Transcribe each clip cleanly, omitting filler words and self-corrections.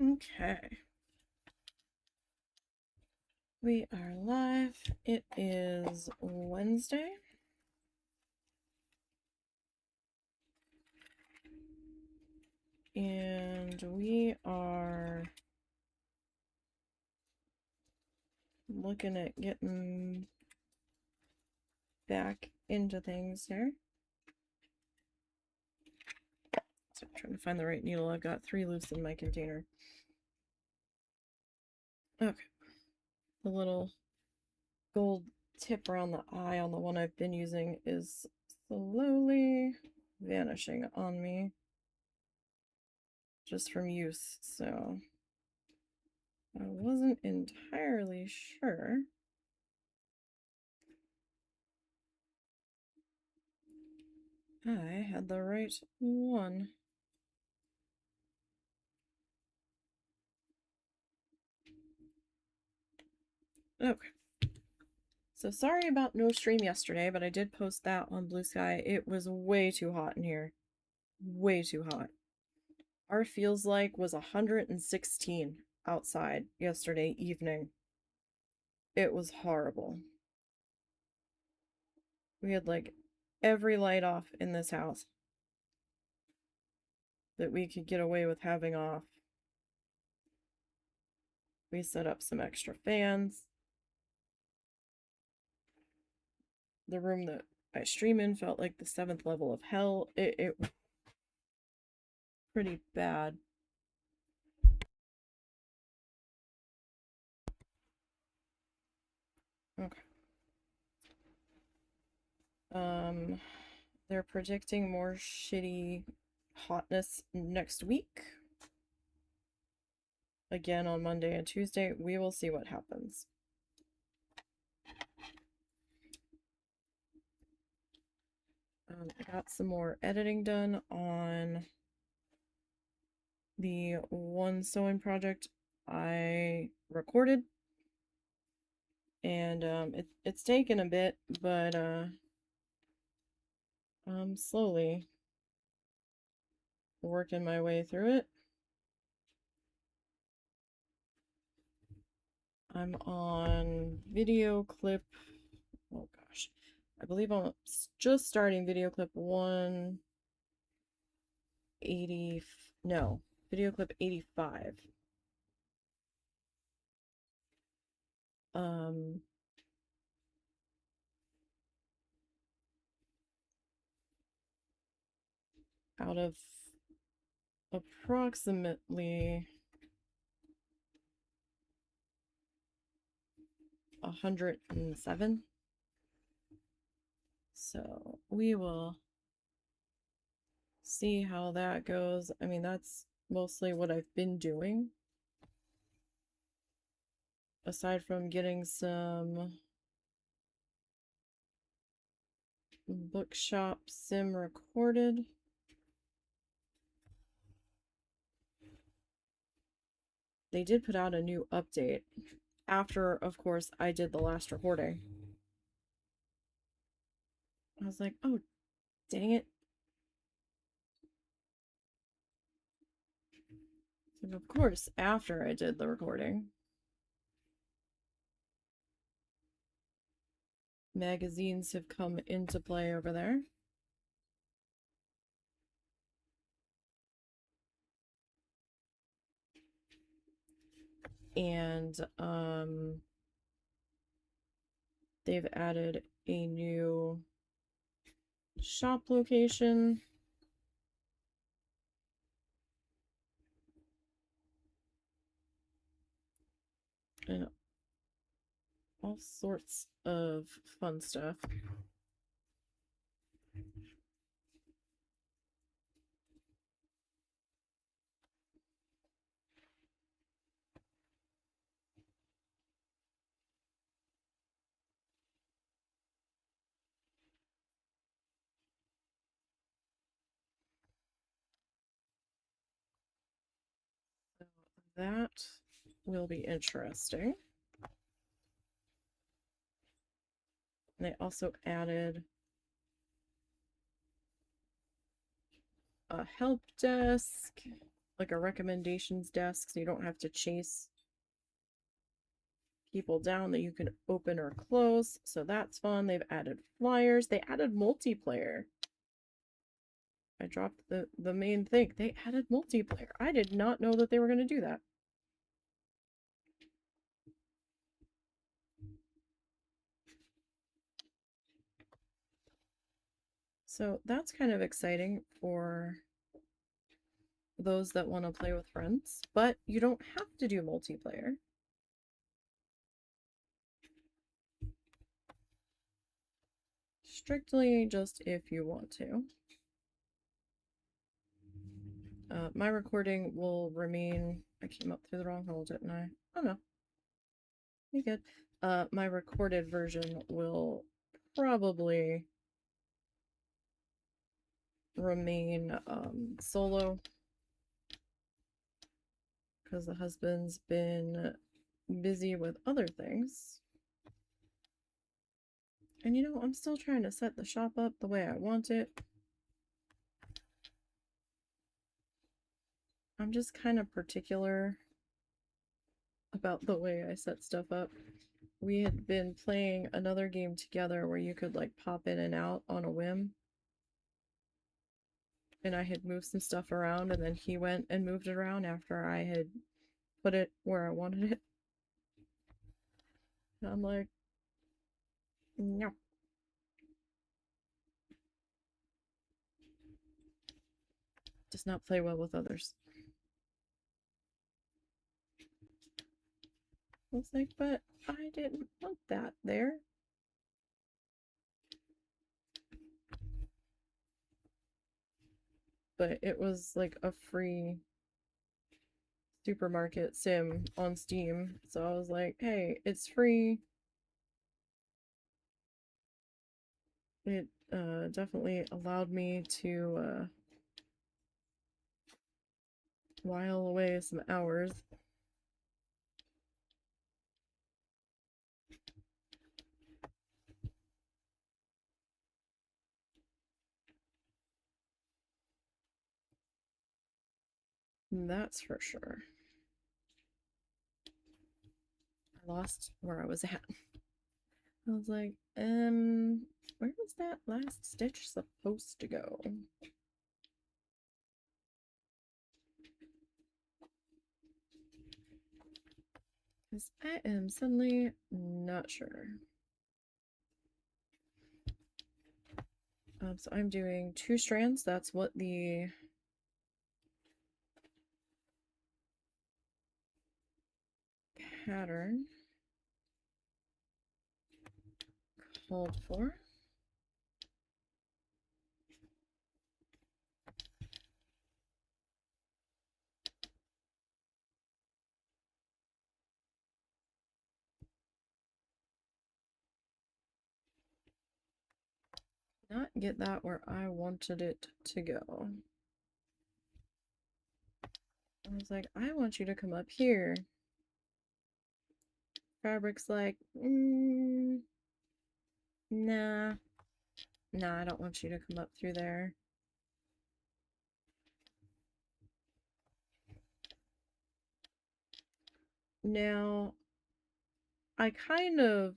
Okay. We are live. It is Wednesday. And we are looking at getting back into things here. So I'm trying to find the right needle. I've got 3 loose in my container. Okay. The little gold tip around the eye on the one I've been using is slowly vanishing on me just from use, so I wasn't entirely sure I had the right one. Okay. So sorry about no stream yesterday, but I did post that on Blue Sky. It was way too hot in here. Way too hot. Our feels like was 116 outside yesterday evening. It was horrible. We had like every light off in this house that we could get away with having off. We set up some extra fans. The room that I stream in felt like the 7th level of hell. It was pretty bad. Okay. They're predicting more shitty hotness next week. Again on Monday and Tuesday. We will see what happens. I got some more editing done on the one sewing project I recorded. And it's taken a bit, but I'm slowly working my way through it. I'm on video clip, oh gosh, I believe I'm just starting video clip 180, no, video clip 85. Out of approximately 107. So we will see how that goes. I mean, that's mostly what I've been doing. Aside from getting some bookshop sim recorded. They did put out a new update after, of course, I did the last recording. I was like, oh, dang it. And of course, after I did the recording, magazines have come into play over there. And they've added a new shop location. And all sorts of fun stuff. So that will be interesting. And they also added a help desk, like a recommendations desk so you don't have to chase people down that you can open or close. So that's fun. They've added flyers. They added multiplayer. I dropped the main thing. They added multiplayer. I did not know that they were going to do that. So that's kind of exciting for those that want to play with friends, but you don't have to do multiplayer. Strictly just if you want to. My recording will remain. I came up through the wrong hole, didn't I? Oh no. You good. My recorded version will probably remain solo because the husband's been busy with other things. And you know, I'm still trying to set the shop up the way I want it. I'm just kind of particular about the way I set stuff up. We had been playing another game together where you could like pop in and out on a whim. And I had moved some stuff around, and then he went and moved it around after I had put it where I wanted it. And I'm like, no. Does not play well with others. I was like, but I didn't want that there. But it was like a free supermarket sim on Steam. So I was like, hey, it's free. It definitely allowed me to while away some hours. That's for sure. I lost where I was at. I was like, where was that last stitch supposed to go? Because I am suddenly not sure. So I'm doing 2 strands. That's what the pattern called for. Not get that where I wanted it to go. I was like, I want you to come up here. Fabric's like, nah. Nah, I don't want you to come up through there. Now, I kind of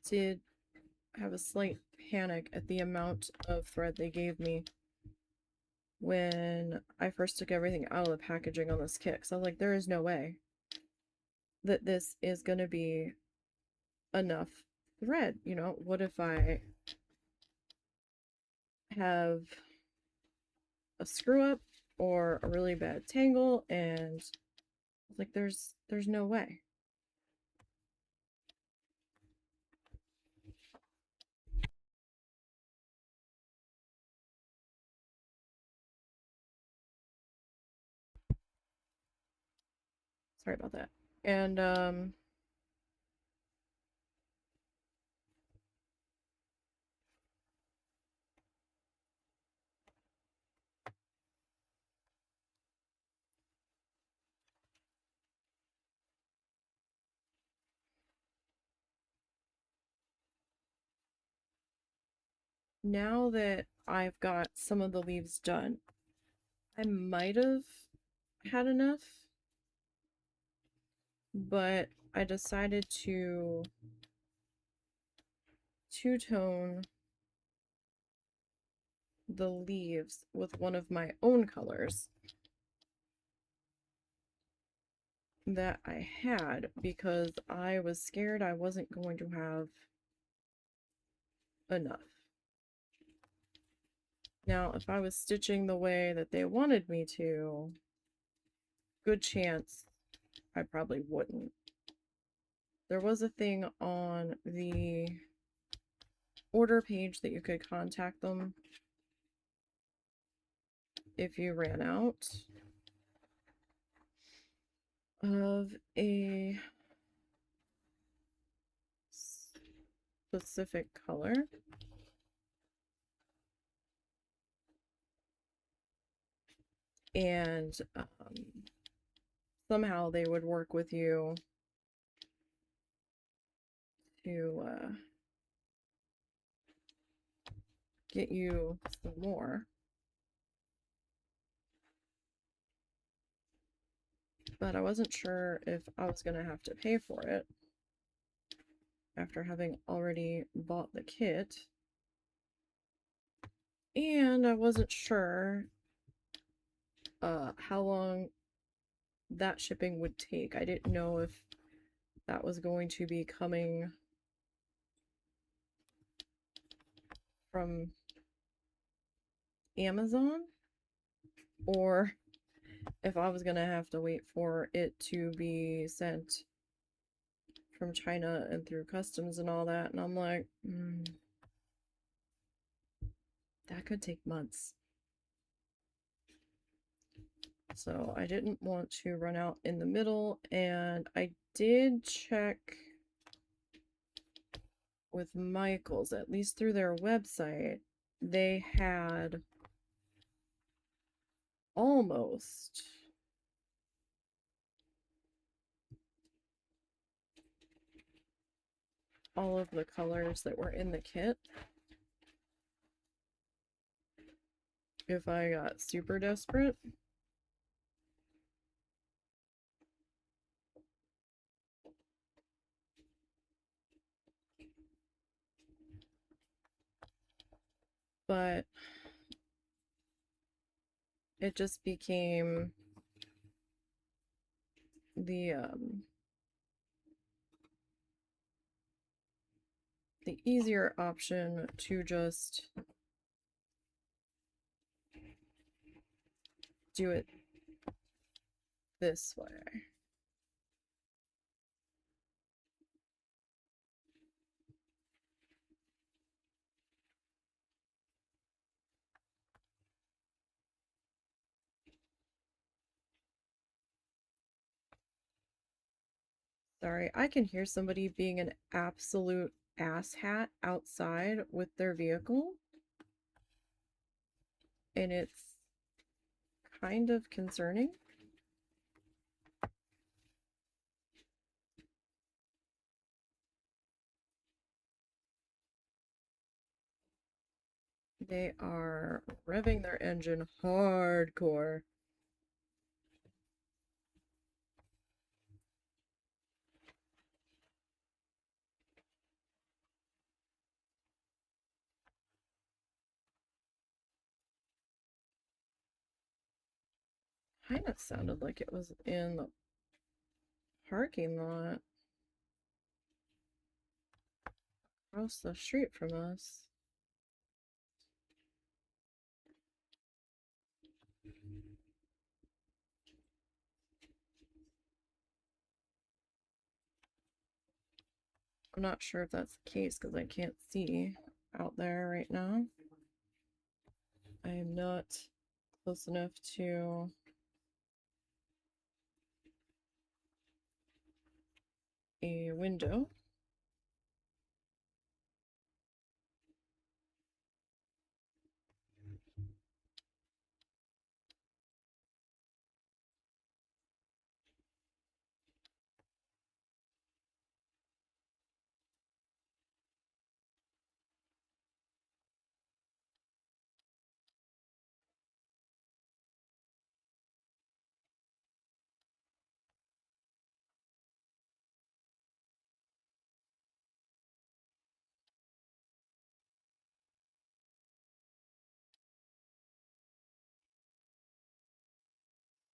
did have a slight panic at the amount of thread they gave me when I first took everything out of the packaging on this kit. Because I was like, there is no way that this is going to be enough thread. You know, what if I have a screw up or a really bad tangle? And like, there's no way. Sorry about that. And now that I've got some of the leaves done. I might have had enough, but I decided to two-tone the leaves with one of my own colors that I had because I was scared I wasn't going to have enough. Now, if I was stitching the way that they wanted me to, good chance I probably wouldn't. There was a thing on the order page that you could contact them if you ran out of a specific color. And somehow they would work with you to get you some more. But I wasn't sure if I was going to have to pay for it after having already bought the kit. And I wasn't sure how long that shipping would take. I didn't know if that was going to be coming from Amazon or if I was going to have to wait for it to be sent from China and through customs and all that. And I'm like, that could take months. So I didn't want to run out in the middle, and I did check with Michaels, at least through their website, they had almost all of the colors that were in the kit. If I got super desperate. But it just became the easier option to just do it this way. Sorry, I can hear somebody being an absolute asshat outside with their vehicle. And it's kind of concerning. They are revving their engine hardcore. Kind of sounded like it was in the parking lot across the street from us. I'm not sure if that's the case because I can't see out there right now. I am not close enough to a window.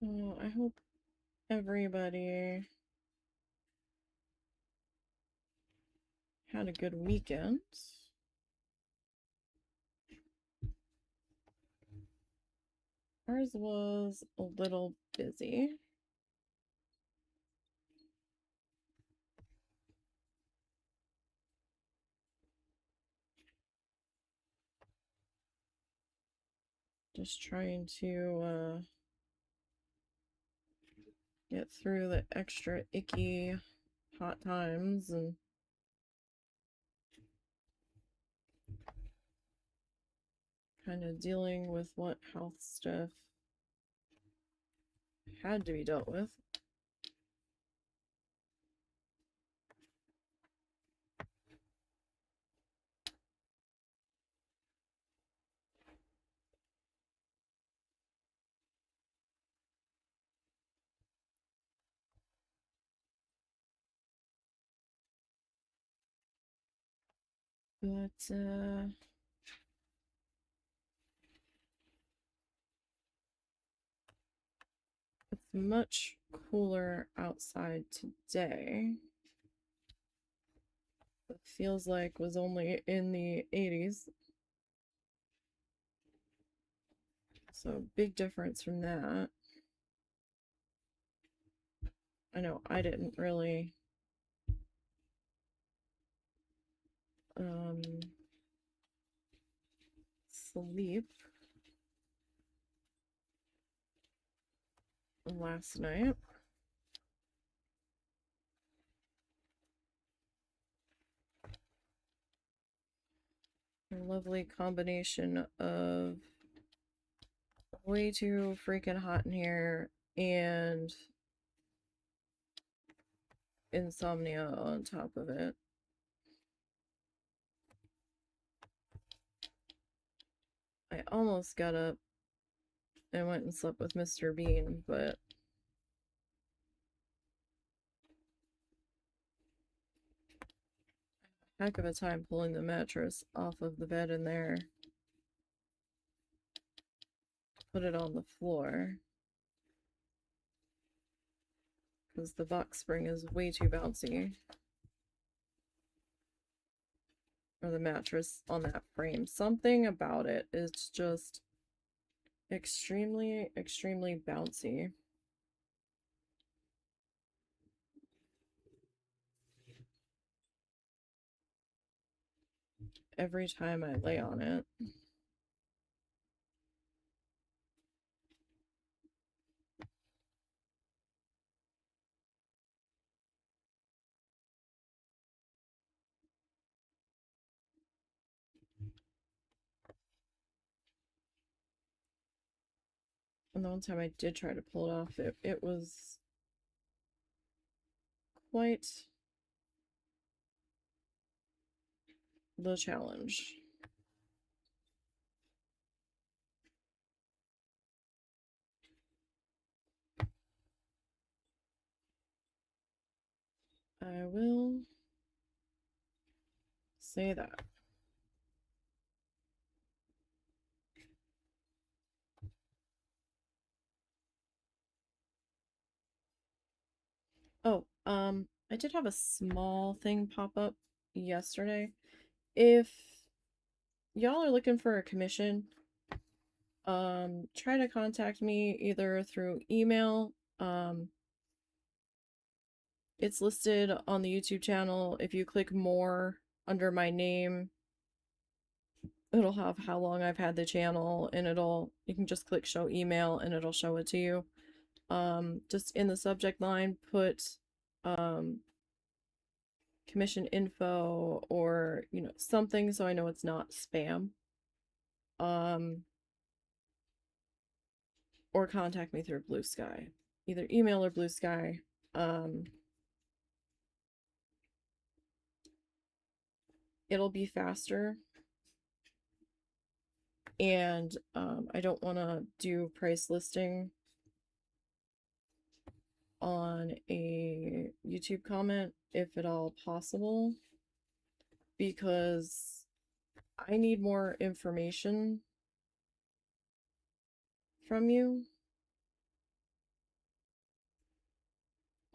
So I hope everybody had a good weekend. Ours was a little busy. Just trying to get through the extra icky hot times and kind of dealing with what health stuff had to be dealt with. But it's much cooler outside today. It feels like was only in the 80s. So big difference from that. I know I didn't really sleep last night. A lovely combination of way too freaking hot in here and insomnia on top of it. I almost got up and went and slept with Mr. Bean, but heck of a time pulling the mattress off of the bed in there. Put it on the floor. Because the box spring is way too bouncy. Or the mattress on that frame. Something about it is just extremely, extremely bouncy. Every time I lay on it. And the one time I did try to pull it off, it was quite the challenge. I will say that. Oh, I did have a small thing pop up yesterday. If y'all are looking for a commission, try to contact me either through email. It's listed on the YouTube channel. If you click more under my name, it'll have how long I've had the channel, and you can just click show email and it'll show it to you. Just in the subject line, put commission info or, something so I know it's not spam. Or contact me through Blue Sky. Either email or Blue Sky. It'll be faster. And I don't want to do price listing on a YouTube comment if at all possible, because I need more information from you.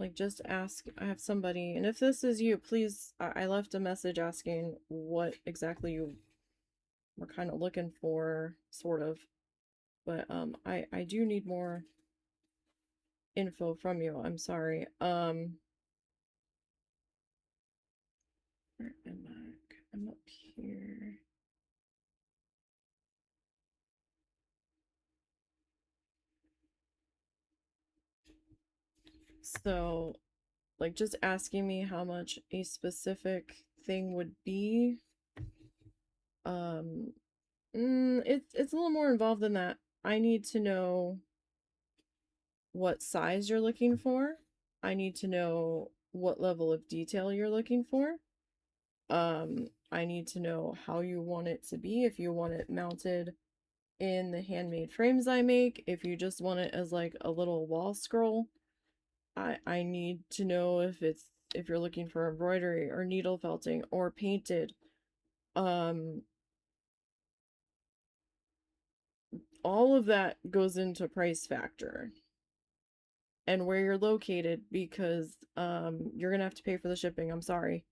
like, just ask. I have somebody, and if this is you, please, I left a message asking what exactly you were kind of looking for, sort of. But I do need more info from you. I'm sorry. Where am I? I'm up here. So, like, just asking me how much a specific thing would be. It's a little more involved than that. I need to know what size you're looking for. I need to know what level of detail you're looking for. I need to know how you want it to be, if you want it mounted in the handmade frames I make, if you just want it as like a little wall scroll. I need to know if you're looking for embroidery or needle felting or painted. Um all of that goes into price factor and where you're located, because you're gonna have to pay for the shipping. I'm sorry.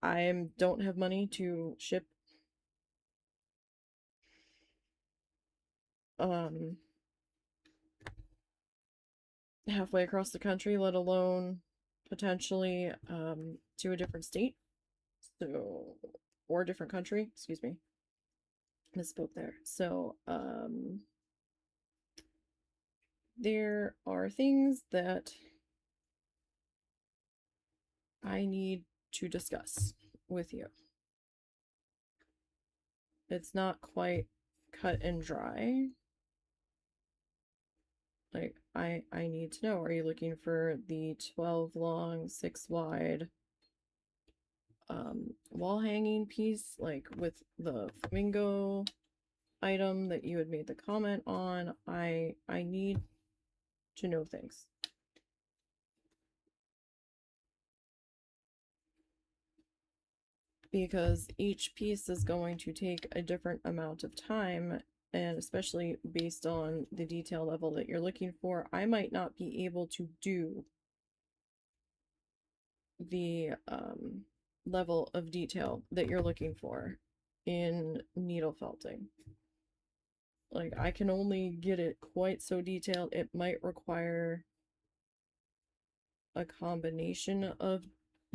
I don't have money to ship um halfway across the country, let alone potentially to a different state. So, or a different country, excuse me. Misspoke there. So, there are things that I need to discuss with you. It's not quite cut and dry. Like, I need to know, are you looking for the 12 long, 6 wide wall hanging piece, like with the flamingo item that you had made the comment on? I need to know things. Because each piece is going to take a different amount of time, and especially based on the detail level that you're looking for, I might not be able to do the level of detail that you're looking for in needle felting. Like, I can only get it quite so detailed. It might require a combination of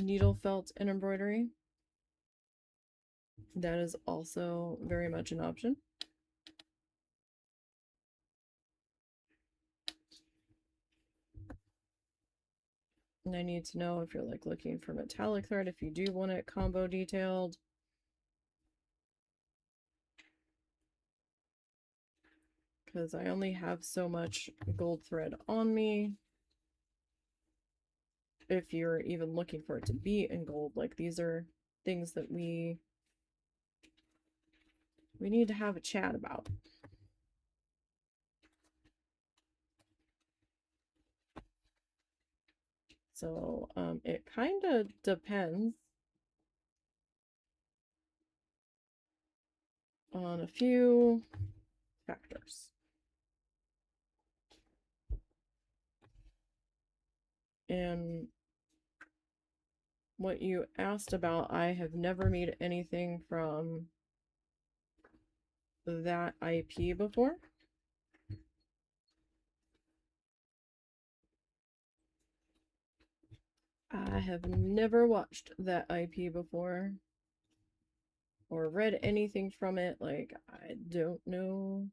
needle felt and embroidery. That is also very much an option. And I need to know if you're like looking for metallic thread, if you do want it combo detailed. Because I only have so much gold thread on me. If you're even looking for it to be in gold, like, these are things that we need to have a chat about. So it kind of depends on a few factors. And what you asked about, I have never made anything from that IP before. I have never watched that IP before or read anything from it. Like, I don't know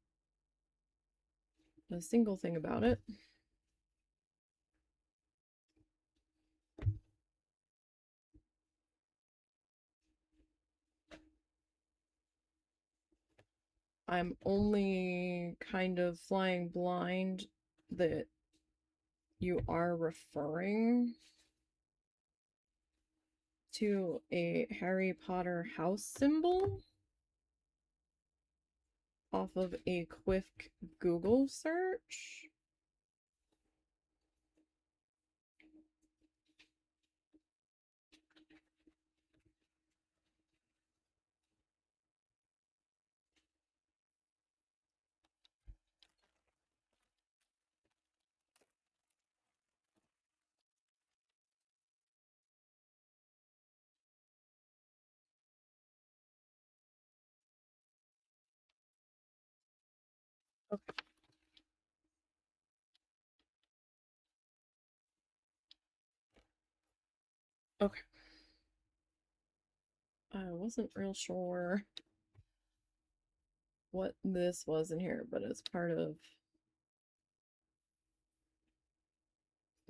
a single thing about it. I'm only kind of flying blind that you are referring to a Harry Potter house symbol off of a quick Google search. Okay. Okay. I wasn't real sure what this was in here, but it's part of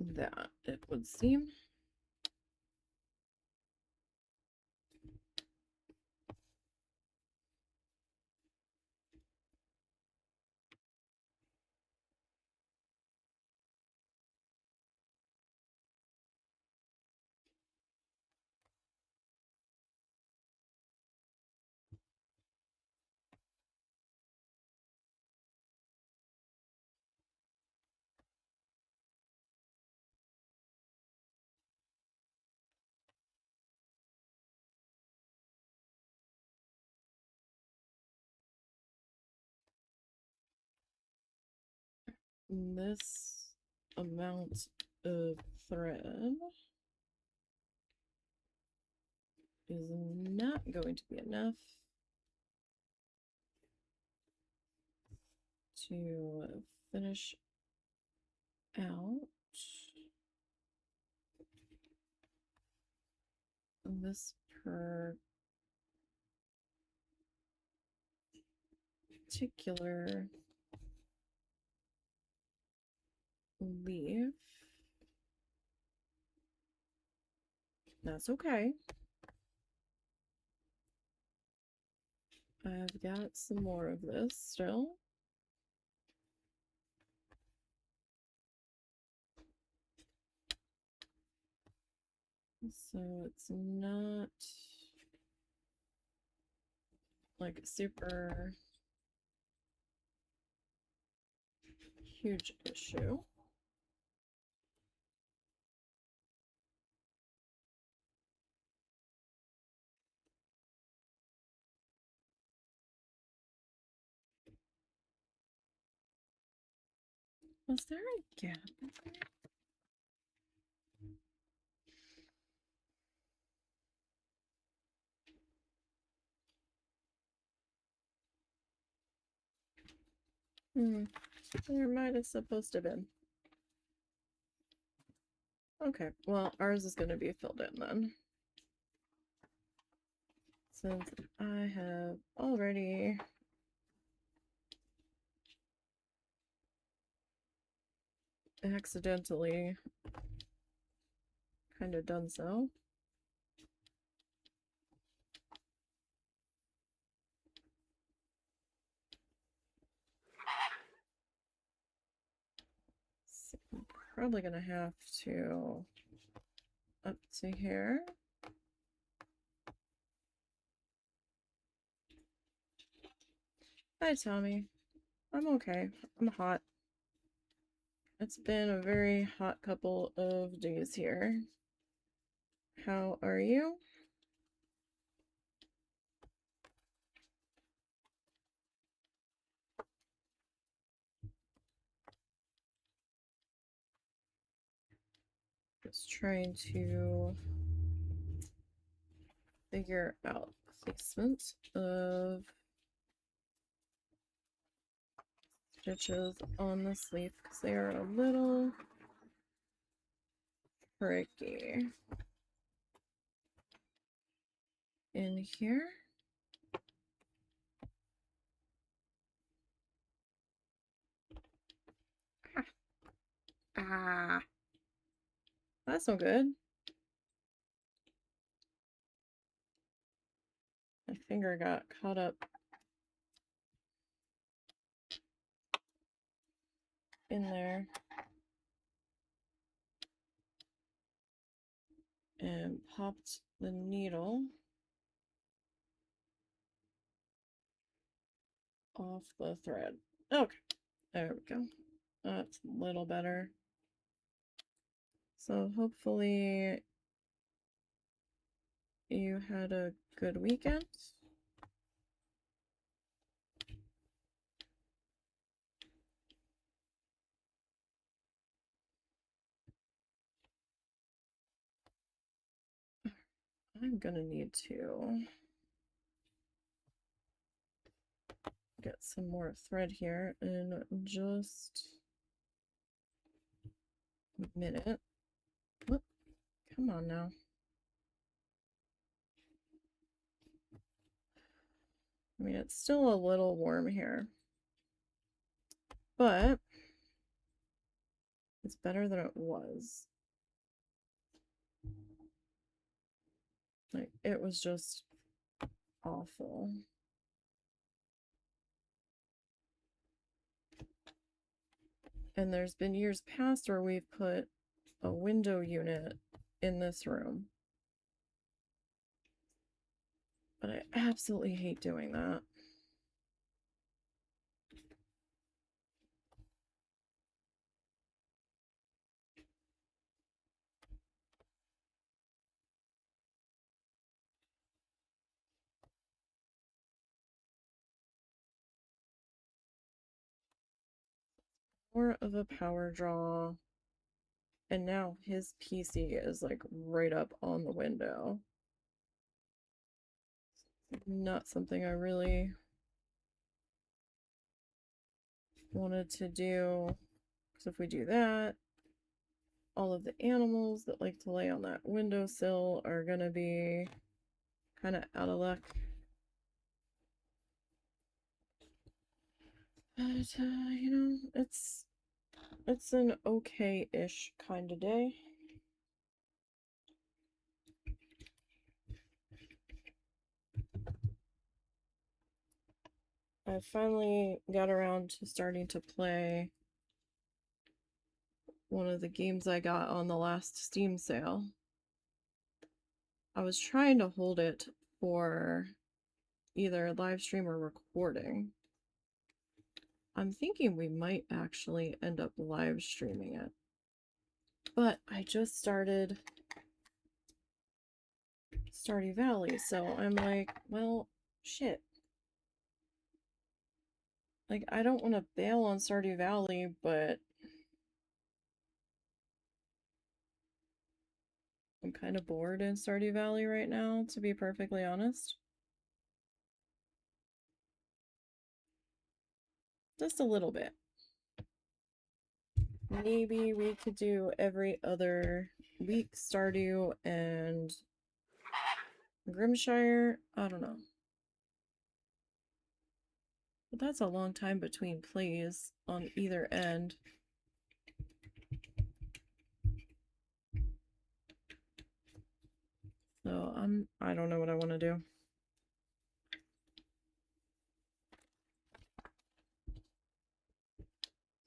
that, it would seem. This amount of thread is not going to be enough to finish out this particular leaf. That's okay. I've got some more of this still. So it's not like a super huge issue. Was there a gap in there? There might have supposed to have been. Okay, well, ours is going to be filled in then. Since I have already accidentally kind of done so. So I'm probably going to have to up to here. Hi, Tommy. I'm okay. I'm hot. It's been a very hot couple of days here. How are you? Just trying to figure out placement of stitches on the sleeve because they are a little tricky in here. Ah, that's no good. My finger got caught up in there and popped the needle off the thread. Okay, there we go. That's a little better. So hopefully you had a good weekend. I'm gonna need to get some more thread here in just a minute. Whoop. Come on now. I mean, it's still a little warm here, but it's better than it was. Like, it was just awful. And there's been years past where we've put a window unit in this room. But I absolutely hate doing that. More of a power draw. And now his PC is like right up on the window. Not something I really wanted to do. Because if we do that, all of the animals that like to lay on that windowsill are gonna be kind of out of luck. But, you know, it's an okay-ish kind of day. I finally got around to starting to play one of the games I got on the last Steam sale. I was trying to hold it for either live stream or recording. I'm thinking we might actually end up live streaming it. But I just started Stardew Valley, so I'm like, well, shit. Like, I don't want to bail on Stardew Valley, but I'm kind of bored in Stardew Valley right now, to be perfectly honest. Just a little bit. Maybe we could do every other week Stardew and Grimshire. I don't know. But that's a long time between plays on either end. So I don't know what I want to do.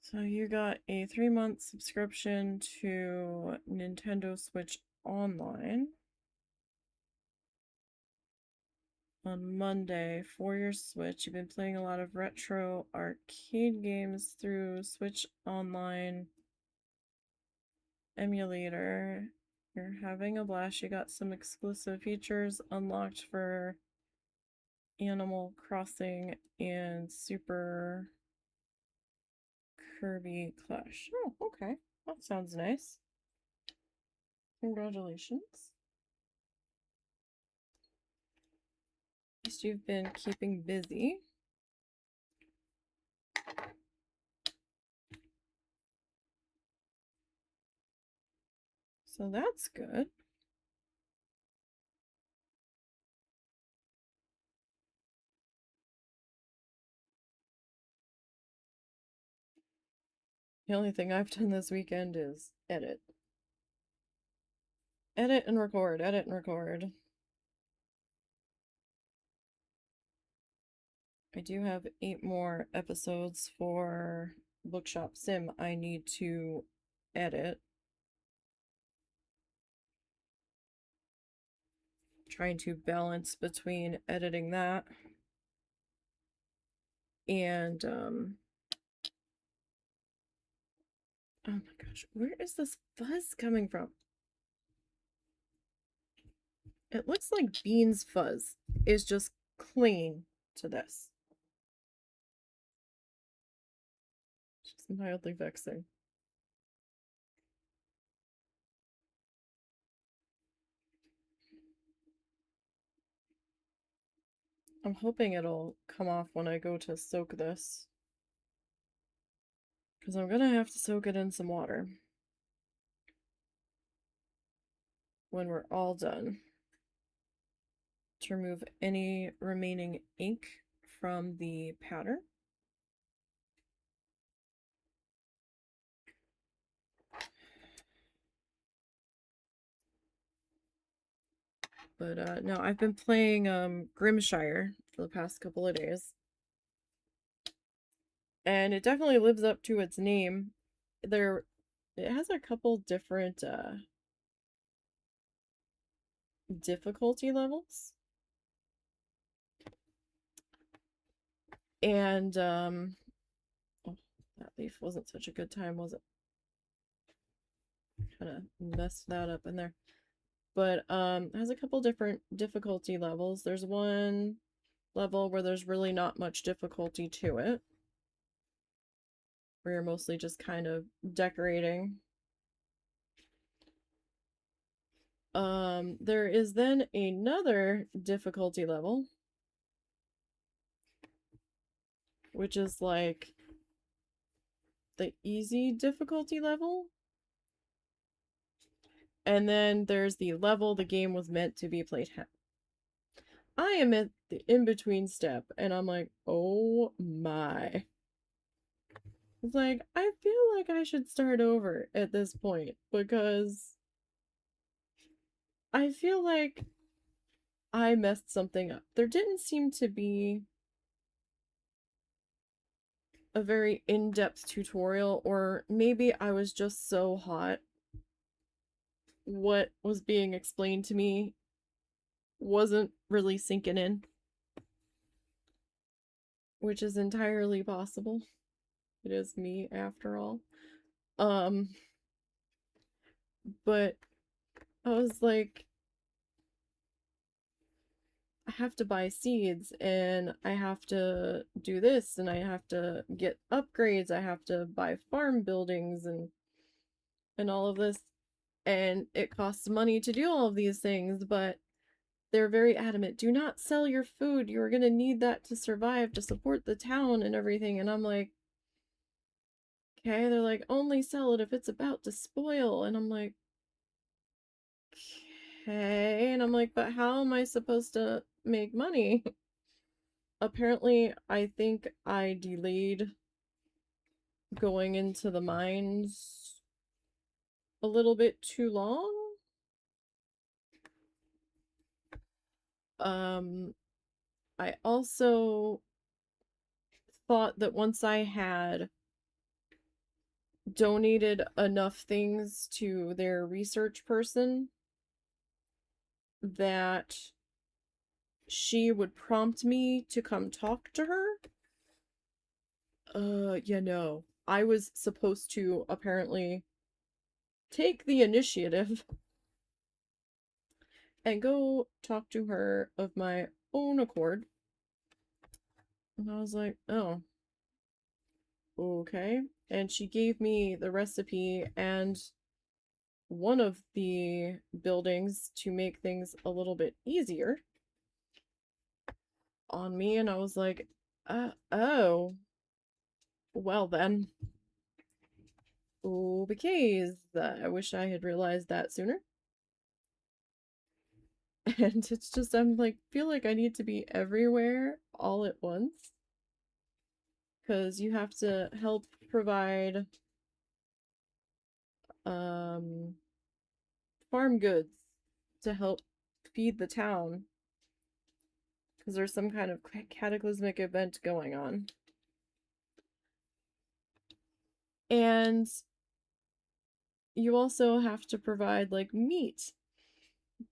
So you got a 3-month subscription to Nintendo Switch Online on Monday for your Switch. You've been playing a lot of retro arcade games through Switch Online emulator. You're having a blast. You got some exclusive features unlocked for Animal Crossing and Super Kirby Clash. Oh, okay. That sounds nice. Congratulations. At least you've been keeping busy. So that's good. The only thing I've done this weekend is edit. Edit and record, edit and record. I do have 8 more episodes for Bookshop Sim I need to edit. Trying to balance between editing that and oh my gosh, where is this fuzz coming from? It looks like Bean's fuzz is just clinging to this. It's just mildly vexing. I'm hoping it'll come off when I go to soak this. Because I'm gonna have to soak it in some water when we're all done to remove any remaining ink from the pattern. But no, I've been playing Grimshire for the past couple of days. And it definitely lives up to its name. It has a couple different difficulty levels. And oh, that leaf wasn't such a good time, was it? Kind of messed that up in there. But it has a couple different difficulty levels. There's one level where there's really not much difficulty to it, where you're mostly just kind of decorating. There is then another difficulty level, which is like the easy difficulty level. And then there's the level the game was meant to be played at. I am at the in-between step, and I'm like, oh my. It's like, I feel like I should start over at this point, because I feel like I messed something up. There didn't seem to be a very in-depth tutorial, or maybe I was just so hot. What was being explained to me wasn't really sinking in, which is entirely possible. It is me after all. But I was like, I have to buy seeds, and I have to do this, and I have to get upgrades, I have to buy farm buildings and all of this, and it costs money to do all of these things, but they're very adamant, do not sell your food, you're gonna need that to survive, to support the town and everything. And I'm like, okay. They're like, only sell it if it's about to spoil. And I'm like, okay. And I'm like, but how am I supposed to make money? Apparently, I think I delayed going into the mines a little bit too long. I also thought that once I had donated enough things to their research person, that she would prompt me to come talk to her. Yeah, no. I was supposed to apparently take the initiative and go talk to her of my own accord. And I was like, oh, okay. And she gave me the recipe and one of the buildings to make things a little bit easier on me. And I was like, oh, well then. Oh, because I wish I had realized that sooner. And it's just, I'm like, feel like I need to be everywhere all at once. Because you have to help provide farm goods to help feed the town. Because there's some kind of cataclysmic event going on. And you also have to provide, like, meat.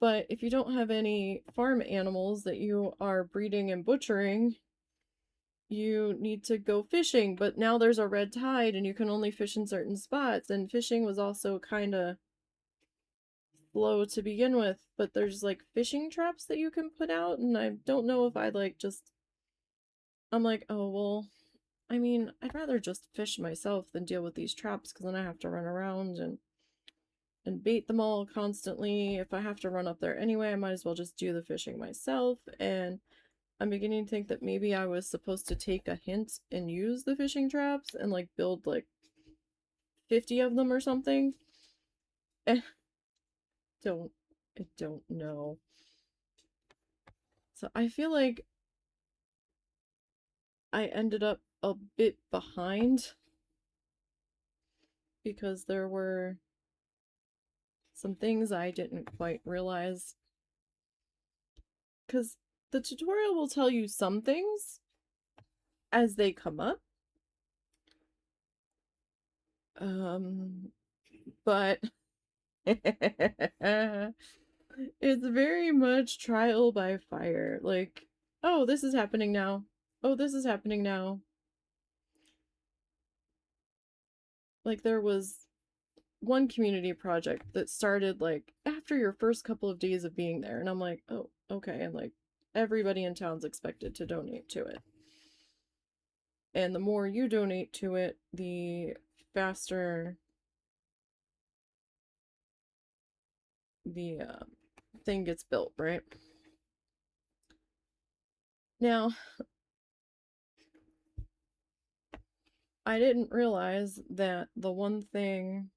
But if you don't have any farm animals that you are breeding and butchering, you need to go fishing. But now there's a red tide and you can only fish in certain spots. And fishing was also kind of slow to begin with. But there's, like, fishing traps that you can put out. And I don't know if I'd, like, just... I'm like, oh, well, I mean, I'd rather just fish myself than deal with these traps, because then I have to run around and bait them all constantly. If I have to run up there anyway, I might as well just do the fishing myself. And I'm beginning to think that maybe I was supposed to take a hint and use the fishing traps and like build like 50 of them or something. Eh, don't I don't know. So I feel like I ended up a bit behind because there were some things I didn't quite realize. Because the tutorial will tell you some things as they come up. But it's very much trial by fire. Like, oh, this is happening now. Oh, this is happening now. Like, there was one community project that started like after your first couple of days of being there, and I'm like, oh, okay, and like everybody in town's expected to donate to it. And the more you donate to it, the faster the thing gets built, right? Now, I didn't realize that the one thing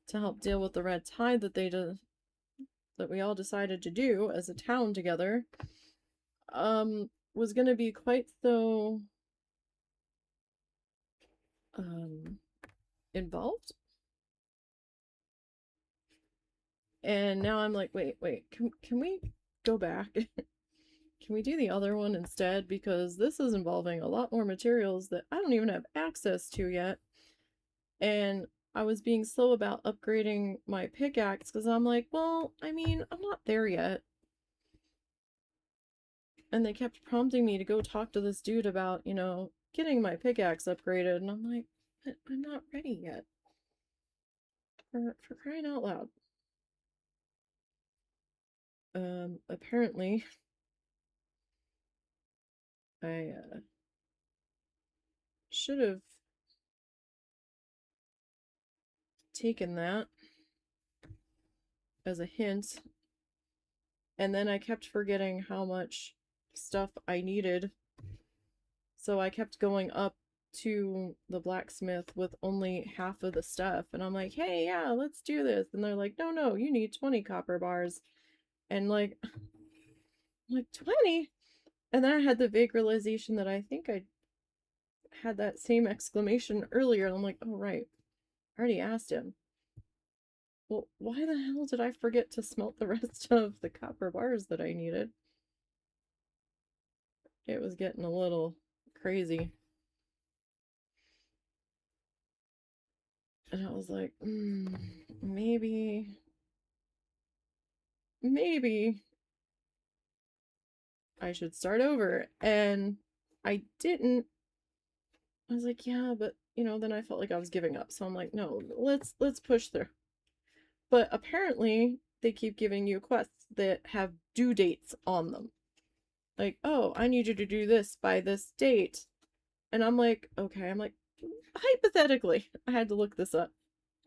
to help deal with the red tide that that we all decided to do as a town together was going to be quite so involved. And now I'm like, wait, can we go back? Can we do the other one instead? Because this is involving a lot more materials that I don't even have access to yet. And I was being slow about upgrading my pickaxe because I'm like, well, I mean, I'm not there yet. And they kept prompting me to go talk to this dude about, getting my pickaxe upgraded. And I'm like, I'm not ready yet. For crying out loud. Apparently, I should have taken that as a hint, and then I kept forgetting how much stuff I needed, so I kept going up to the blacksmith with only half of the stuff, and I'm like, hey, yeah, let's do this, and they're like, no, you need 20 copper bars, and like 20? And then I had the vague realization that I think I had that same exclamation earlier, and I'm like, oh right, I already asked him. Well, why the hell did I forget to smelt the rest of the copper bars that I needed? It was getting a little crazy. And I was like, maybe I should start over. And I didn't. I was like, yeah, but then I felt like I was giving up. So I'm like, no, let's push through. But apparently they keep giving you quests that have due dates on them. Like, oh, I need you to do this by this date. And I'm like, okay, I'm like, hypothetically, I had to look this up.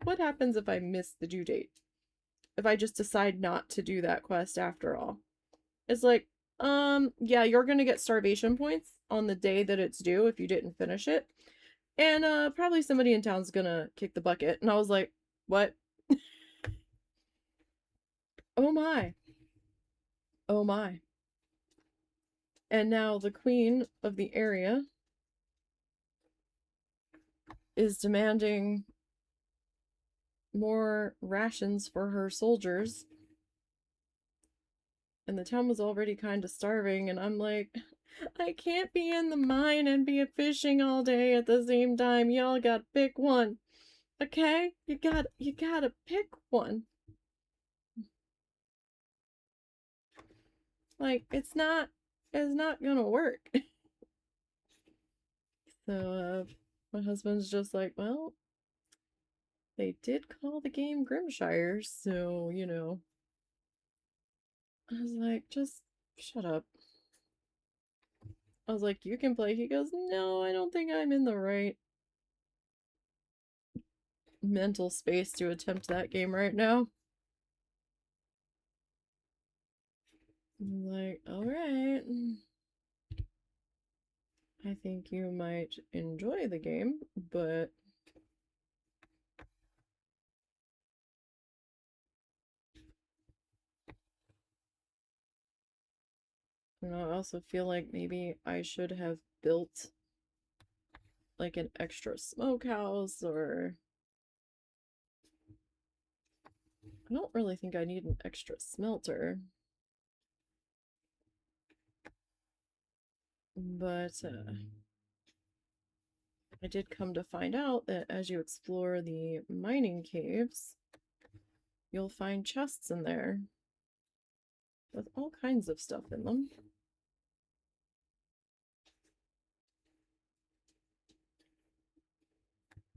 What happens if I miss the due date? If I just decide not to do that quest after all? It's like, yeah, you're gonna get starvation points on the day that it's due if you didn't finish it. And probably somebody in town's gonna kick the bucket. And I was like, what? Oh my. Oh my. And now the queen of the area is demanding more rations for her soldiers. And the town was already kind of starving, and I'm like, I can't be in the mine and be fishing all day at the same time. Y'all gotta pick one. Okay? You gotta pick one. Like, it's not gonna work. So, my husband's just like, well, they did call the game Grimshire, so, I was like, just shut up. I was like, you can play. He goes, no, I don't think I'm in the right mental space to attempt that game right now. Like, alright. I think you might enjoy the game, but you know, I also feel like maybe I should have built like an extra smokehouse, or I don't really think I need an extra smelter. But I did come to find out that as you explore the mining caves, you'll find chests in there with all kinds of stuff in them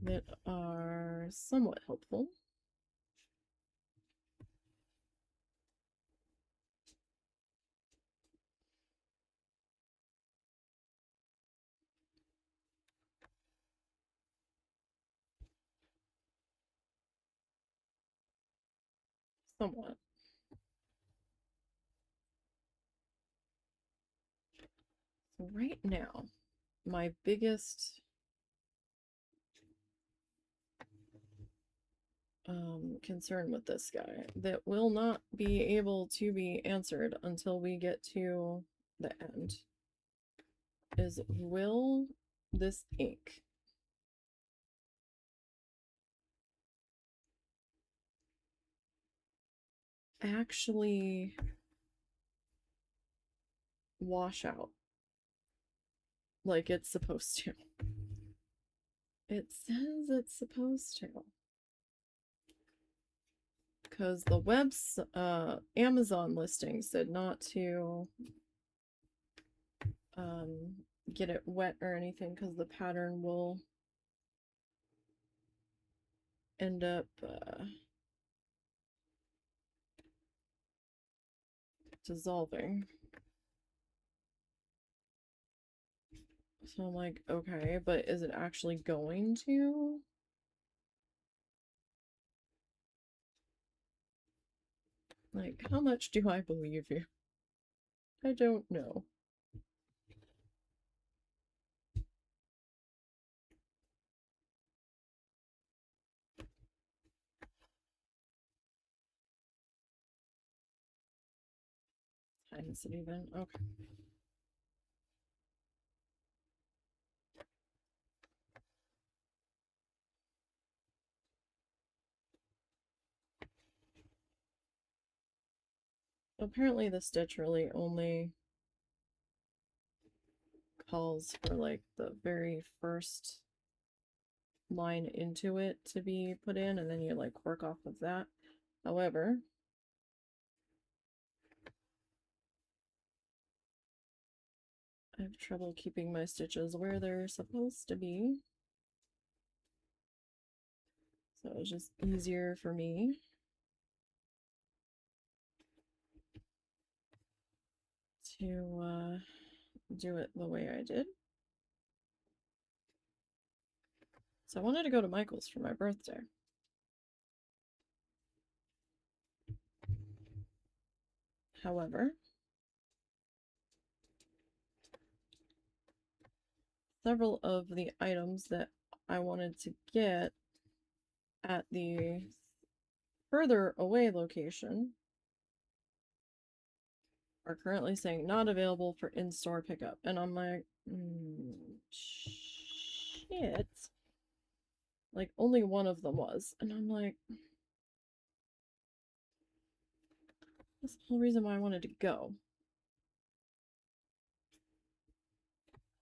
that are somewhat helpful. Somewhat. So right now, my biggest concern with this guy that will not be able to be answered until we get to the end is, will this ink actually wash out like it's supposed to? It says it's supposed to. Because the web's Amazon listing said not to get it wet or anything because the pattern will end up dissolving. So I'm like, okay, but is it actually going to? Like, how much do I believe you? I don't know. Time is it even? Okay. Apparently the stitch really only calls for like the very first line into it to be put in, and then you like work off of that. However, I have trouble keeping my stitches where they're supposed to be. So it's just easier for me to do it the way I did. So I wanted to go to Michael's for my birthday. However, several of the items that I wanted to get at the further away location are currently saying not available for in-store pickup. And I'm like, shit. Like, only one of them was. And I'm like, that's the whole reason why I wanted to go.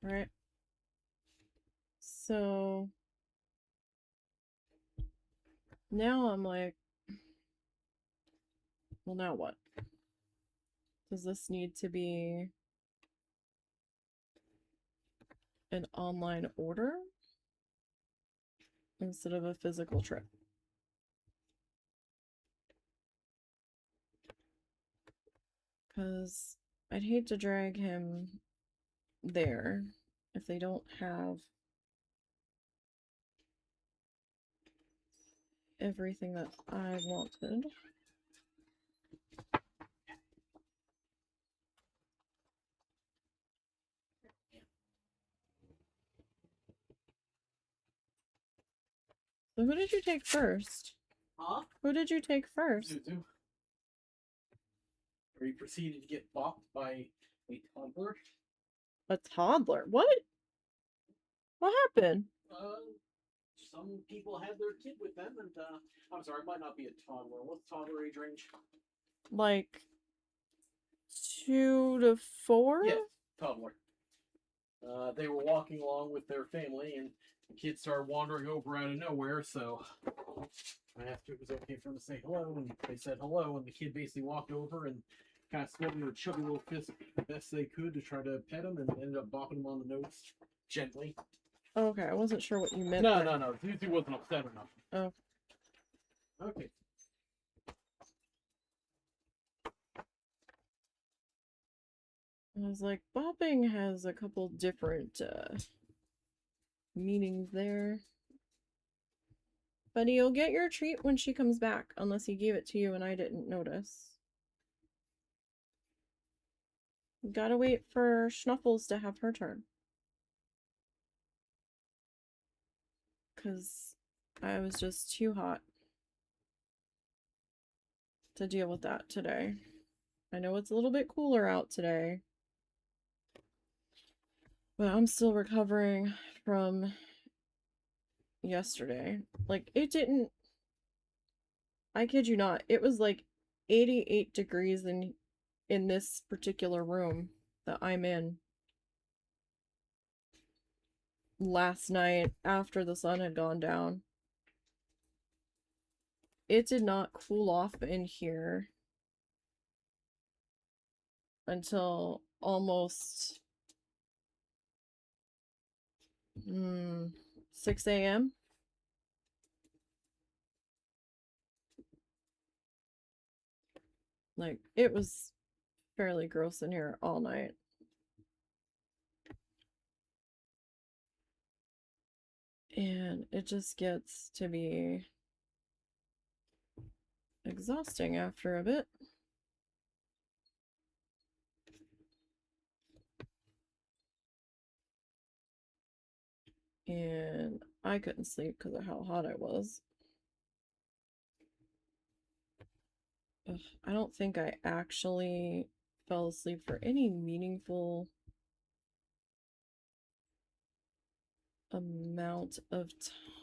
Right? So now I'm like, well, now what? Does this need to be an online order instead of a physical trip? Because I'd hate to drag him there if they don't have everything that I wanted. So who did you take first? Huh? Who did you take first? Zuzu. Where he proceeded to get bopped by a toddler. A toddler? What? What happened? Some people had their kid with them, and I'm sorry, it might not be a toddler. What's toddler age range? Like 2 to 4? Yes, toddler. They were walking along with their family, and the kid started wandering over out of nowhere, so I asked if it was okay for them to say hello, and they said hello, and the kid basically walked over and kind of slowly with a chubby little fist the best they could to try to pet him, and ended up bopping him on the nose gently. Okay, I wasn't sure what you meant. No. Zuzu wasn't upset enough. Oh. Okay. I was like, bopping has a couple different meanings there. But you'll get your treat when she comes back, unless he gave it to you and I didn't notice. Gotta wait for Schnuffles to have her turn. Because I was just too hot to deal with that today. I know it's a little bit cooler out today, but I'm still recovering from yesterday. Like, it didn't... I kid you not, it was like 88 degrees in this particular room that I'm in last night after the sun had gone down. It did not cool off in here until almost 6 a.m. Like, it was fairly gross in here all night. And it just gets to be exhausting after a bit. And I couldn't sleep because of how hot I was. Ugh, I don't think I actually fell asleep for any meaningful amount of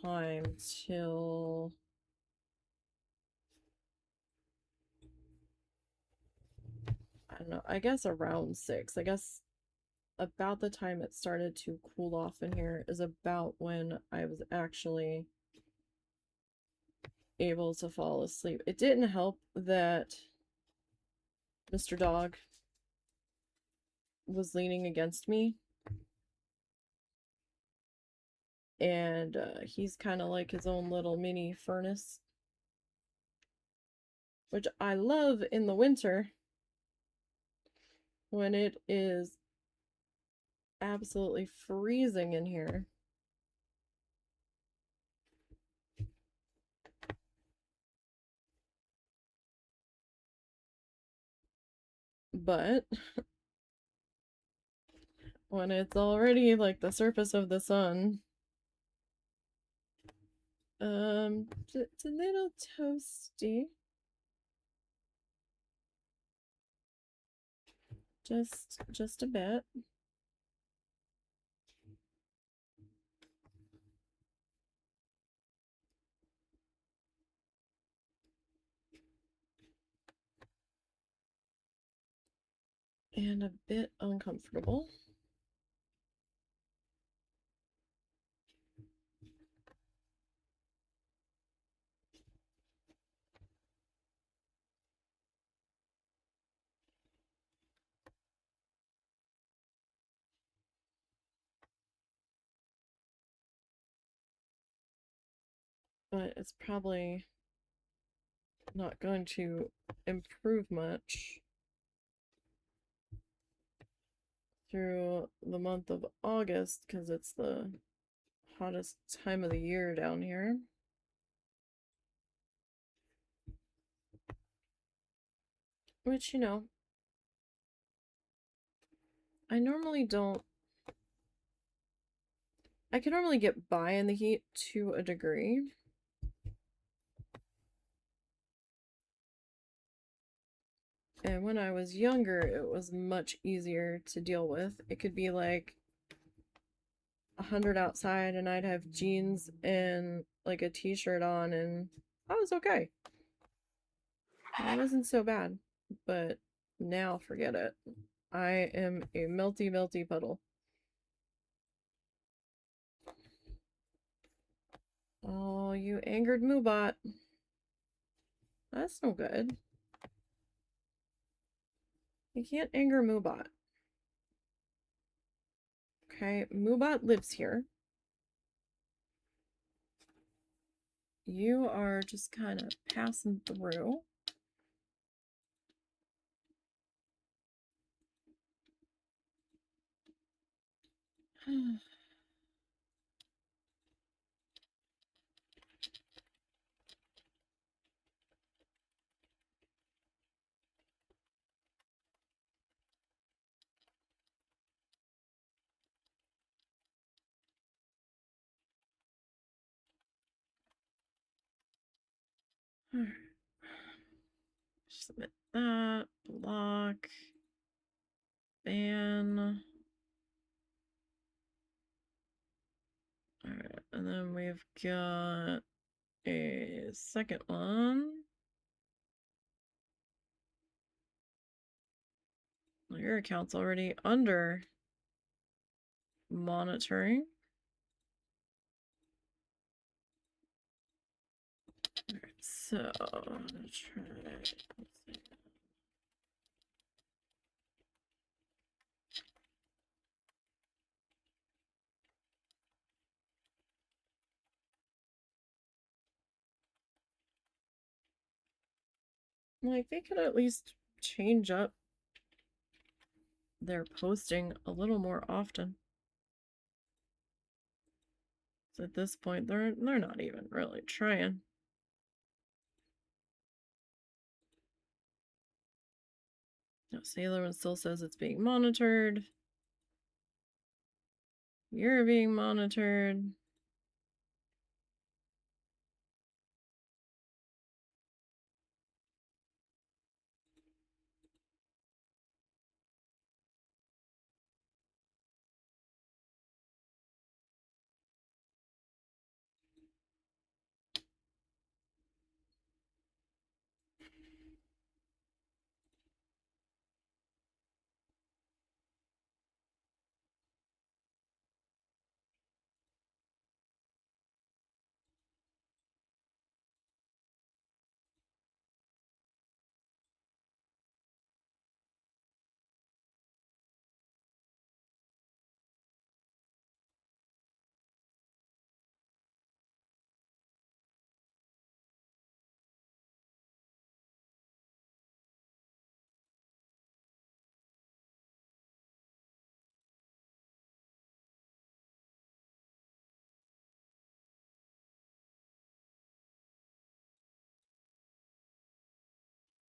time till I don't know, I guess around 6. I guess about the time it started to cool off in here is about when I was actually able to fall asleep. It didn't help that Mr. Dog was leaning against me, and he's kind of like his own little mini furnace, which I love in the winter when it is absolutely freezing in here. But when it's already like the surface of the sun, it's a little toasty. Just a bit. And a bit uncomfortable. But it's probably not going to improve much through the month of August because it's the hottest time of the year down here. Which, you know, I normally don't. I can normally get by in the heat to a degree. And when I was younger, it was much easier to deal with. It could be like 100 outside and I'd have jeans and like a t-shirt on and I was okay. It wasn't so bad. But now forget it. I am a melty, melty puddle. Oh, you angered Moobot. That's no good. You can't anger Moobot. Okay, Moobot lives here. You are just kind of passing through. Submit that. Block. Ban. Alright, and then we've got a second one. Well, your account's already under monitoring. Alright, so I'm gonna try. Let's see. Like, they could at least change up their posting a little more often. So at this point, they're not even really trying. No, Sailor Moon still says it's being monitored. You're being monitored.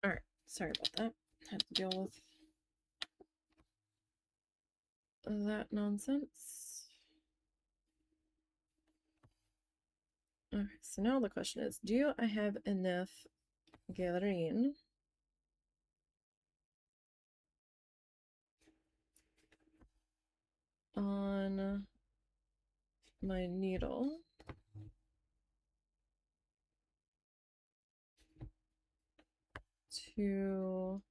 Alright, sorry about that. Had to deal with that nonsense. Okay, so now the question is, do I have enough green on my needle to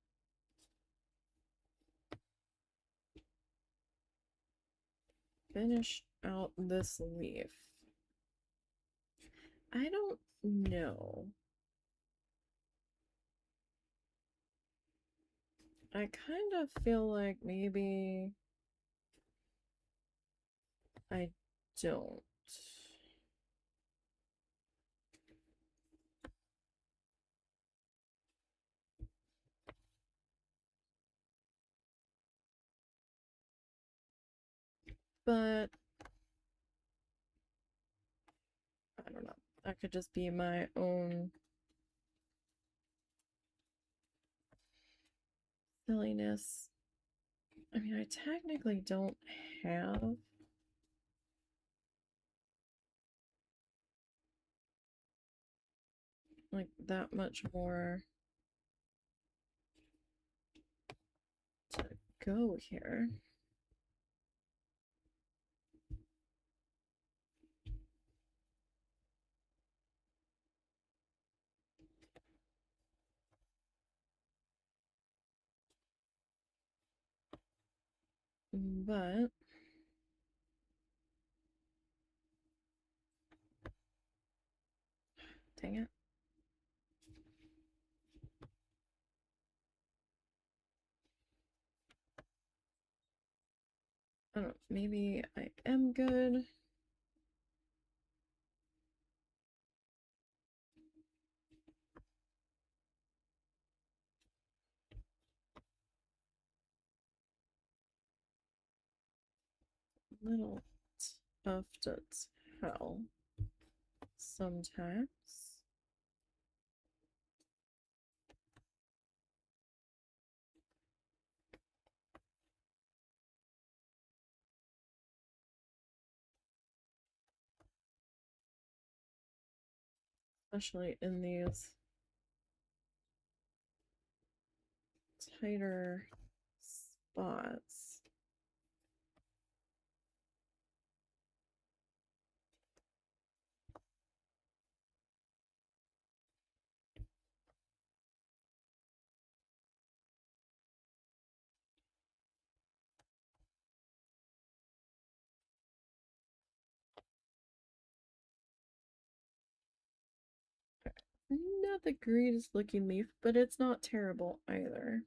finish out this leaf? I don't know. I kind of feel like maybe I don't. But I don't know. That could just be my own silliness. I mean, I technically don't have like that much more go here. But dang it. I don't know, maybe I am good. Little tough to tell sometimes. Especially in these tighter spots. Not the greatest looking leaf, but it's not terrible either.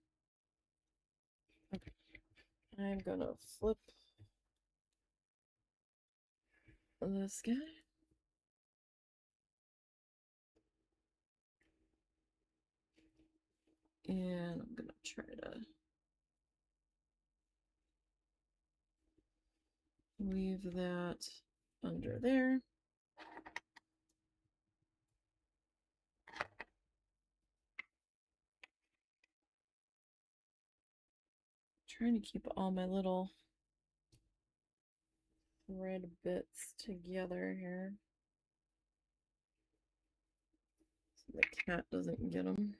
Okay, I'm gonna flip this guy. And I'm gonna try to leave that under there. Trying to keep all my little thread bits together here so the cat doesn't get them.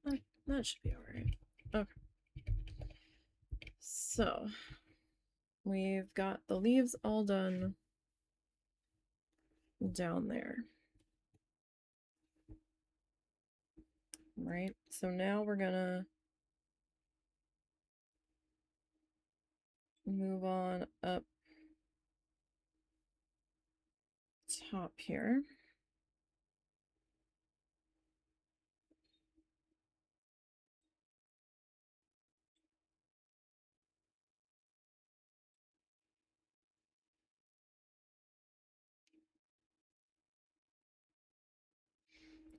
Okay, that should be all right. Okay, so we've got the leaves all done down there. Right, so now we're gonna move on up top here.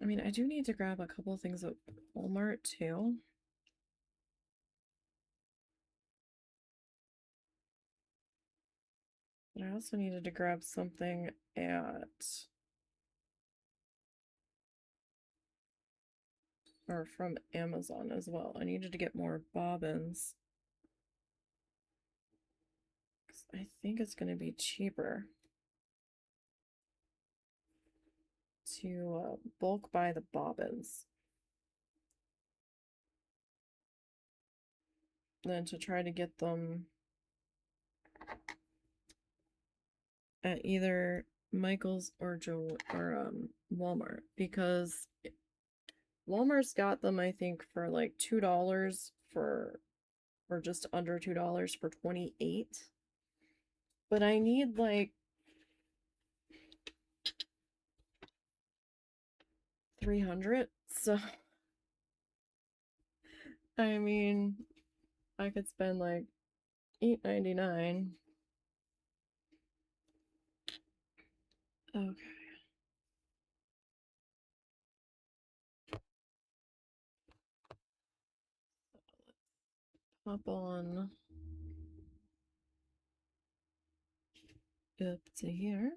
I mean, I do need to grab a couple of things at Walmart too. But I also needed to grab something at or from Amazon as well. I needed to get more bobbins. I think it's going to be cheaper to bulk buy the bobbins than to try to get them at either Michael's or Walmart, because Walmart's got them, I think, for like $2 for, or just under $2 for 28. But I need like 300, so I mean, I could spend like $8.99. Okay. Hop on up to here.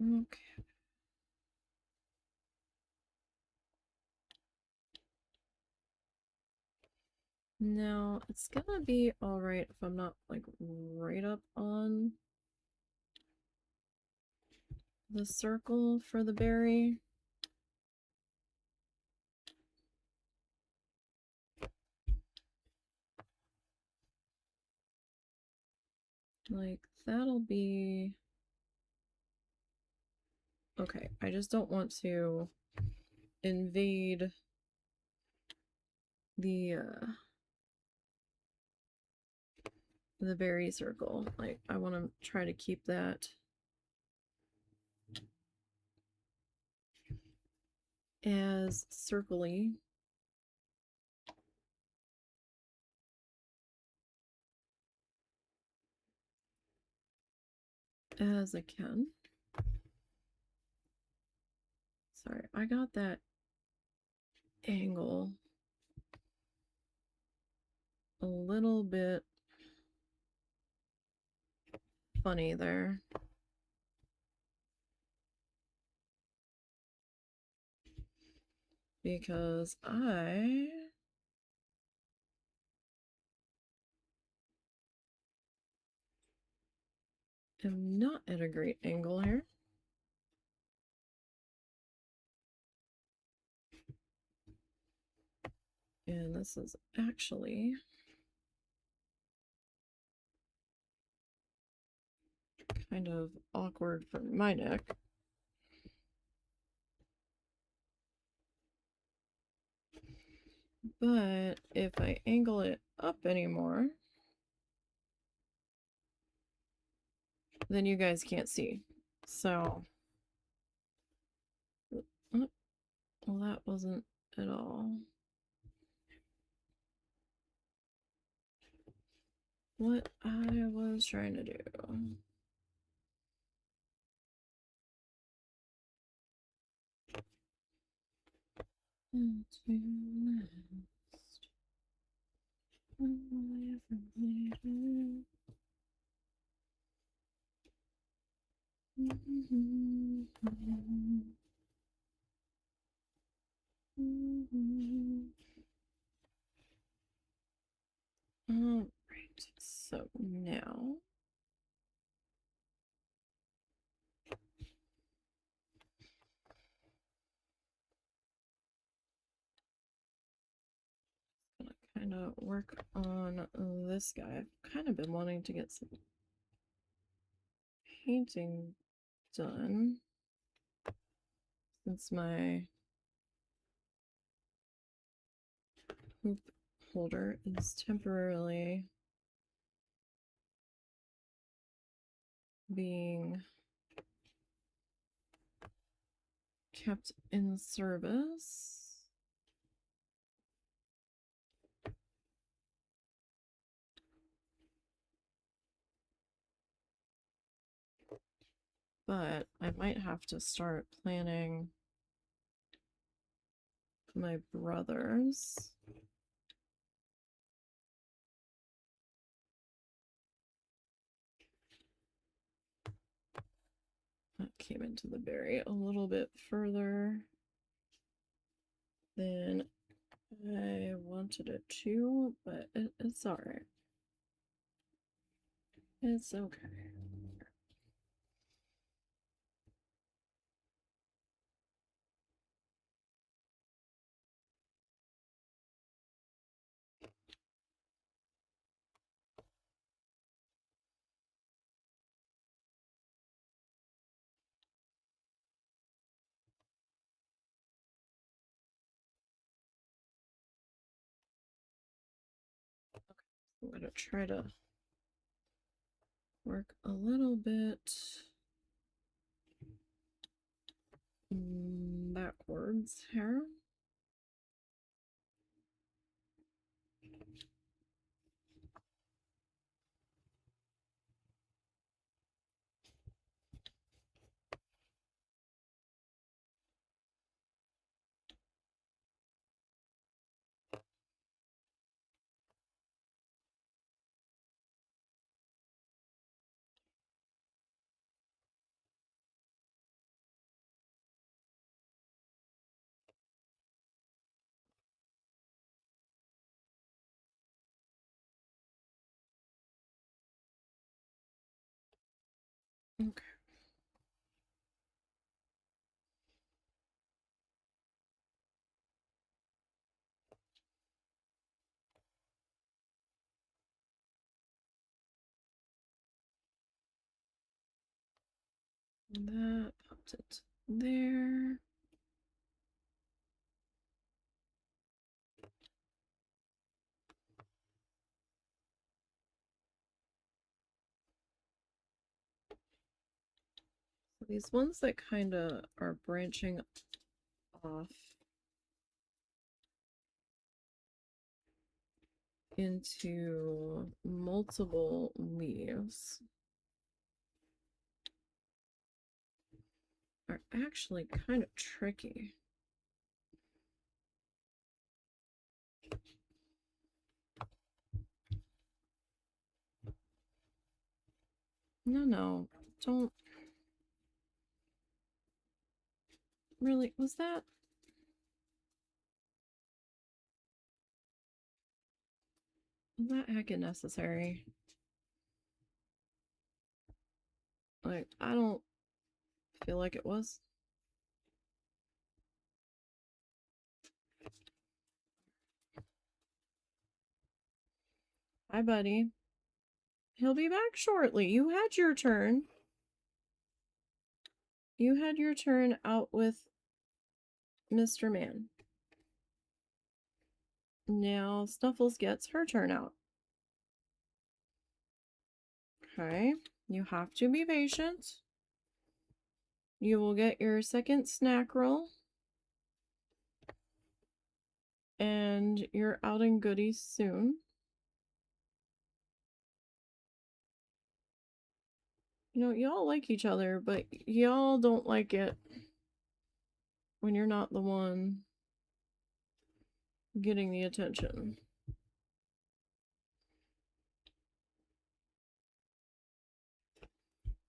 Okay. Now, it's gonna be alright if I'm not, like, right up on the circle for the berry. Like, that'll be... Okay, I just don't want to invade the berry circle. Like, I want to try to keep that as circly as I can. Sorry, I got that angle a little bit funny there. Because I am not at a great angle here. And this is actually kind of awkward for my neck. But if I angle it up anymore, then you guys can't see. So, well, that wasn't at all what I was trying to do. All right, so now I'm gonna kind of work on this guy. I've kind of been wanting to get some painting done since my hoop holder is temporarily being kept in service. But I might have to start planning my brothers. That came into the berry a little bit further than I wanted it to, but it's alright. It's okay. I'm going to try to work a little bit backwards here. Okay. That popped it there. So these ones that kind of are branching off into multiple leaves are actually kind of tricky. No, don't. Really, was that heckin' necessary? Like, I don't feel like it was. Hi, buddy. He'll be back shortly. You had your turn. You had your turn out with Mr. Man. Now Snuffles gets her turn out. Okay, you have to be patient. You will get your second snack roll. And you're out in goodies soon. You know, y'all like each other, but y'all don't like it when you're not the one getting the attention.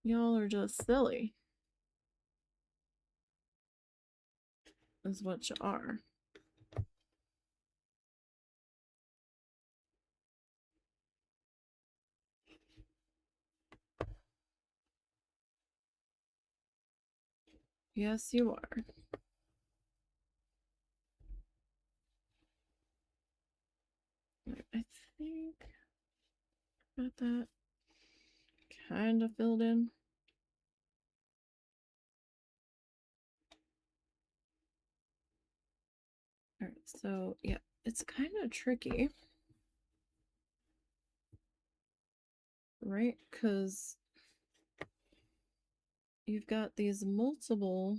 Y'all are just silly, is what you are. Yes, you are. I think got that kind of filled in. Alright, so yeah, it's kind of tricky, right? Because you've got these multiple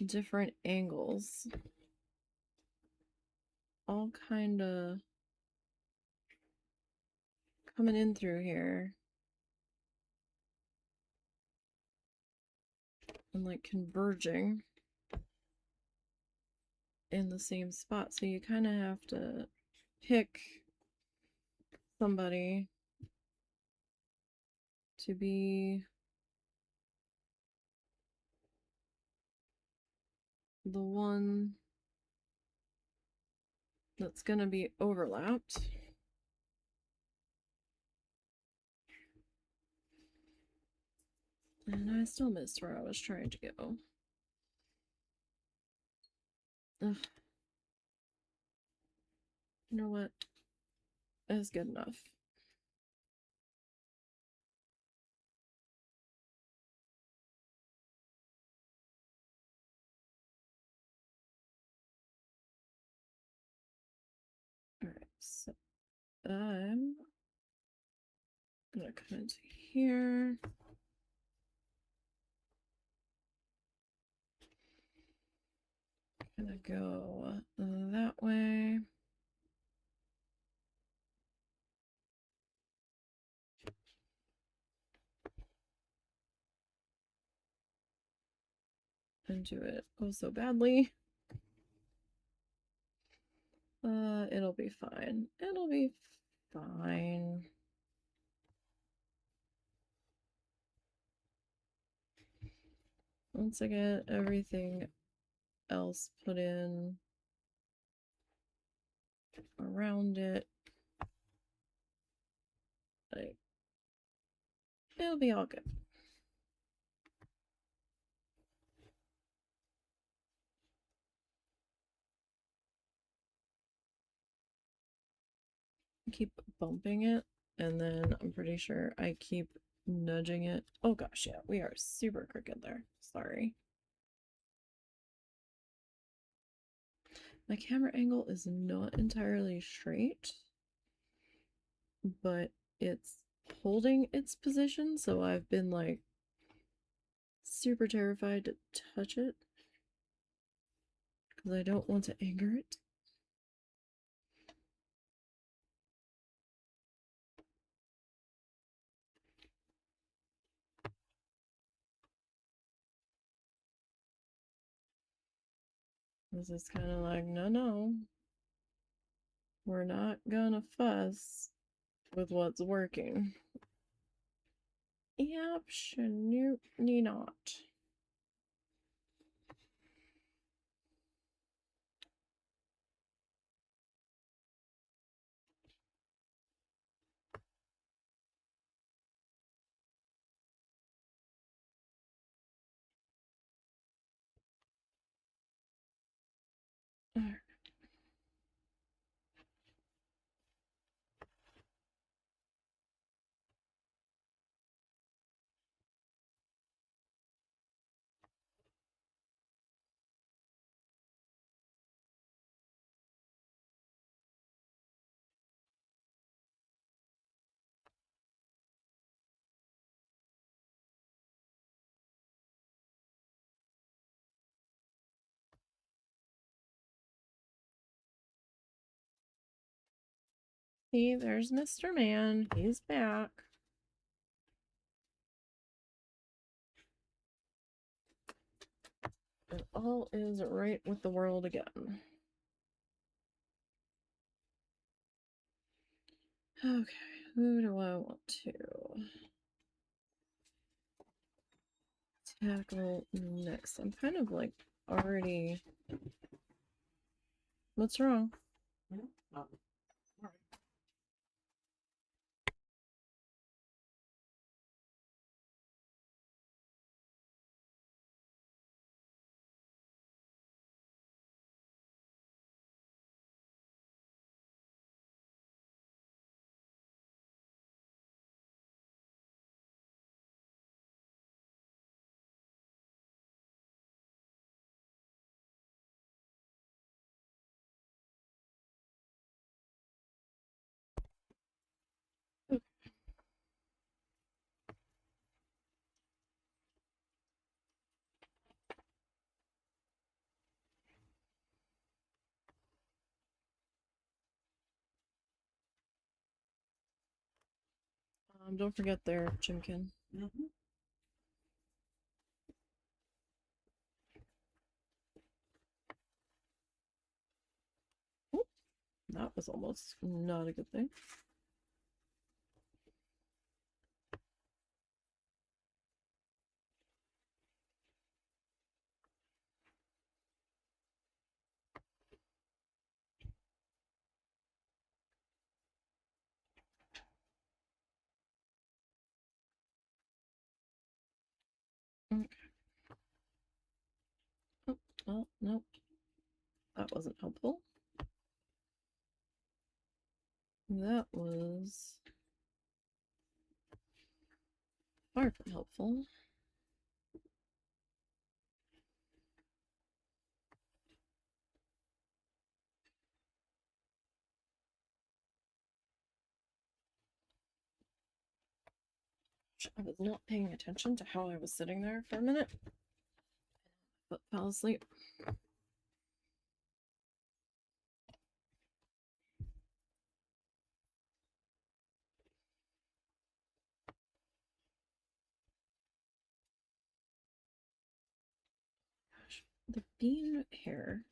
different angles all kind of coming in through here and like converging in the same spot. So you kind of have to pick somebody to be the one that's going to be overlapped. And I still missed where I was trying to go. Ugh. You know what? That's good enough. Alright, so I'm gonna come into here. Gonna go that way. And do it oh so badly. It'll be fine. It'll be fine. Once I get everything else put in around it, like It'll be all good. Keep bumping it, and then I'm pretty sure I keep nudging it. Oh gosh, yeah, we are super crooked there. Sorry. My camera angle is not entirely straight, but it's holding its position, so I've been like super terrified to touch it because I don't want to anger it. This is kind of like, no, we're not gonna fuss with what's working. Absolutely not. See, there's Mr. Man. He's back. And all is right with the world again. Okay, who do I want to tackle next? I'm kind of like already. What's wrong? All right. Don't forget their chimkin. Oop, that was almost not a good thing. Okay. Oh, well, nope. That wasn't helpful. That was far from helpful. I was not paying attention to how I was sitting there for a minute, but fell asleep. Gosh, the bean hair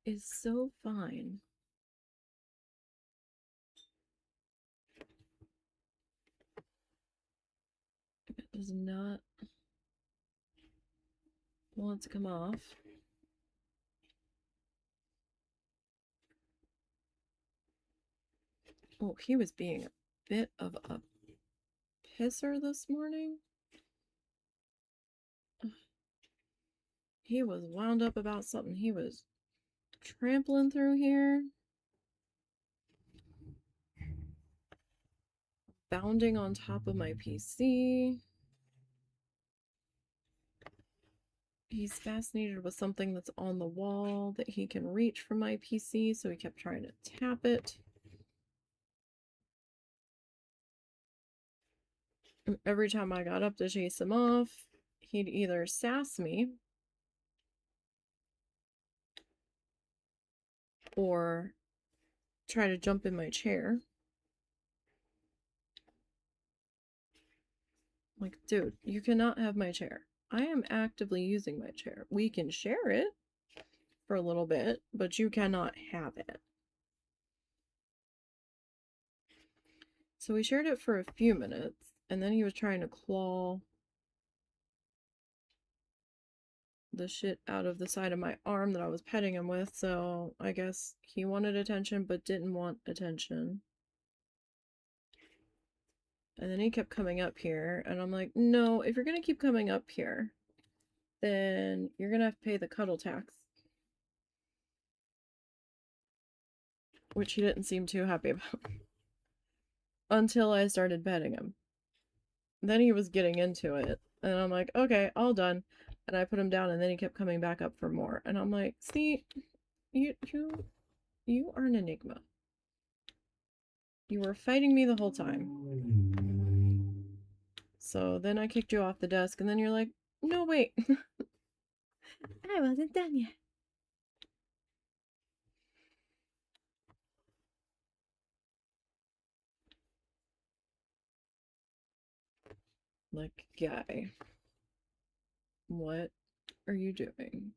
is so fine. It does not want to come off. Oh, he was being a bit of a pisser this morning. He was wound up about something. He was trampling through here, bounding on top of my PC. He's fascinated with something that's on the wall that he can reach from my PC, so he kept trying to tap it. And every time I got up to chase him off, he'd either sass me or try to jump in my chair. Like, dude, you cannot have my chair. I am actively using my chair. We can share it for a little bit, but you cannot have it. So we shared it for a few minutes, and then he was trying to claw the shit out of the side of my arm that I was petting him with, so I guess he wanted attention but didn't want attention. And then he kept coming up here, and I'm like, no, if you're gonna keep coming up here, then you're gonna have to pay the cuddle tax. Which he didn't seem too happy about. Until I started petting him. Then he was getting into it, and I'm like, okay, all done. And I put him down, and then he kept coming back up for more. And I'm like, see, you are an enigma. You were fighting me the whole time. So then I kicked you off the desk, and then you're like, no, wait. I wasn't done yet. Like, guy, what are you doing?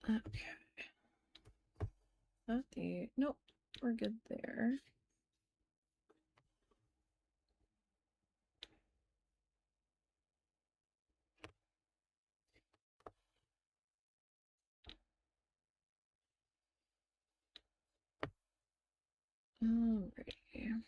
Okay. Not the... Nope, we're good there. Alrighty.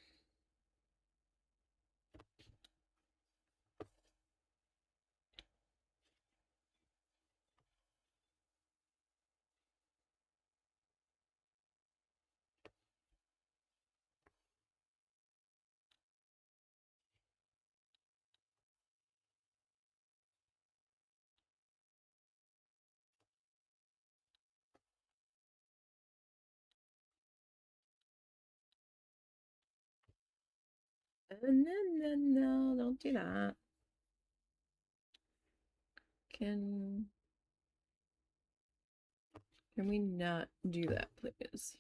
No, don't do that. Can we not do that, please?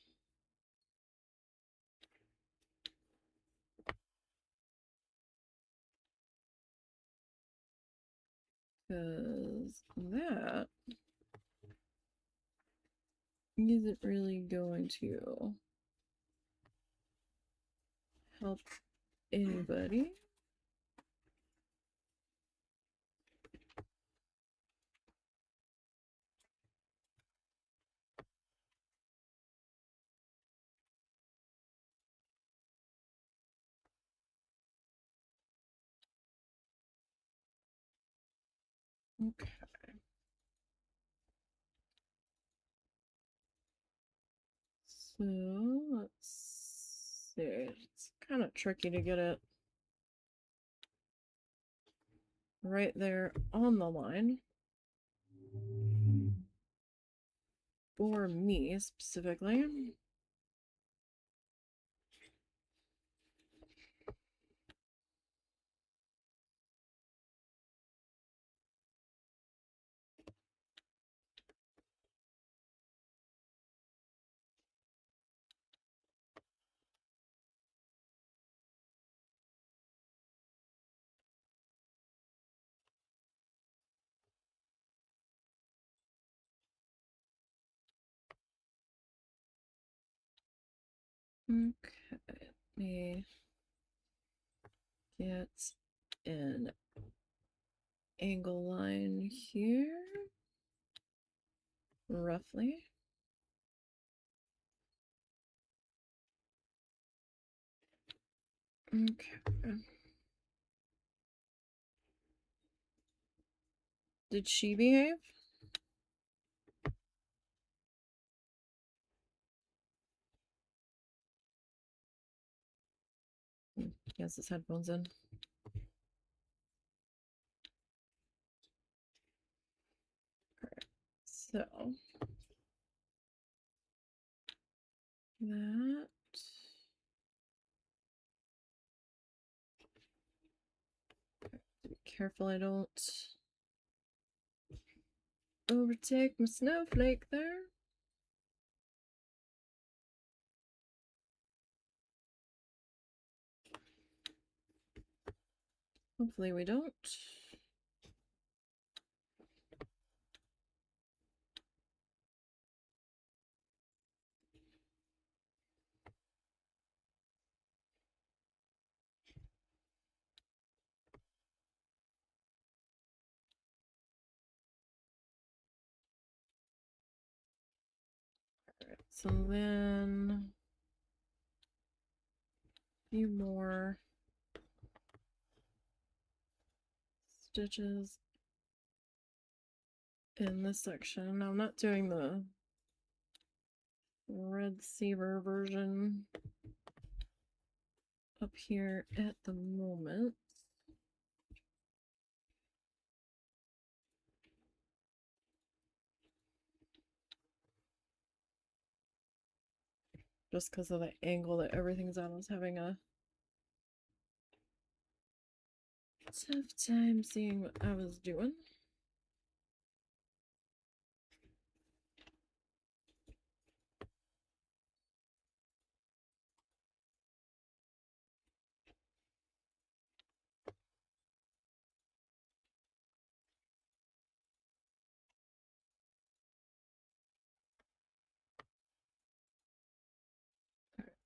Because that isn't really going to help anybody. Okay. So let's see. It's kind of tricky to get it right there on the line. For me specifically. Okay, let me get an angle line here, roughly. Okay. Did she behave? He has his headphones in. Alright, so that. Be careful I don't overtake my snowflake there. Hopefully we don't. Alright, so then a few more stitches in this section. Now I'm not doing the red Seaver version up here at the moment. Just because of the angle that everything's on. I was having a tough time seeing what I was doing.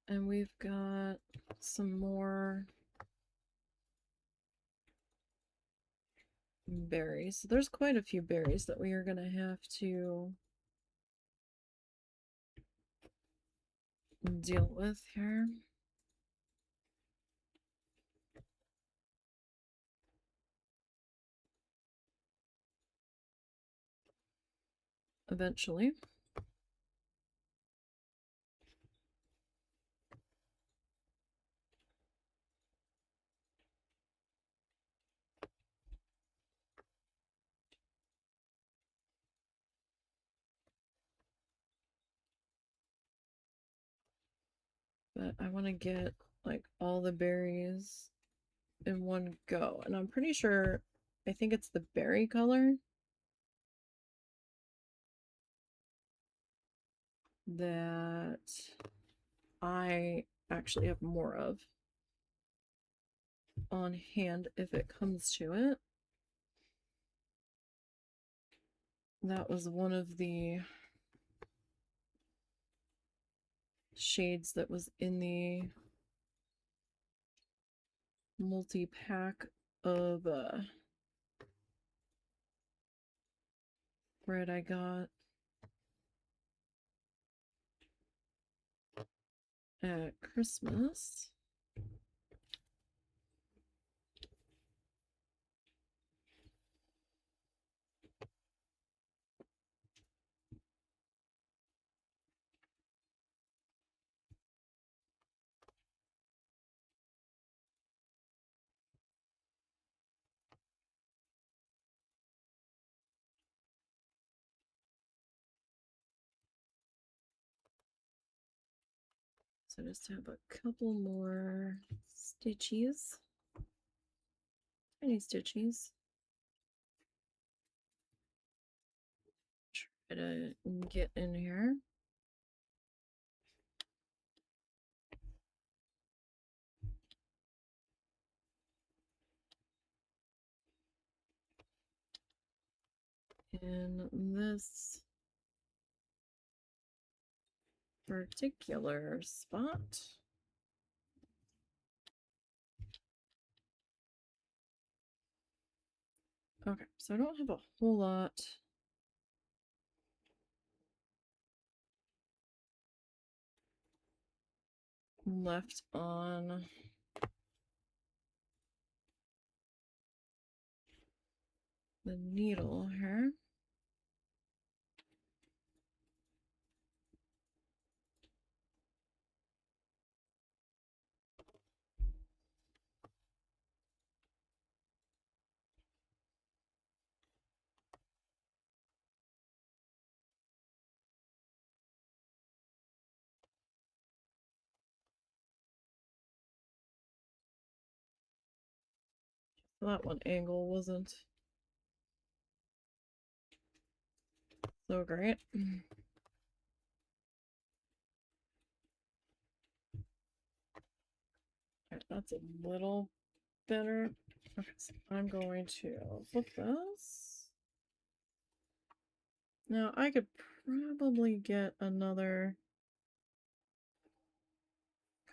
And we've got some more berries. So there's quite a few berries that we are going to have to deal with here. Eventually. But I want to get like all the berries in one go. And I'm pretty sure, I think it's the berry color that I actually have more of on hand if it comes to it. That was one of the shades that was in the multi-pack of bread I got at Christmas. So just have a couple more stitchies. Tiny stitchies. Try to get in here. In this particular spot. Okay, so I don't have a whole lot left on the needle here. That one angle wasn't so great. Right, that's a little better. Okay, so I'm going to flip this. Now I could probably get another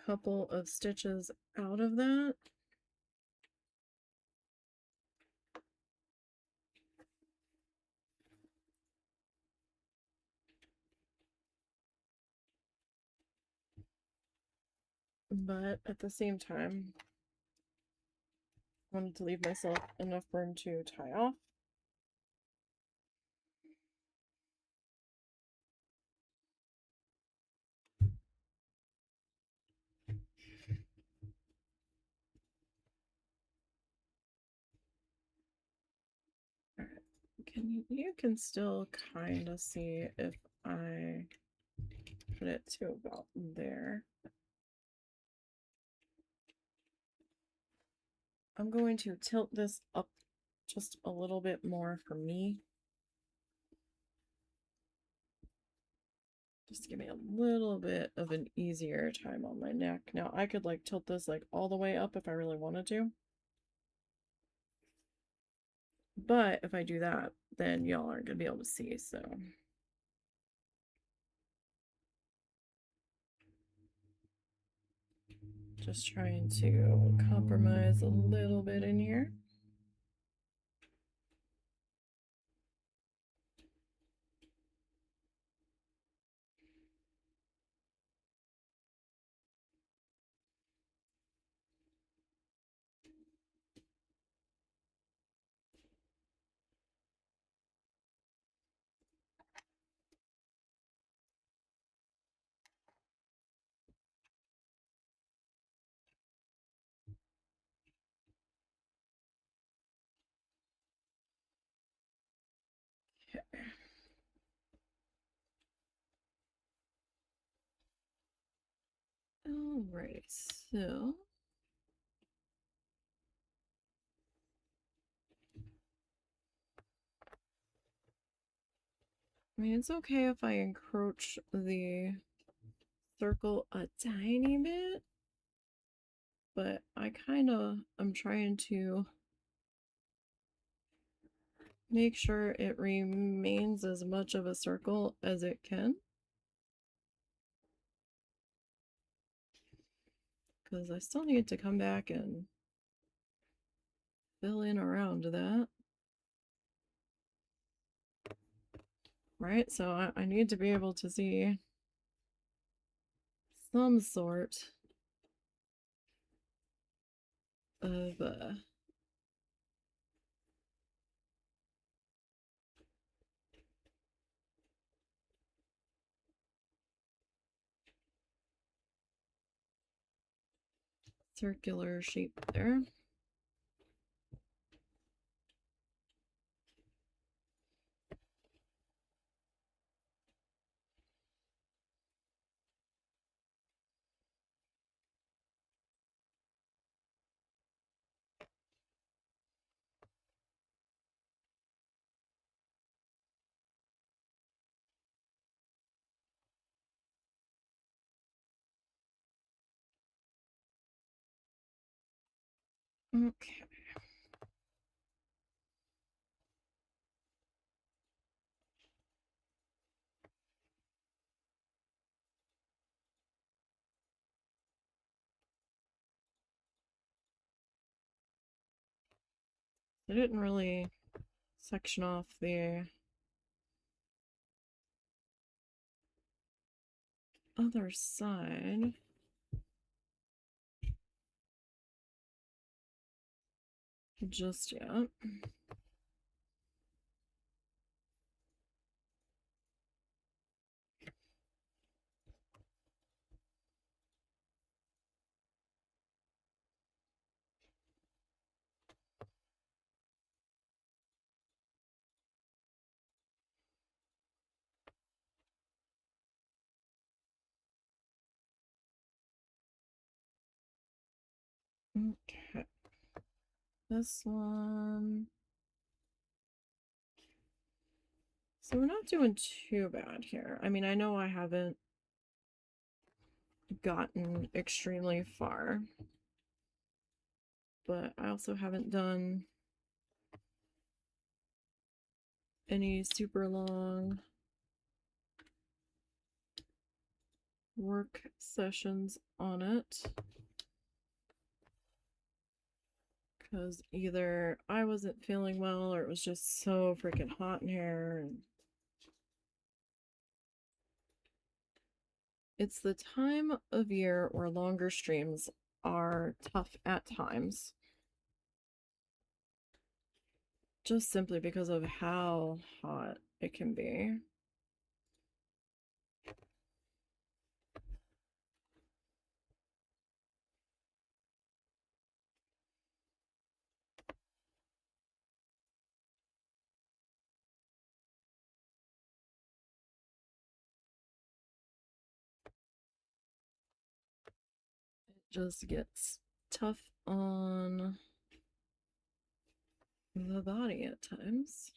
couple of stitches out of that. But at the same time, I wanted to leave myself enough room to tie off. You can still kind of see if I put it to about there. I'm going to tilt this up just a little bit more for me. Just to give me a little bit of an easier time on my neck. Now I could like tilt this like all the way up if I really wanted to. But if I do that, then y'all aren't going to be able to see, so. Just trying to compromise a little bit in here. Okay. Alright, so I mean, it's okay if I encroach the circle a tiny bit, but I I'm trying to make sure it remains as much of a circle as it can. Because I still need to come back and fill in around that. Right, so I need to be able to see some sort of circular shape there. Okay. I didn't really section off the other side. Just yet. Okay. This one. So we're not doing too bad here. I mean, I know I haven't gotten extremely far, but I also haven't done any super long work sessions on it. Because either I wasn't feeling well or it was just so freaking hot in here. And it's the time of year where longer streams are tough at times. Just simply because of how hot it can be. It just gets tough on the body at times.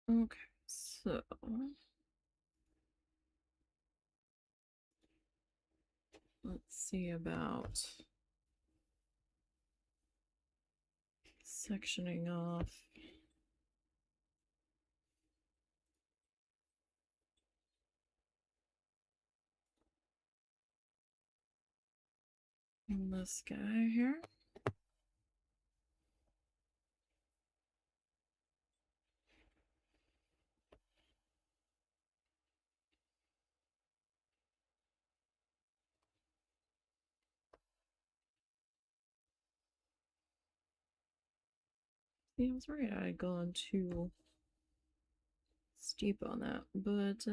Okay, so let's see about sectioning off. This guy here. Yeah, I was right. I had gone too steep on that, but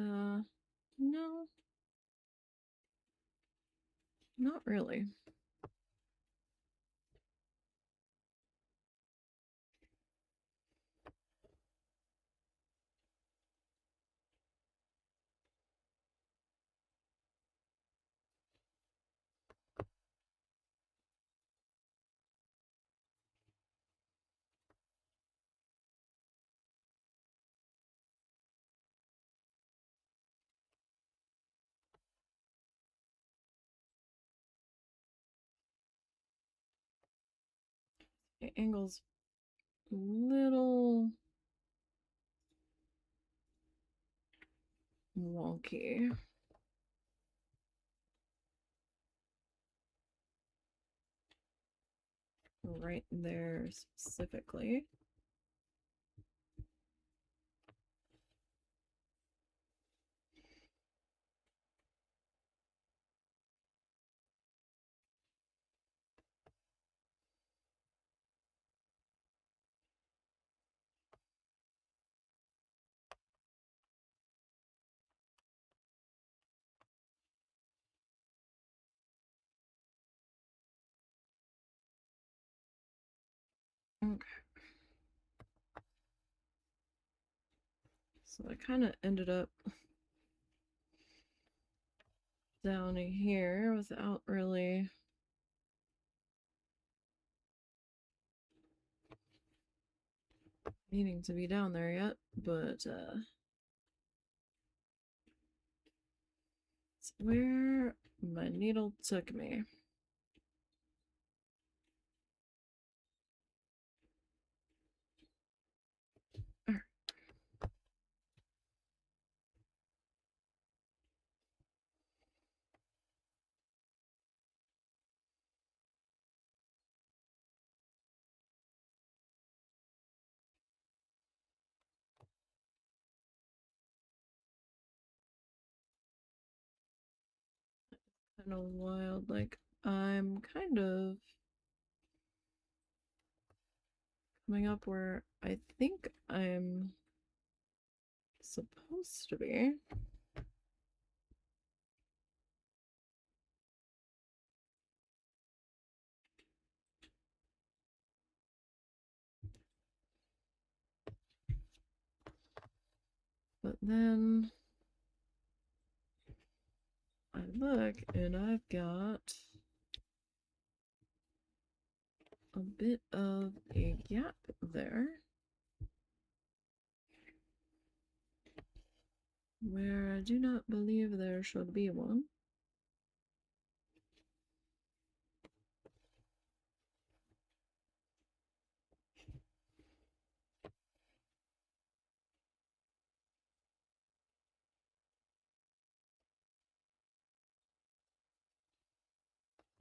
no, not really. The angle's a little wonky. Right there specifically. Okay. So I kind of ended up down here without really needing to be down there yet, but it's where my needle took me. kind of wild. Like, I'm kind of coming up where I think I'm supposed to be. But then I look and I've got a bit of a gap there where I do not believe there should be one.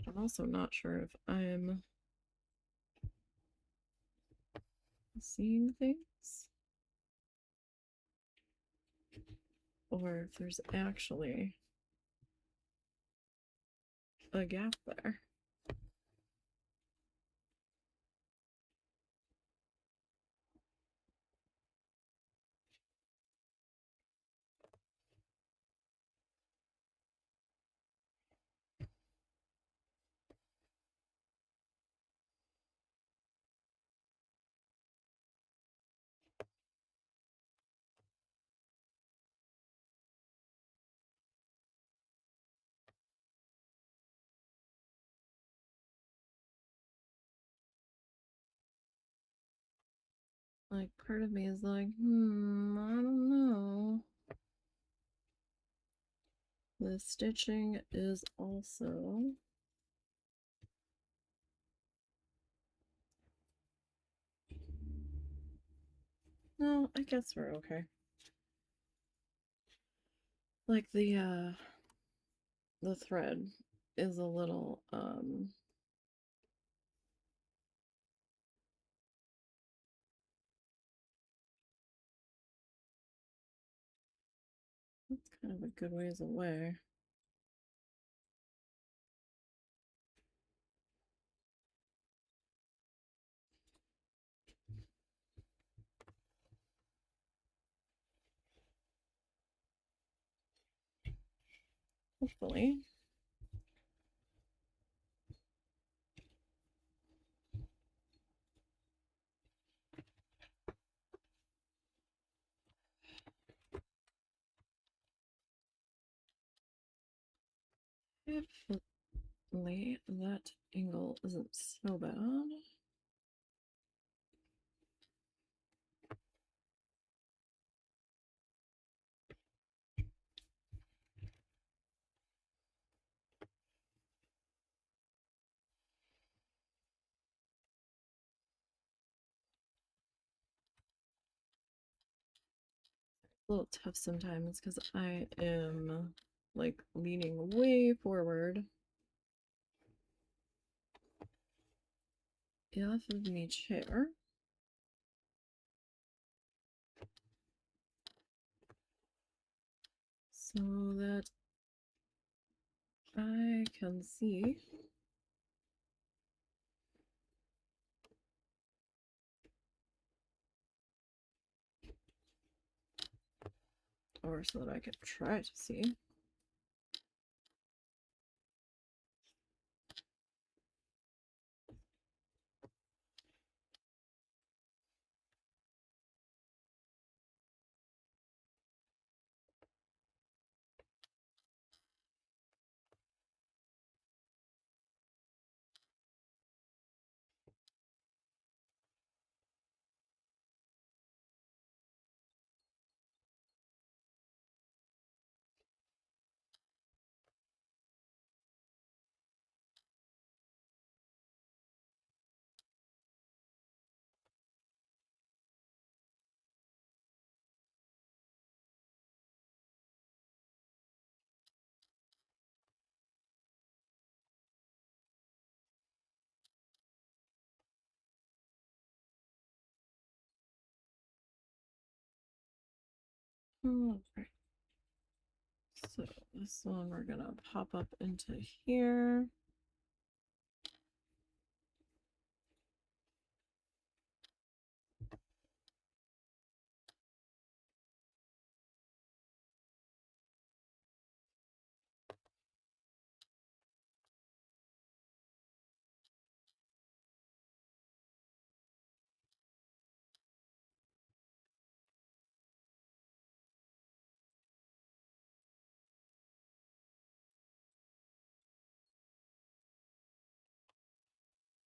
I'm also not sure if I'm seeing things or if there's actually a gap there. Like, part of me is like, I don't know. The stitching is also no, I guess we're okay. Like the thread is a little it's kind of a good ways away. Hopefully. Hopefully that angle isn't so bad. A little tough sometimes because I am like leaning way forward off of my chair. So that I can see or so that I can try to see. Okay. So this one we're gonna pop up into here.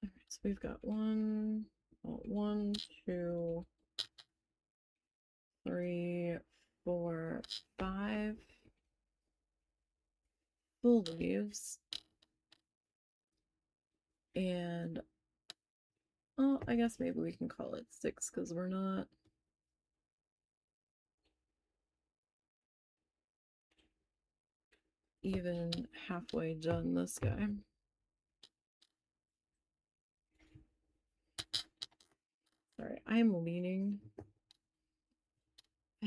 All right, so we've got 1, 2, 3, 4, 5 full leaves. And, oh, I guess maybe we can call it 6 because we're not even halfway done this guy. Sorry, I'm leaning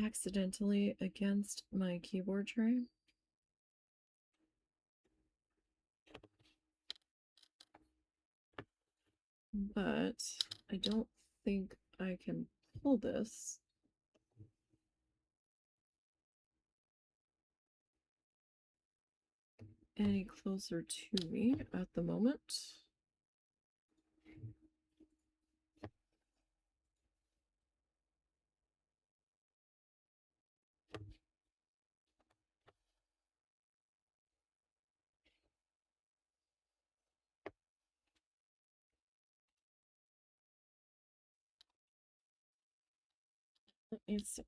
accidentally against my keyboard tray. But I don't think I can pull this any closer to me at the moment. Let me see.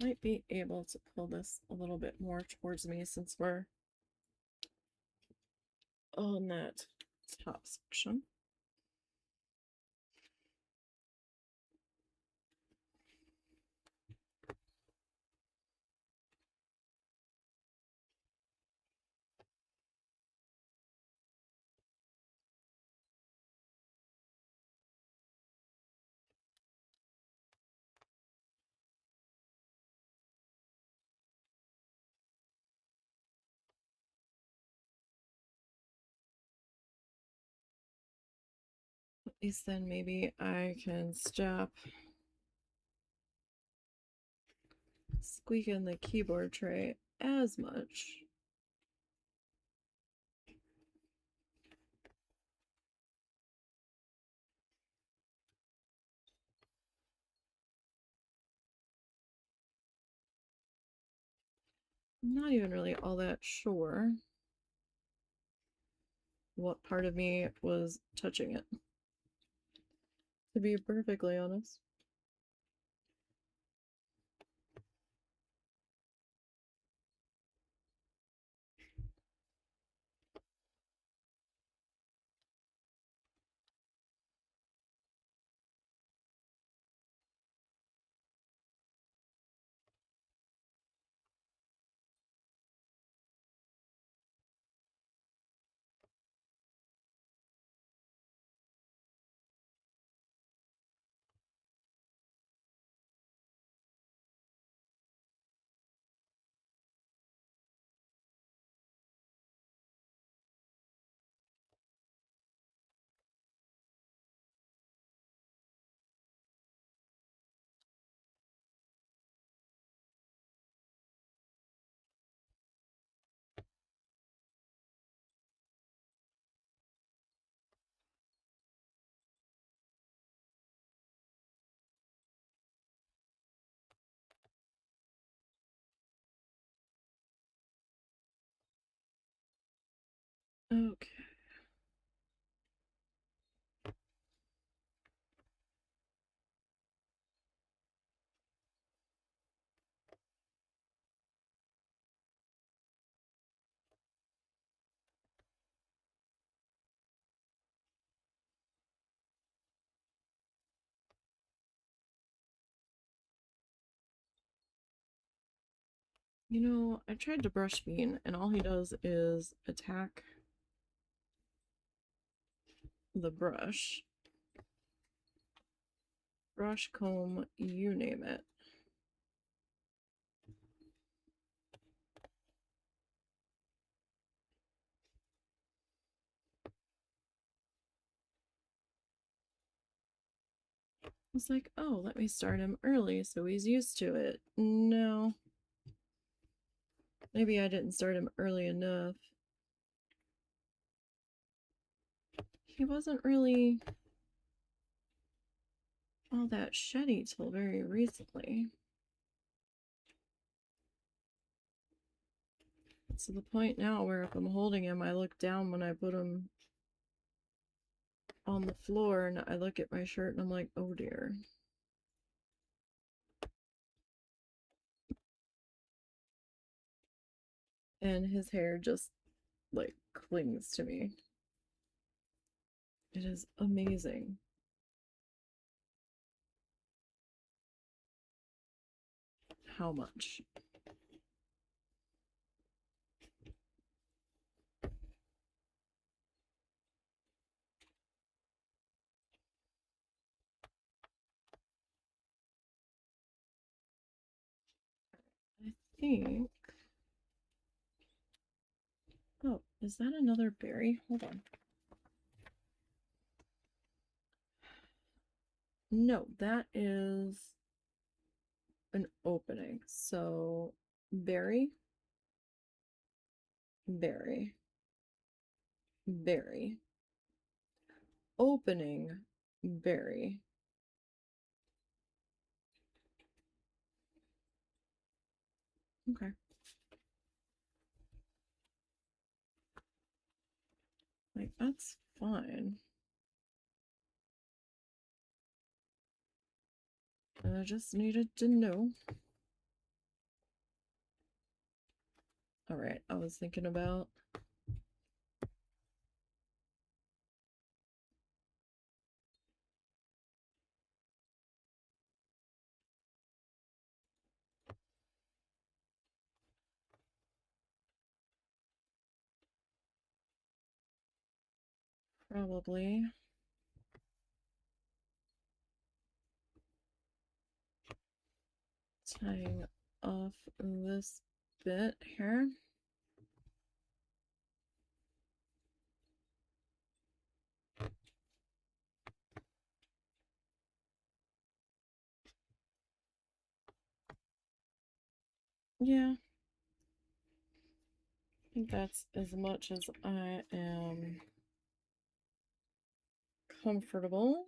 I might be able to pull this a little bit more towards me since we're on that top section. At least then maybe I can stop squeaking the keyboard tray as much. I'm not even really all that sure what part of me was touching it, to be perfectly honest. Okay. You know, I tried to brush Bean, and all he does is attack the brush. Brush, comb, you name it. was like, oh, let me start him early so he's used to it. No. Maybe I didn't start him early enough. He wasn't really all that sheddy till very recently. It's to the point now where if I'm holding him, I look down when I put him on the floor and I look at my shirt and I'm like, oh dear. And his hair just like clings to me. It is amazing. How much? I think. Oh, is that another berry? Hold on. No, that is an opening. So, berry, berry, berry, opening, berry. Okay. Like, that's fine. I just needed to know. Alright, I was thinking about probably tying off this bit here. Yeah. I think that's as much as I am comfortable.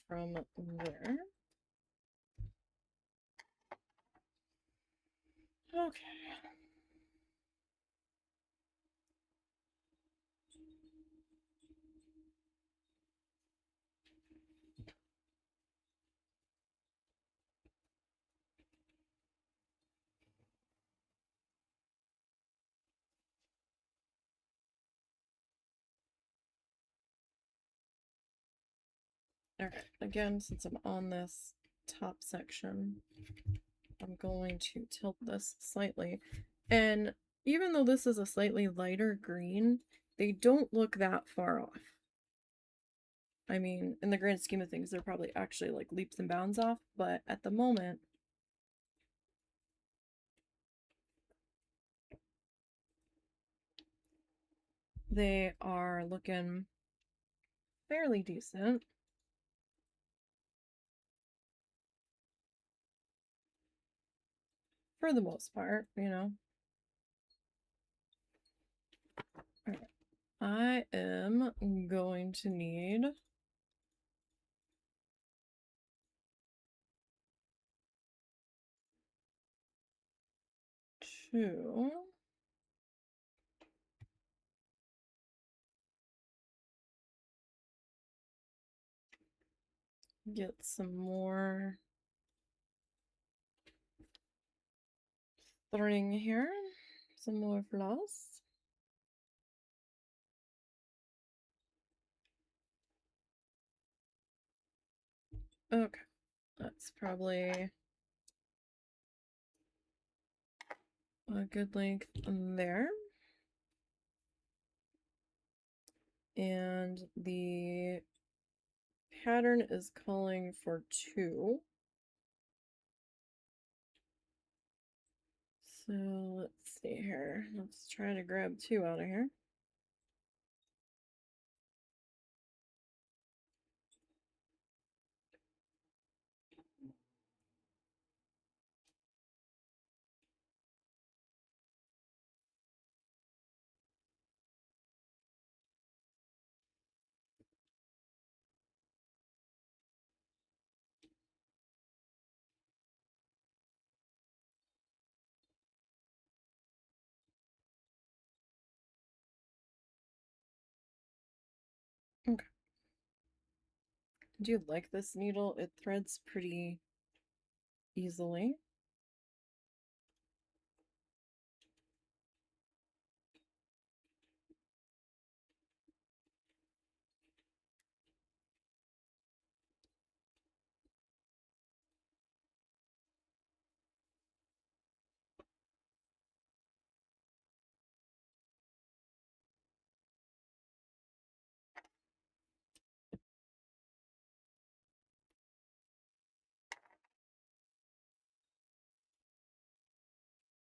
From there. Okay. Alright, again, since I'm on this top section, I'm going to tilt this slightly. And even though this is a slightly lighter green, they don't look that far off. I mean, in the grand scheme of things, they're probably actually like leaps and bounds off, but at the moment, they are looking fairly decent. For the most part, you know. All right. I am going to need to get some more string here, some more floss. Okay, that's probably a good length there. And the pattern is calling for 2. So let's see here. Let's try to grab 2 out of here. Okay. Do you like this needle? It threads pretty easily.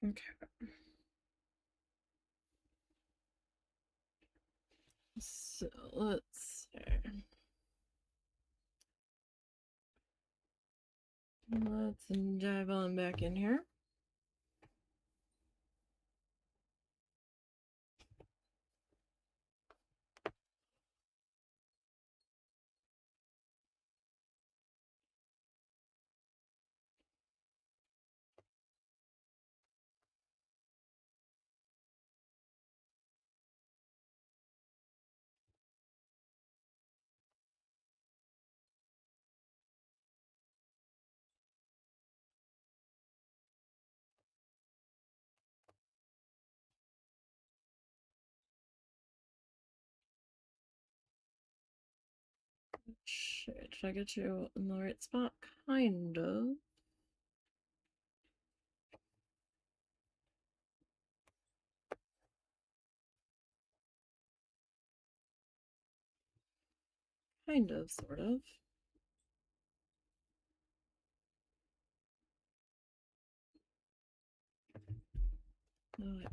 Okay. So let's see. Let's dive on back in here. Shit, did I get you in the right spot? Kind of. Kind of, sort of.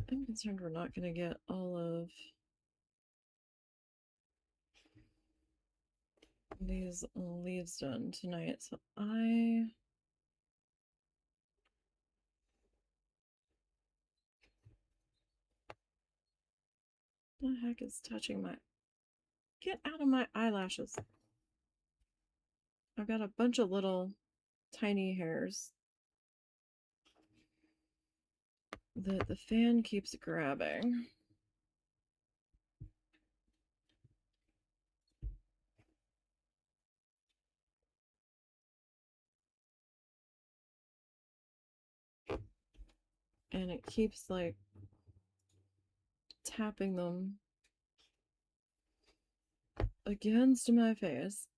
I'm concerned we're not going to get all of these leaves done tonight, so the heck is touching my... Get out of my eyelashes. I've got a bunch of little tiny hairs that the fan keeps grabbing. And it keeps like tapping them against my face.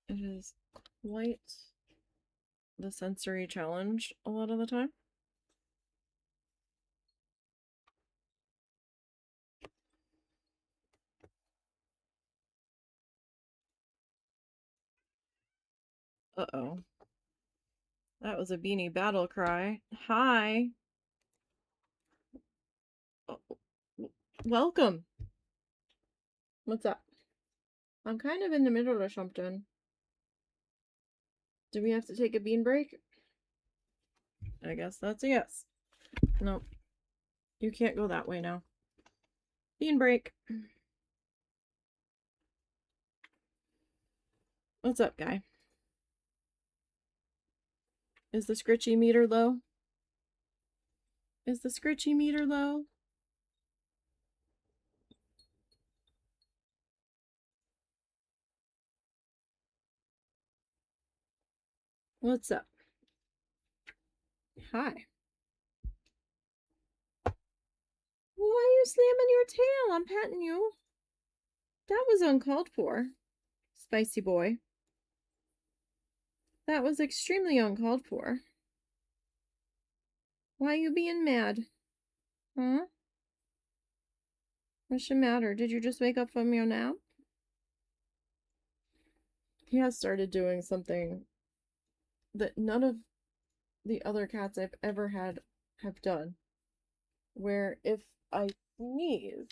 It is quite the sensory challenge a lot of the time. Uh-oh. That was a beanie battle cry. Hi. Oh, welcome. What's up? I'm kind of in the middle of something. Do we have to take a bean break? I guess that's a yes. Nope. You can't go that way now. Bean break. What's up, guy? Is the scritchy meter low? Is the scritchy meter low? What's up? Hi. Why are you slamming your tail? I'm patting you. That was uncalled for, spicy boy. That was extremely uncalled for. Why you being mad? Huh? What's the matter? Did you just wake up from your nap? He has started doing something that none of the other cats I've ever had have done. Where if I sneeze,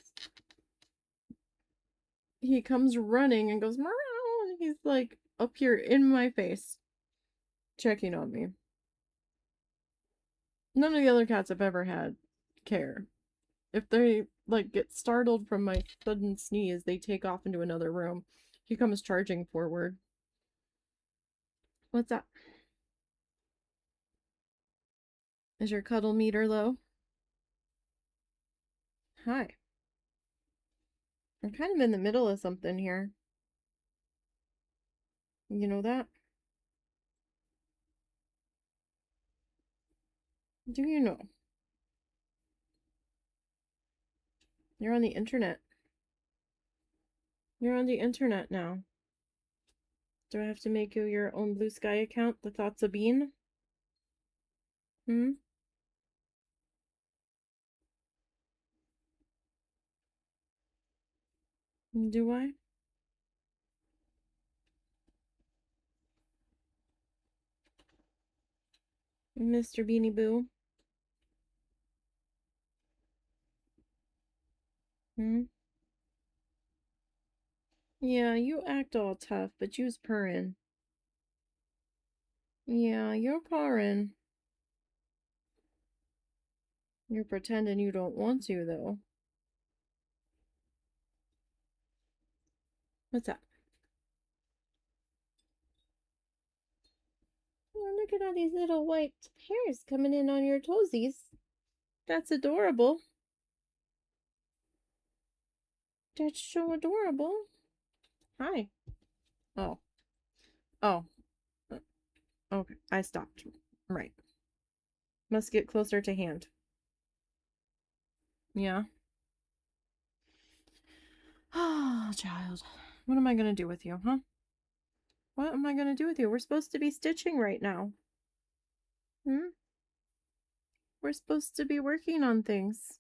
he comes running and goes, meow, and he's like up here in my face, checking on me. None of the other cats I've ever had care. If they like get startled from my sudden sneeze, they take off into another room. He comes charging forward. What's up? Is your cuddle meter low? Hi. I'm kind of in the middle of something here. You know that? Do you know? You're on the internet. You're on the internet now. Do I have to make you your own Blue Sky account, The Thoughts of Bean? Hmm? Do I? Mr. Beanie Boo? Hmm? Yeah, you act all tough, but you's purrin'. Yeah, you're purrin'. You're pretending you don't want to, though. What's that? Oh, look at all these little white hairs coming in on your toesies. That's adorable. That's so adorable. Hi. Oh. Oh. Okay. I stopped. Right. Must get closer to hand. Yeah. Oh, child. What am I gonna do with you, huh? What am I gonna do with you? We're supposed to be stitching right now. Hmm? We're supposed to be working on things.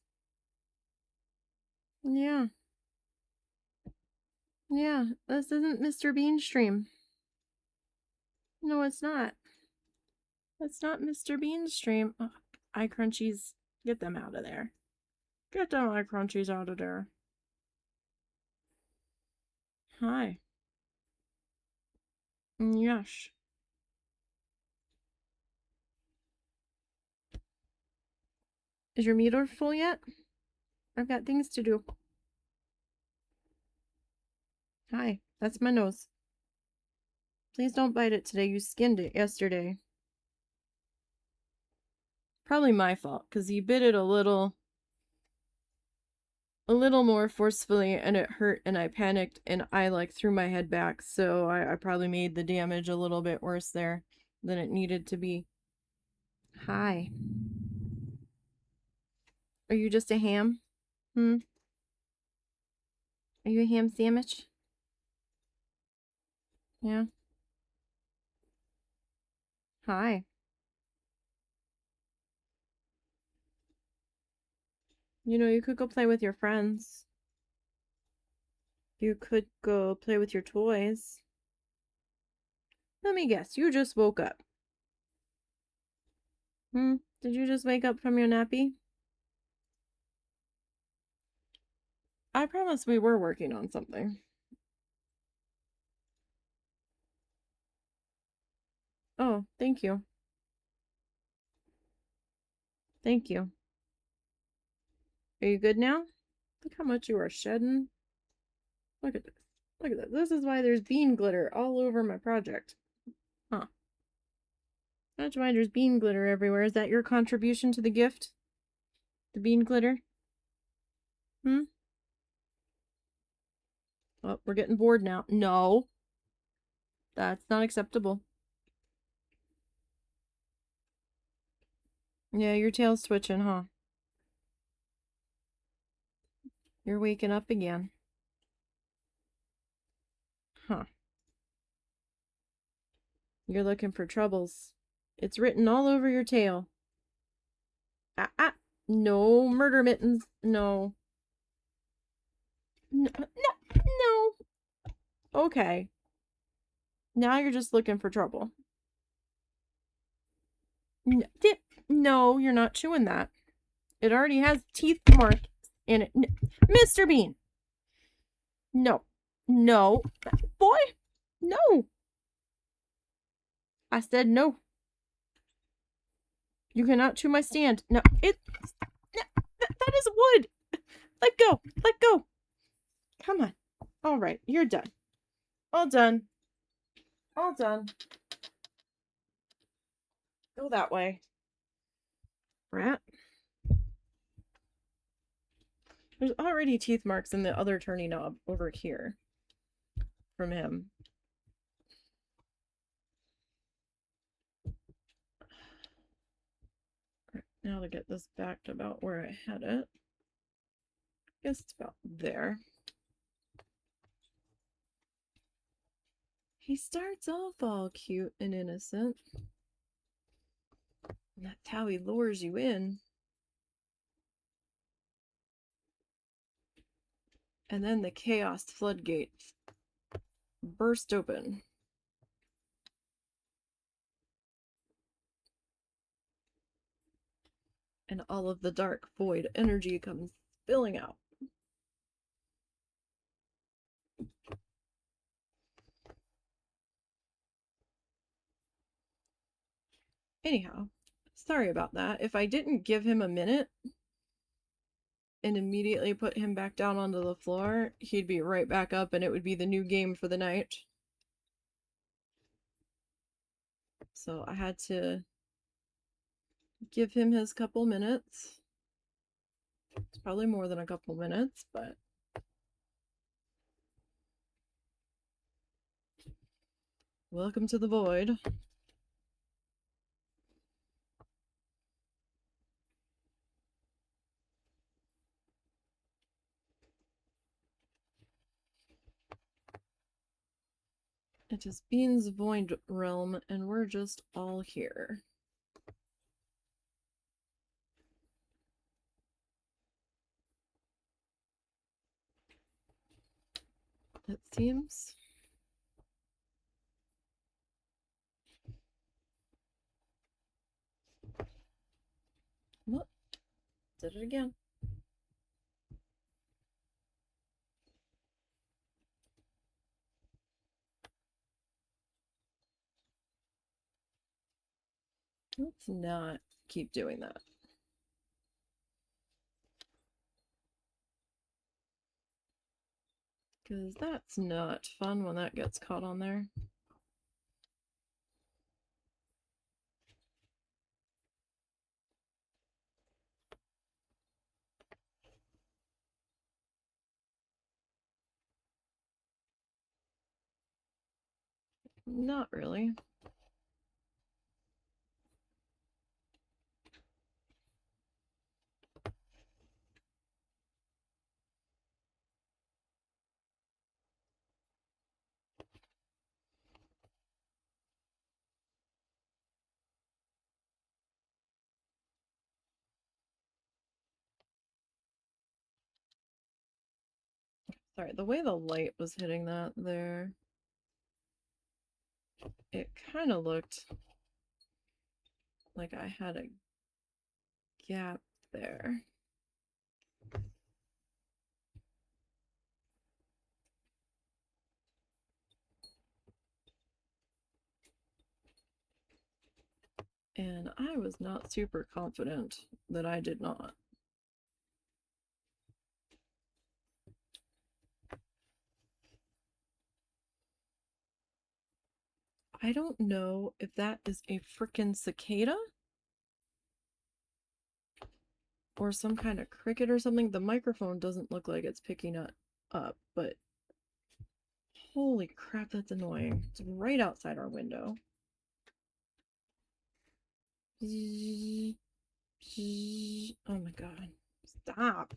Yeah. Yeah. This isn't Mr. Bean stream. No, it's not. It's not Mr. Bean's stream. Ugh, eye crunchies. Get them out of there. Get them eye crunchies out of there. Hi. Yes. Is your meter full yet? I've got things to do. Hi. That's my nose. Please don't bite it today. You skinned it yesterday. Probably my fault, because you bit it a little more forcefully and it hurt and I panicked and I like threw my head back, so I probably made the damage a little bit worse there than it needed to be. Hi. Are you just a ham? Hmm? Are you a ham sandwich? Yeah. Hi. You know, you could go play with your friends. You could go play with your toys. Let me guess, you just woke up. Hmm? Did you just wake up from your nappy? I promise we were working on something. Oh, thank you. Thank you. Are you good now? Look how much you are shedding. Look at this. Look at this. This is why there's bean glitter all over my project. Huh. That's why there's bean glitter everywhere. Is that your contribution to the gift? The bean glitter? Hmm? Oh, we're getting bored now. No. That's not acceptable. Yeah, your tail's twitching, huh? You're waking up again. Huh. You're looking for troubles. It's written all over your tail. No murder mittens. No. No. No. Okay. Now you're just looking for trouble. No, you're not chewing that. It already has teeth marks in it. Mr. Bean. No. No. Boy. No. I said no. You cannot chew my stand. No. That is wood. Let go. Let go. Come on. All right. You're done. All done. All done. Go that way. Rat. There's already teeth marks in the other turning knob over here from him. Right, now to get this back to about where I had it. I guess it's about there. He starts off all cute and innocent. And that's how he lures you in. And then the chaos floodgates burst open. And all of the dark void energy comes spilling out. Anyhow, sorry about that. If I didn't give him a minute and immediately put him back down onto the floor, he'd be right back up and it would be the new game for the night. So I had to give him his couple minutes. It's probably more than a couple minutes, but welcome to the void. It is Bean's void realm, and we're just all here. It seems. What? Did it again. Let's not keep doing that. Because that's not fun when that gets caught on there. Not really. Sorry, the way the light was hitting that there, it kind of looked like I had a gap there. And I was not super confident that I did not. I don't know if that is a frickin' cicada or some kind of cricket or something. The microphone doesn't look like it's picking it up, but holy crap, that's annoying. It's right outside our window. Oh my god. Stop.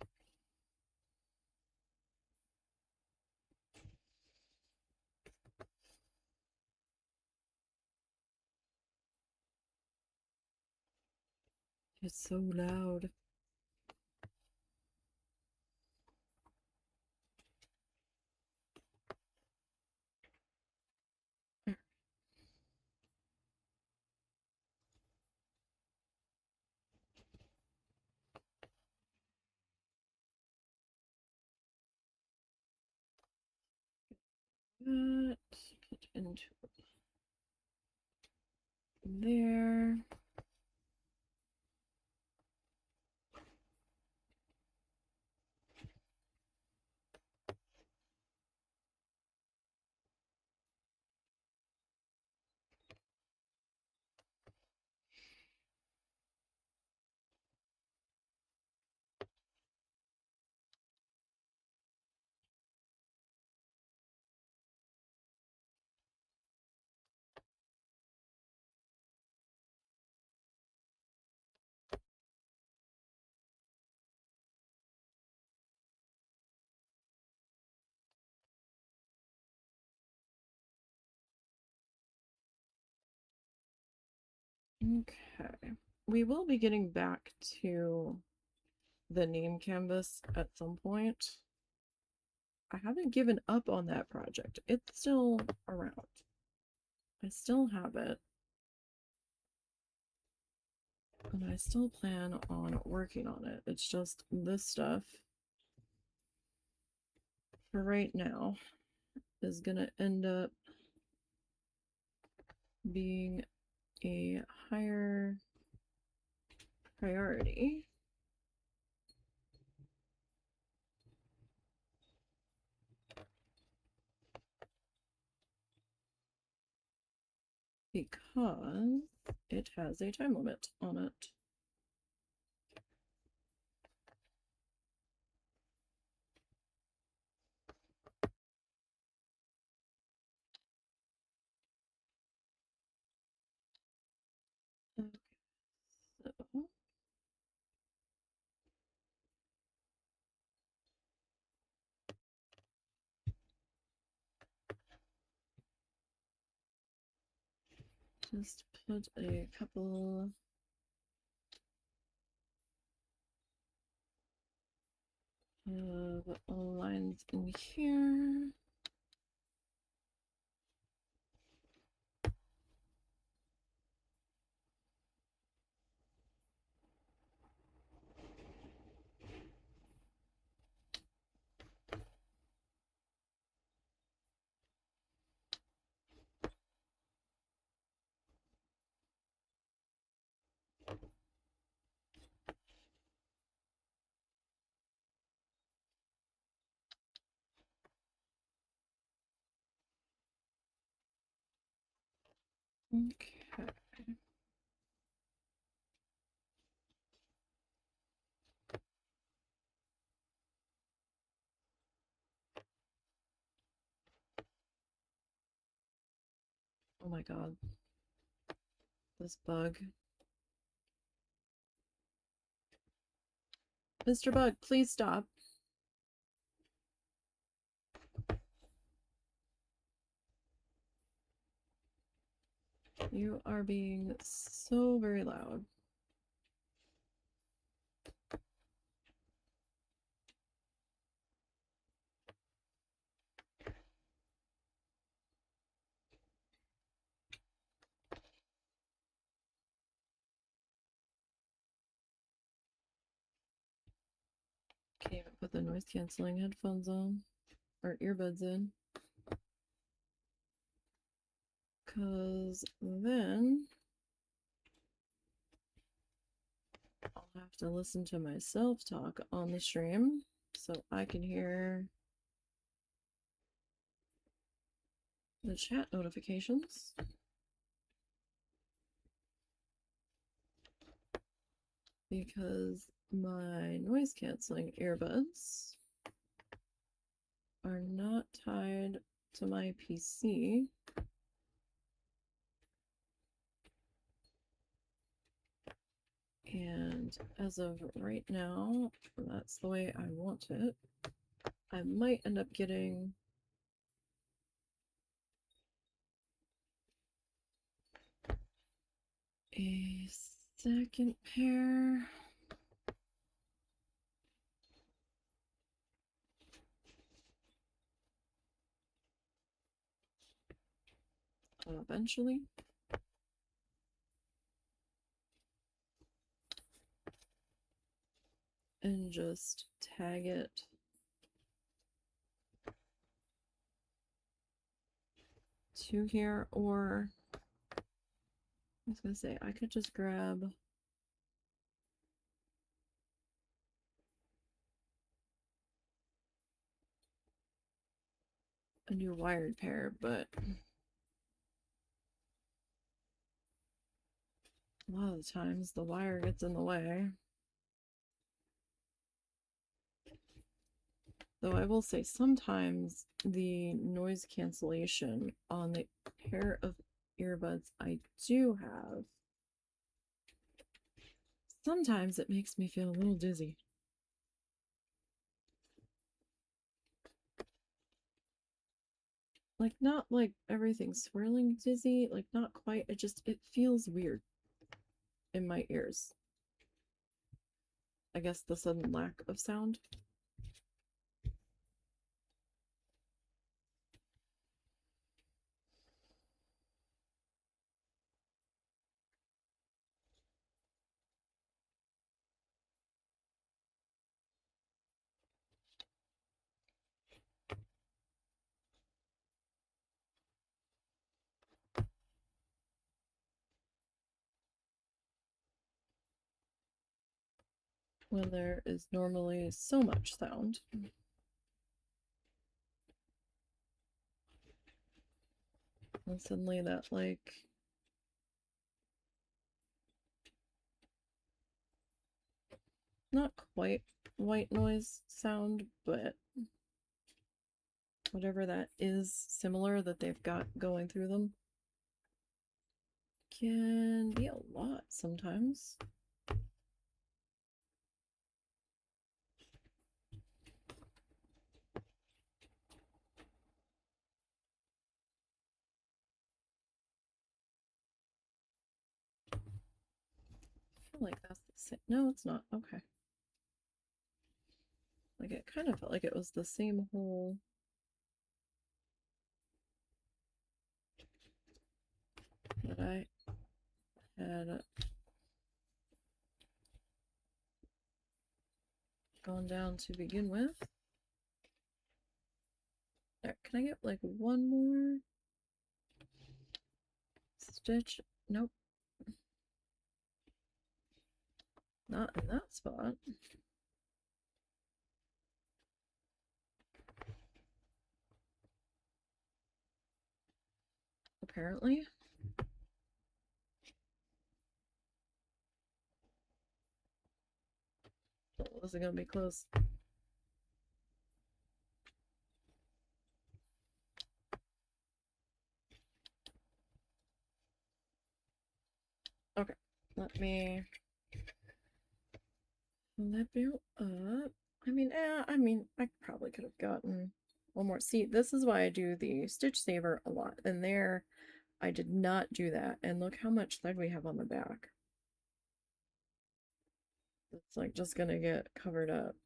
It's so loud. That put into there. Okay. We will be getting back to the name canvas at some point. I haven't given up on that project. It's still around. I still have it. And I still plan on working on it. It's just this stuff for right now is gonna end up being a higher priority. Because it has a time limit on it. Okay, so just put a couple of lines in here. Okay. Oh my god. This bug. Mr. Bug, please stop. You are being so very loud. Can't even put the noise canceling headphones on or earbuds in. Because then I'll have to listen to myself talk on the stream so I can hear the chat notifications. Because my noise canceling earbuds are not tied to my PC. And as of right now, that's the way I want it. I might end up getting a Second pair. Eventually. And just tag it to here, or I was gonna say I could just grab a new wired pair, but a lot of the times the wire gets in the way. Though I will say sometimes the noise cancellation on the pair of earbuds I do have, sometimes it makes me feel a little dizzy. Like, not like everything's swirling dizzy, like not quite, it feels weird in my ears. I guess the sudden lack of sound. When there is normally so much sound. And suddenly that, like, not quite white noise sound, but whatever that is similar that they've got going through them can be a lot sometimes. I feel like that's the same. No, it's not. Okay. Like, it kind of felt like it was the same hole. That I had gone down to begin with. There, can I get like one more stitch? Nope. Not in that spot. Apparently. Oh, this is gonna be close. Okay, let me flip you up. I mean, I probably could have gotten one more. See, this is why I do the stitch saver a lot. And there, I did not do that. And look how much thread we have on the back. It's like just gonna get covered up.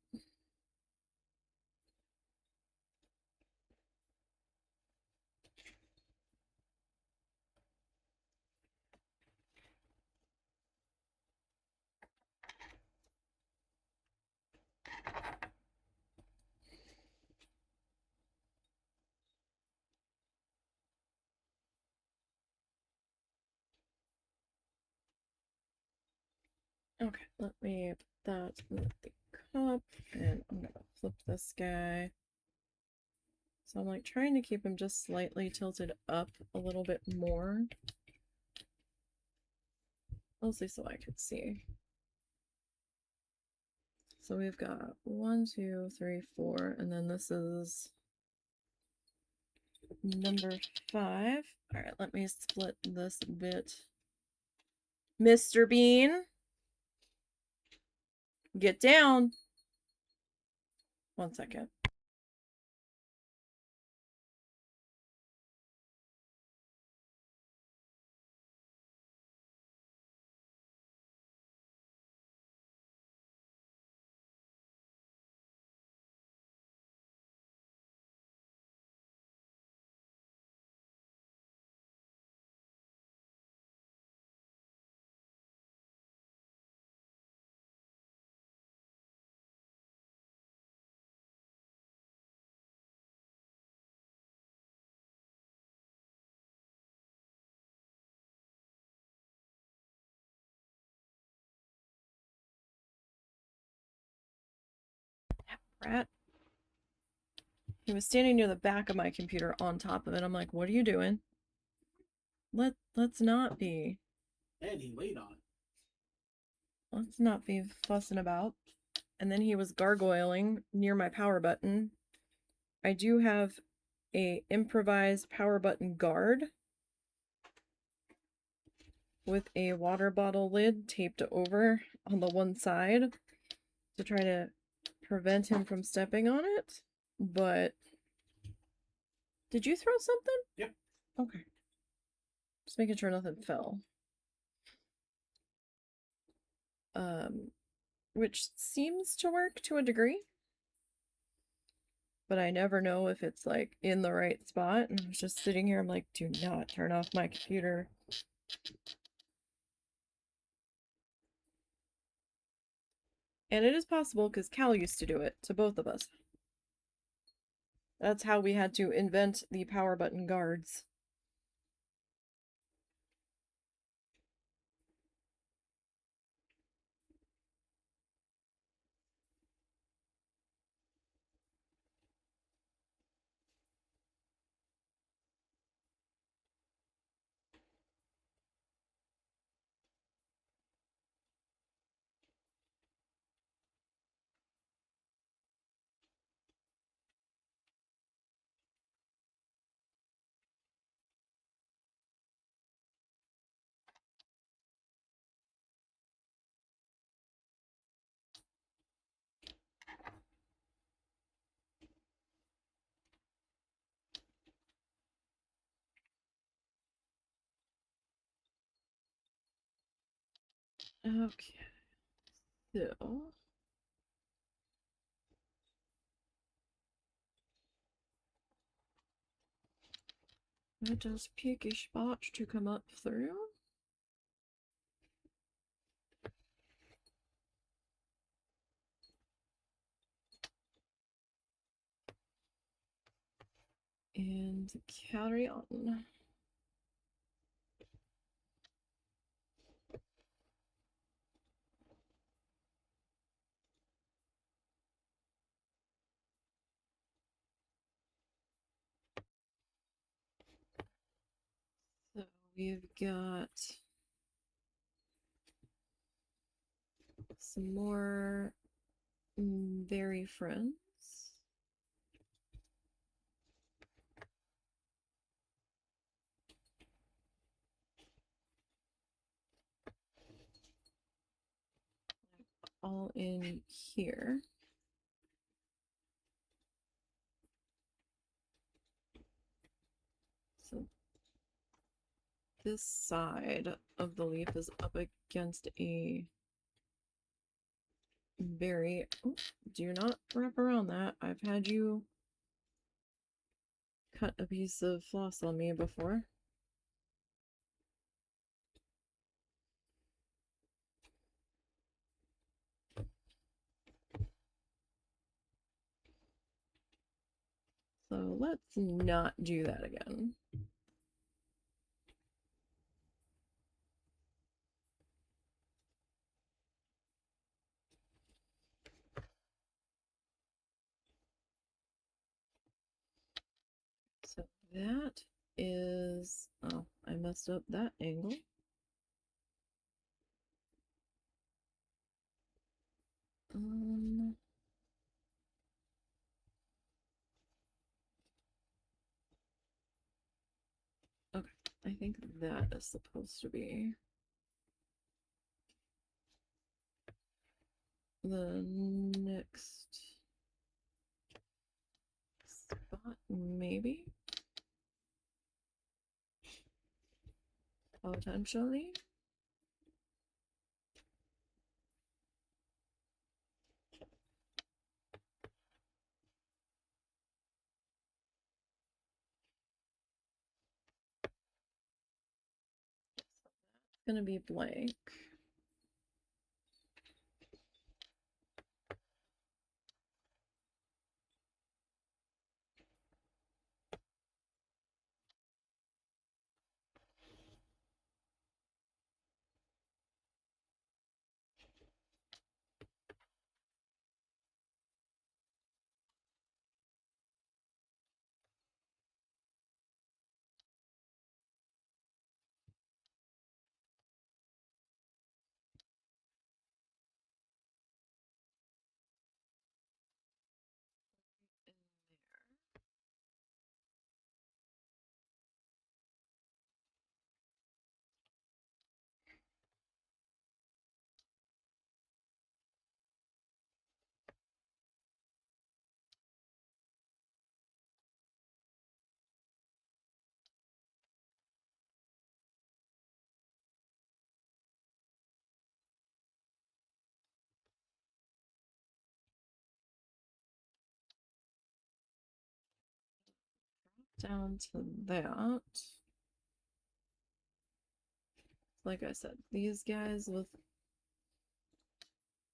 Okay, let me put that in the cup, and I'm gonna flip this guy. So I'm like trying to keep him just slightly tilted up a little bit more. Mostly so I could see. So we've got 1, 2, 3, 4, and then this is number 5. All right, let me split this bit. Mr. Bean, get down. 1 second. Rat. He was standing near the back of my computer on top of it. I'm like, what are you doing? Let's not be. And he laid on it. Let's not be fussing about. And then he was gargoyling near my power button. I do have a improvised power button guard with a water bottle lid taped over on the one side to try to prevent him from stepping on it. But did you throw something? Yep. Okay. Just making sure nothing fell. Which seems to work to a degree. But I never know if it's like in the right spot. And I was just sitting here, I'm like, do not turn off my computer. And it is possible because Cal used to do it to both of us. That's how we had to invent the power button guards. Okay. So it does picky spot to come up through. And carry on. So we've got some more berry friends. All in here. So this side of the leaf is up against a berry. Oh, do not wrap around that. I've had you cut a piece of floss on me before. So let's not do that again. So that is, oh, I messed up that angle. Okay, I think that is supposed to be the next spot, maybe? Potentially. It's gonna be blank. down to that. Like I said, these guys with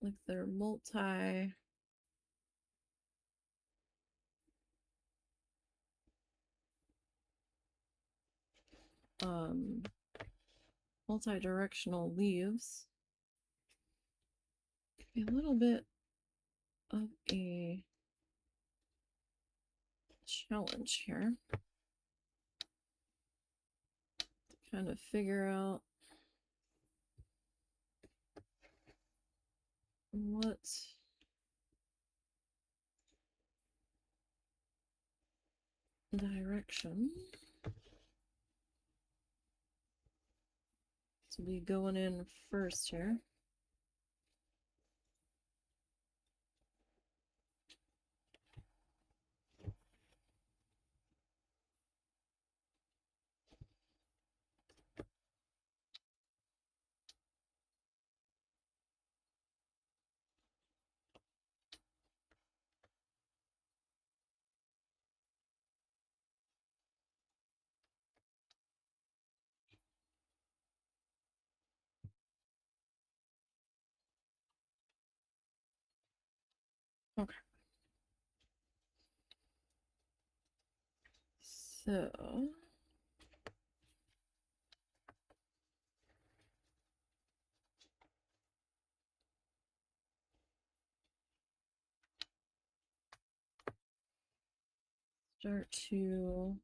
like their multi-directional leaves a little bit of a challenge here to kind of figure out what direction to be going in first here. Okay. So start to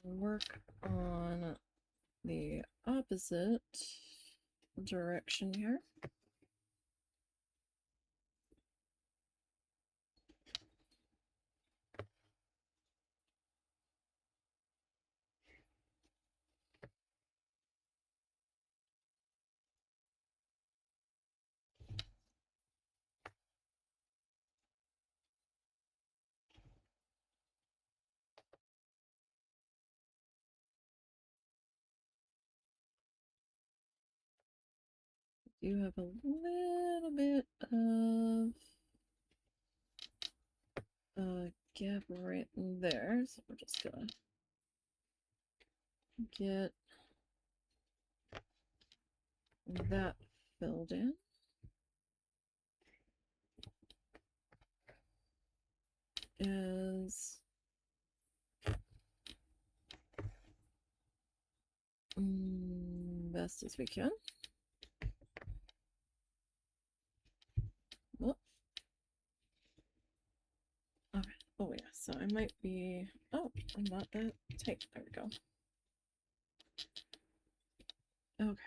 work on the opposite direction here. You have a little bit of a gap right there, so we're just gonna get that filled in. As best as we can. Oh. All right. Oh yeah, so I might be, oh, I'm not that tight. There we go. Okay.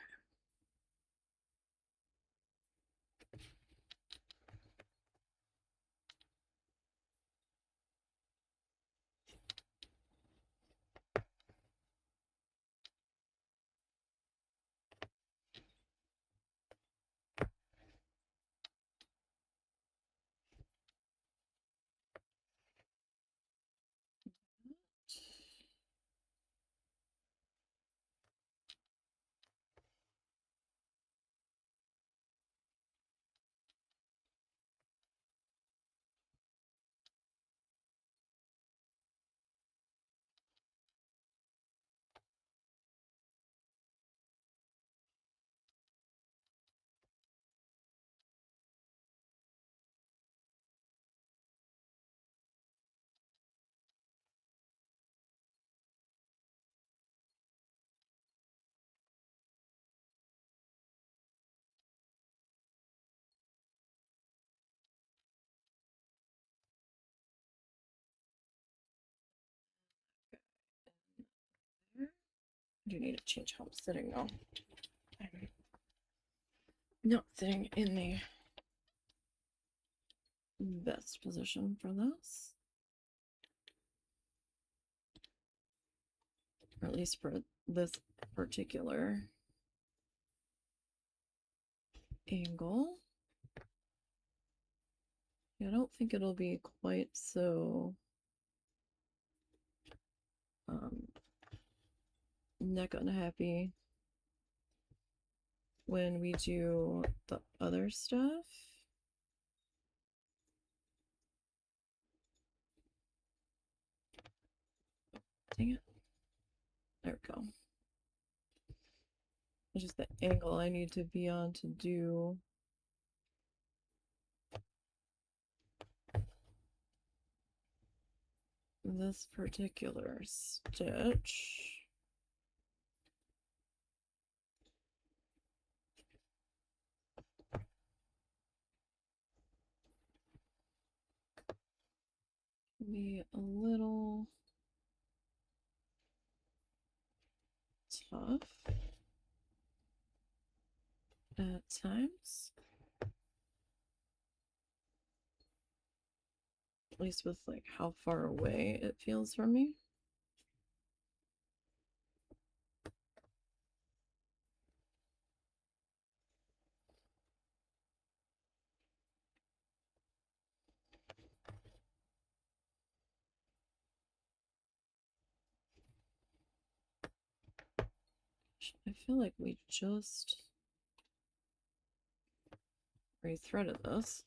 I do need to change how I'm sitting though. I'm not sitting in the best position for this. Or at least for this particular angle. I don't think it'll be quite so neck unhappy when we do the other stuff. Dang it. There we go. It's just the angle I need to be on to do this particular stitch. Be a little tough at times. At least with like how far away it feels from me. I feel like we just rethreaded this.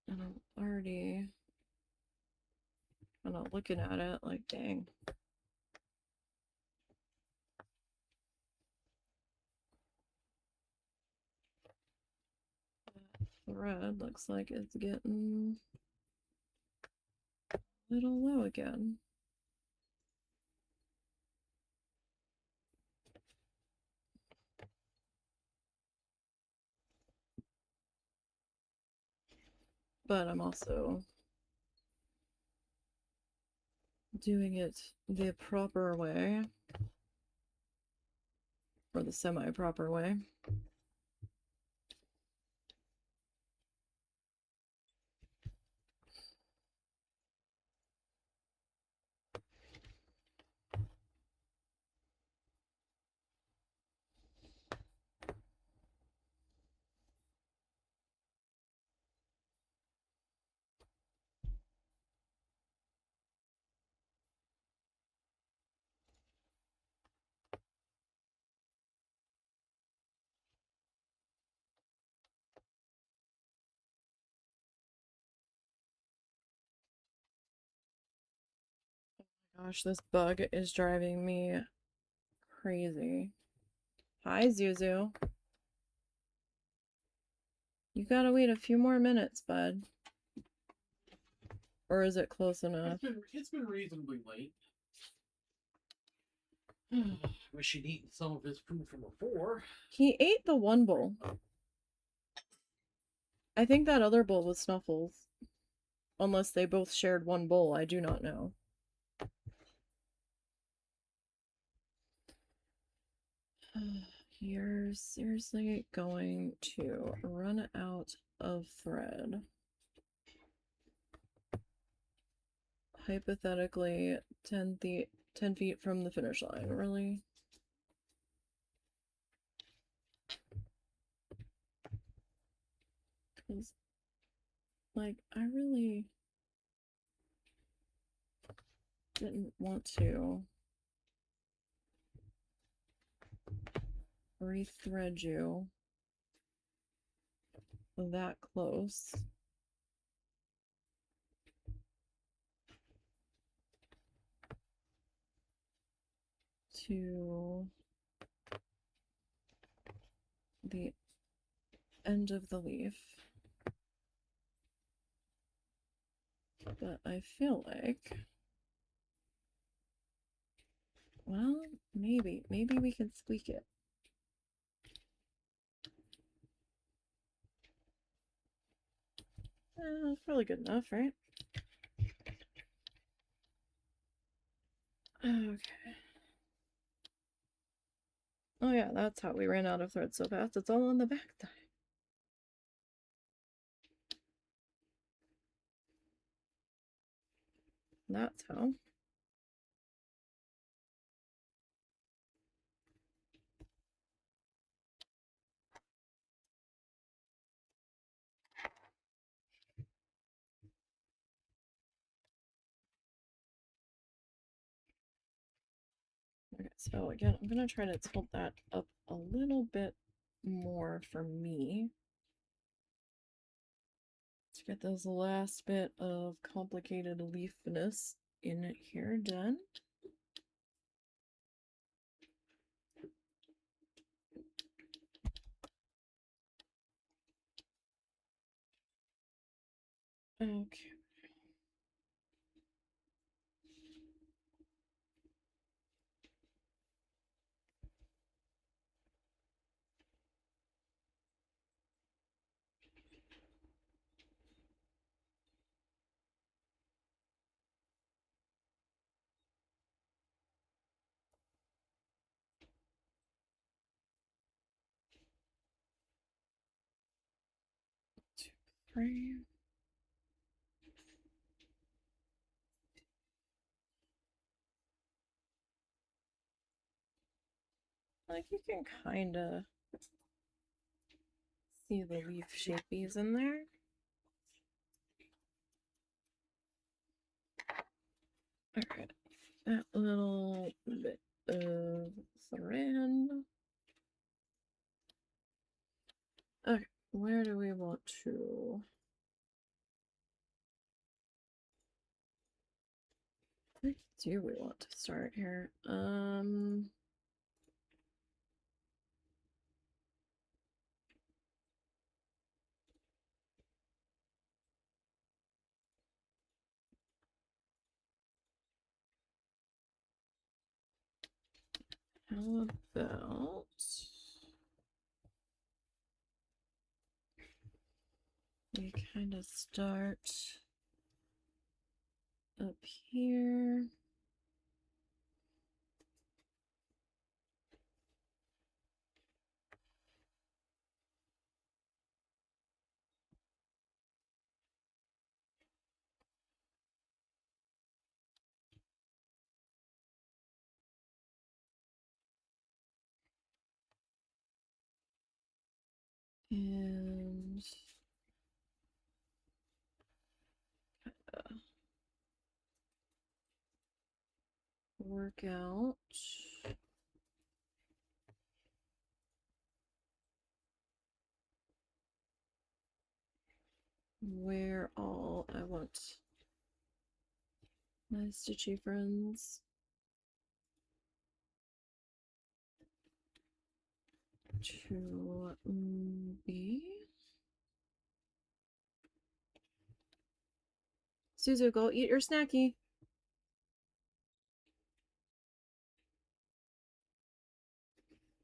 And I'm already kind of looking at it like, dang. That thread looks like it's getting a little low again. But I'm also doing it the proper way, or the semi-proper way. Gosh, this bug is driving me crazy. Hi, Zuzu. You gotta wait a few more minutes, bud. Or is it close enough? It's been reasonably late. Wish he'd eaten some of his food from before. He ate the one bowl. I think that other bowl was Snuffles. Unless they both shared one bowl, I do not know. You're seriously going to run out of thread. Hypothetically, 10 feet from the finish line, really? Because, like, I really didn't want to rethread you that close. To the end of the leaf. But I feel like, well, maybe we can squeak it. It's probably good enough, right? Okay. Oh yeah, that's how we ran out of thread so fast. It's all on the back side. That's how. Okay, so again, I'm gonna try to tilt that up a little bit more for me to get this last bit of complicated leafness in here done. Okay. Two, three. Like you can kind of see the leaf shapies in there. Alright, that little bit of thread. Okay, where do we want to? Where do we want to start here? How about we kind of start up here. And work out where all I want my stitchy friends to be. Suzu, go eat your snacky.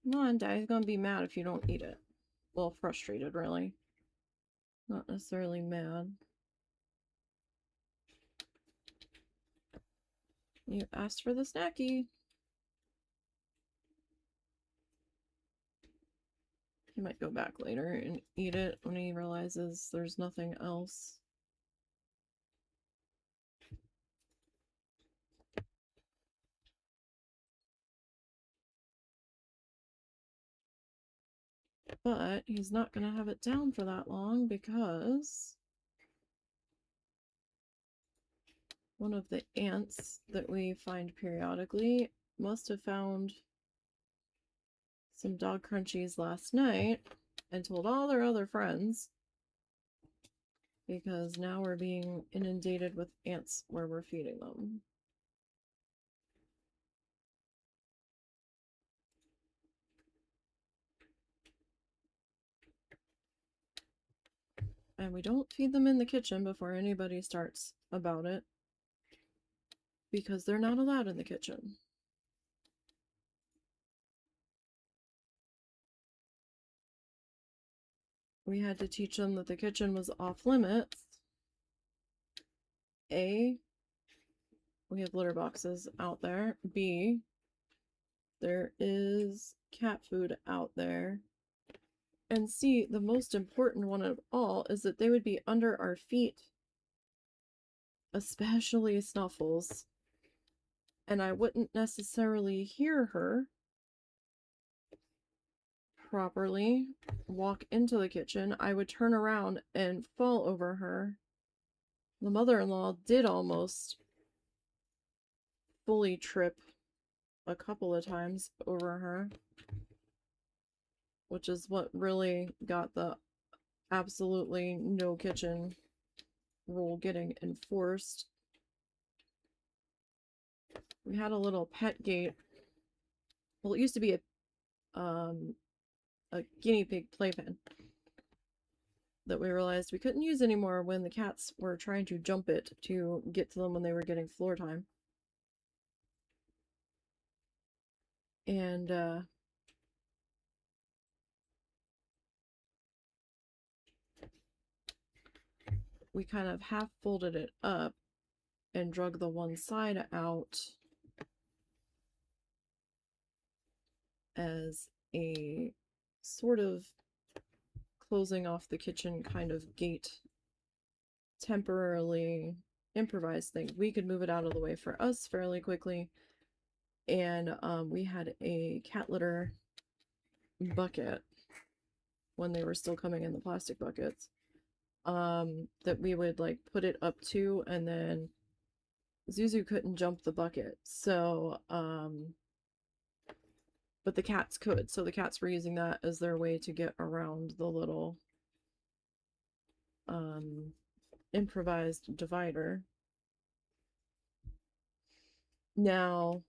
Come on, Daddy's gonna be mad if you don't eat it. Well, frustrated, really. Not necessarily mad. You asked for the snacky. He might go back later and eat it when he realizes there's nothing else. But he's not going to have it down for that long because one of the ants that we find periodically must have found some dog crunchies last night and told all their other friends, because now we're being inundated with ants where we're feeding them. And we don't feed them in the kitchen before anybody starts about it, because they're not allowed in the kitchen. We had to teach them that the kitchen was off limits. A, we have litter boxes out there. B, there is cat food out there. And C, the most important one of all is that they would be under our feet, especially Snuffles. And I wouldn't necessarily hear her properly walk into the kitchen. I would turn around and fall over her. The mother-in-law did almost fully trip a couple of times over her. which is what really got the absolutely no kitchen rule getting enforced. We had a little pet gate. Well, it used to be a guinea pig playpen that we realized we couldn't use anymore when the cats were trying to jump it to get to them when they were getting floor time. And we kind of half folded it up and drug the one side out as a sort of closing off the kitchen kind of gate, temporarily improvised thing. We could move it out of the way for us fairly quickly. And we had a cat litter bucket when they were still coming in the plastic buckets, that we would like put it up to, and then Zuzu couldn't jump the bucket, so but the cats could, so the cats were using that as their way to get around the little improvised divider. Now,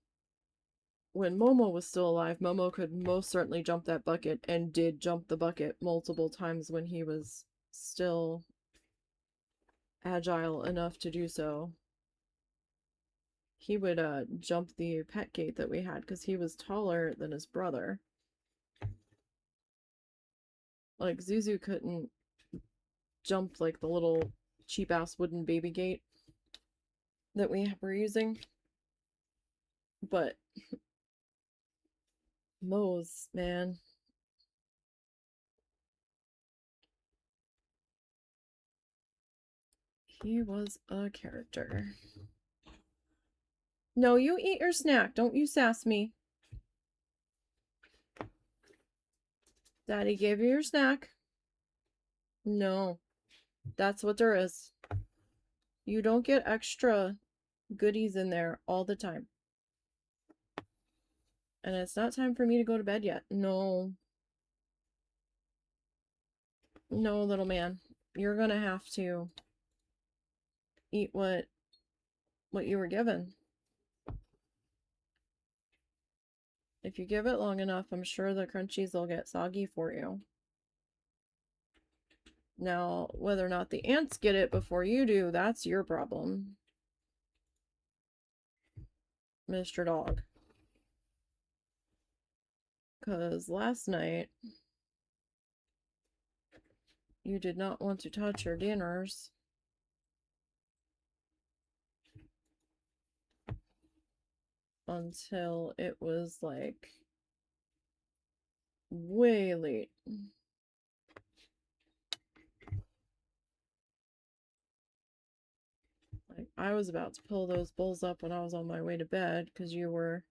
when Momo was still alive, Momo could most certainly jump that bucket, and did jump the bucket multiple times when he was still agile enough to do so. He would jump the pet gate that we had because he was taller than his brother. Like, Zuzu couldn't jump like the little cheap ass wooden baby gate that we were using, but Moe's, man, he was a character. No, you eat your snack. Don't you sass me. Daddy gave you your snack. No, that's what there is. You don't get extra goodies in there all the time. And it's not time for me to go to bed yet. No. No, little man. You're gonna have to eat what you were given. If you give it long enough, I'm sure the crunchies will get soggy for you. Now, whether or not the ants get it before you do, that's your problem, Mr. Dog. Because last night, you did not want to touch your dinners. Until it was like way late. Like, I was about to pull those bowls up when I was on my way to bed because you were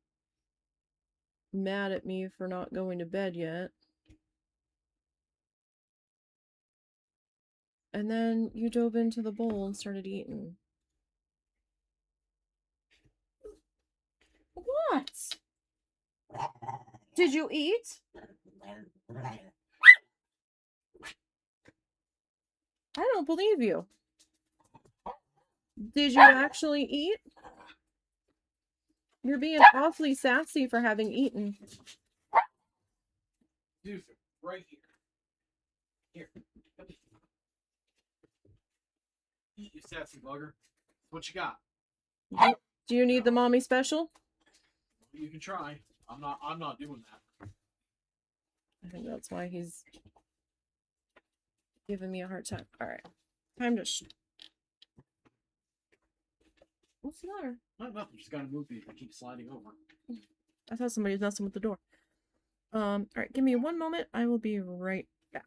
mad at me for not going to bed yet. And then you dove into the bowl and started eating. What? Did you eat? I don't believe you. Did you actually eat? You're being awfully sassy for having eaten. Dude, right here. Here. You sassy bugger. What you got? Do you need the mommy special? You can try. I'm not doing that. I think that's why he's giving me a hard time. Alright. Time to What's the matter? Nothing. Just gotta move these. I keep sliding over. I thought somebody was messing with the door. Alright, give me one moment. I will be right back.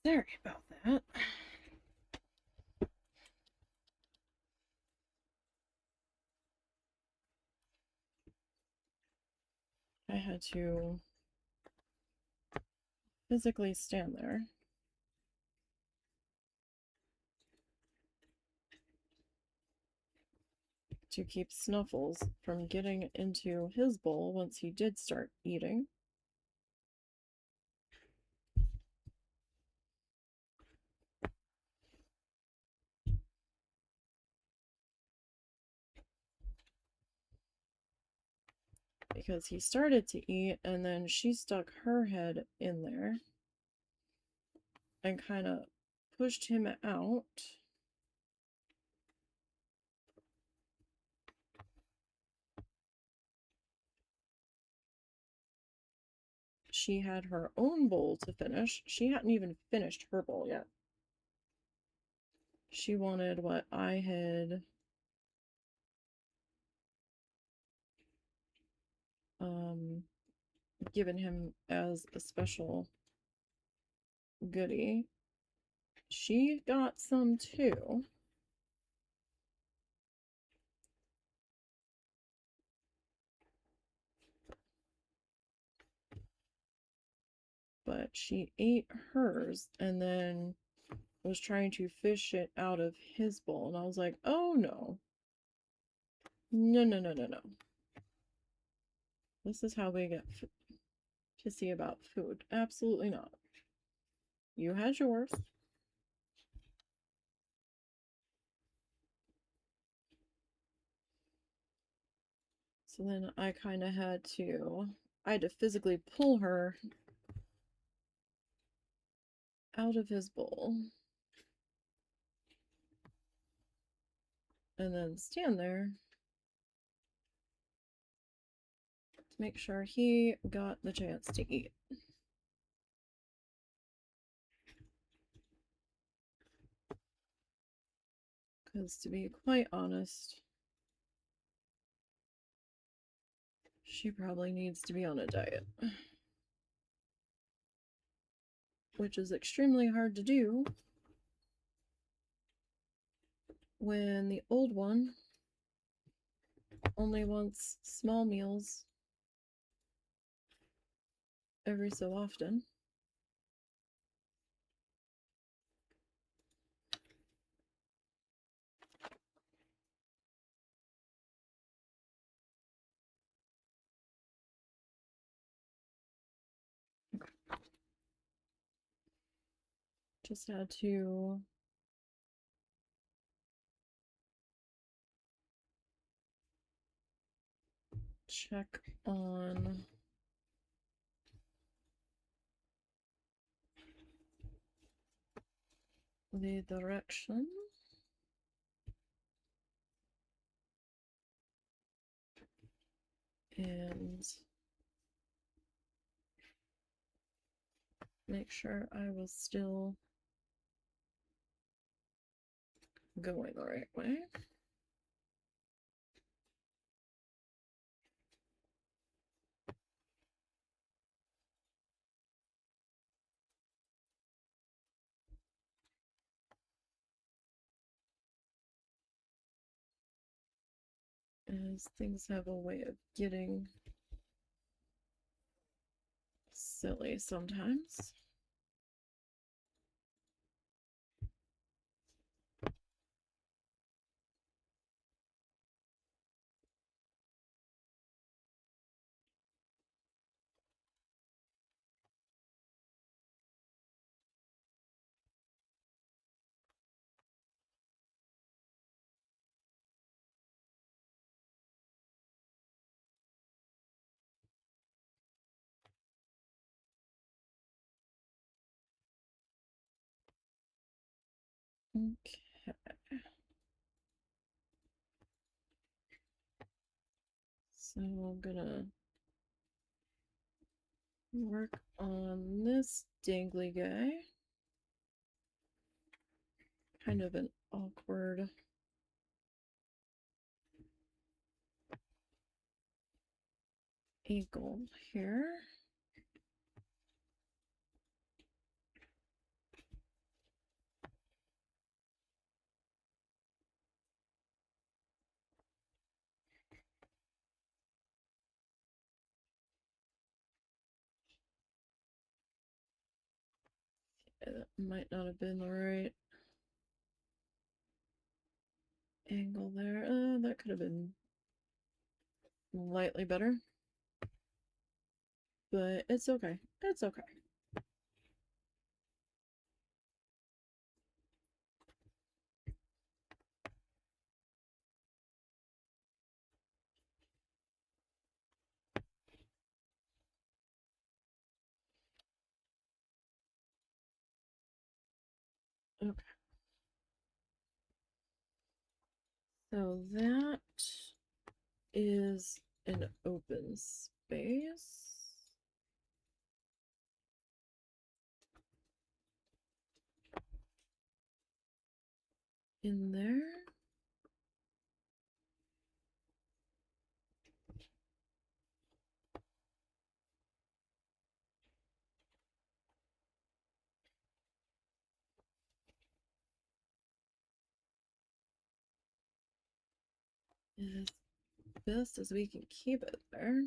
Sorry about that. I had to physically stand there to keep Snuffles from getting into his bowl once he did start eating. Because he started to eat and then she stuck her head in there and kind of pushed him out. She had her own bowl to finish. She hadn't even finished her bowl yet. She wanted what I had given him as a special goodie. She got some too. But she ate hers and then was trying to fish it out of his bowl. And I was like, oh no. No, no, no, no, no. This is how we get pissy about food. Absolutely not. You had yours. So then I kind of had to physically pull her out of his bowl. And then stand there to make sure he got the chance to eat. Because to be quite honest, she probably needs to be on a diet. Which is extremely hard to do when the old one only wants small meals every so often. Just had to check on the direction. And make sure I was still going the right way. As things have a way of getting silly sometimes. Okay. So I'm gonna work on this dangly guy. Kind of an awkward eagle here. that might not have been the right angle there. That could have been slightly better. But it's okay. It's okay. Okay. So that is an open space. In there. As best as we can keep it there.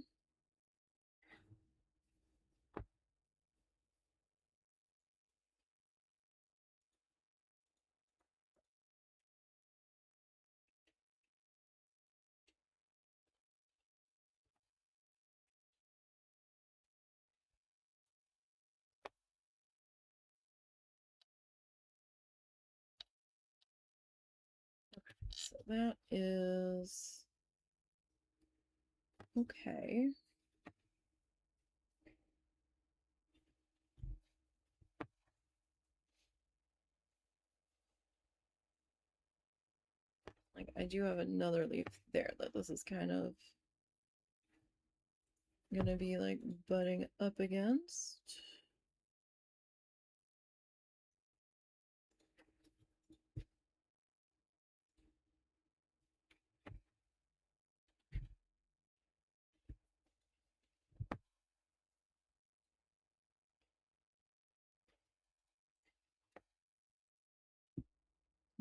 So that is okay. Like, I do have another leaf there that this is kind of gonna be like butting up against.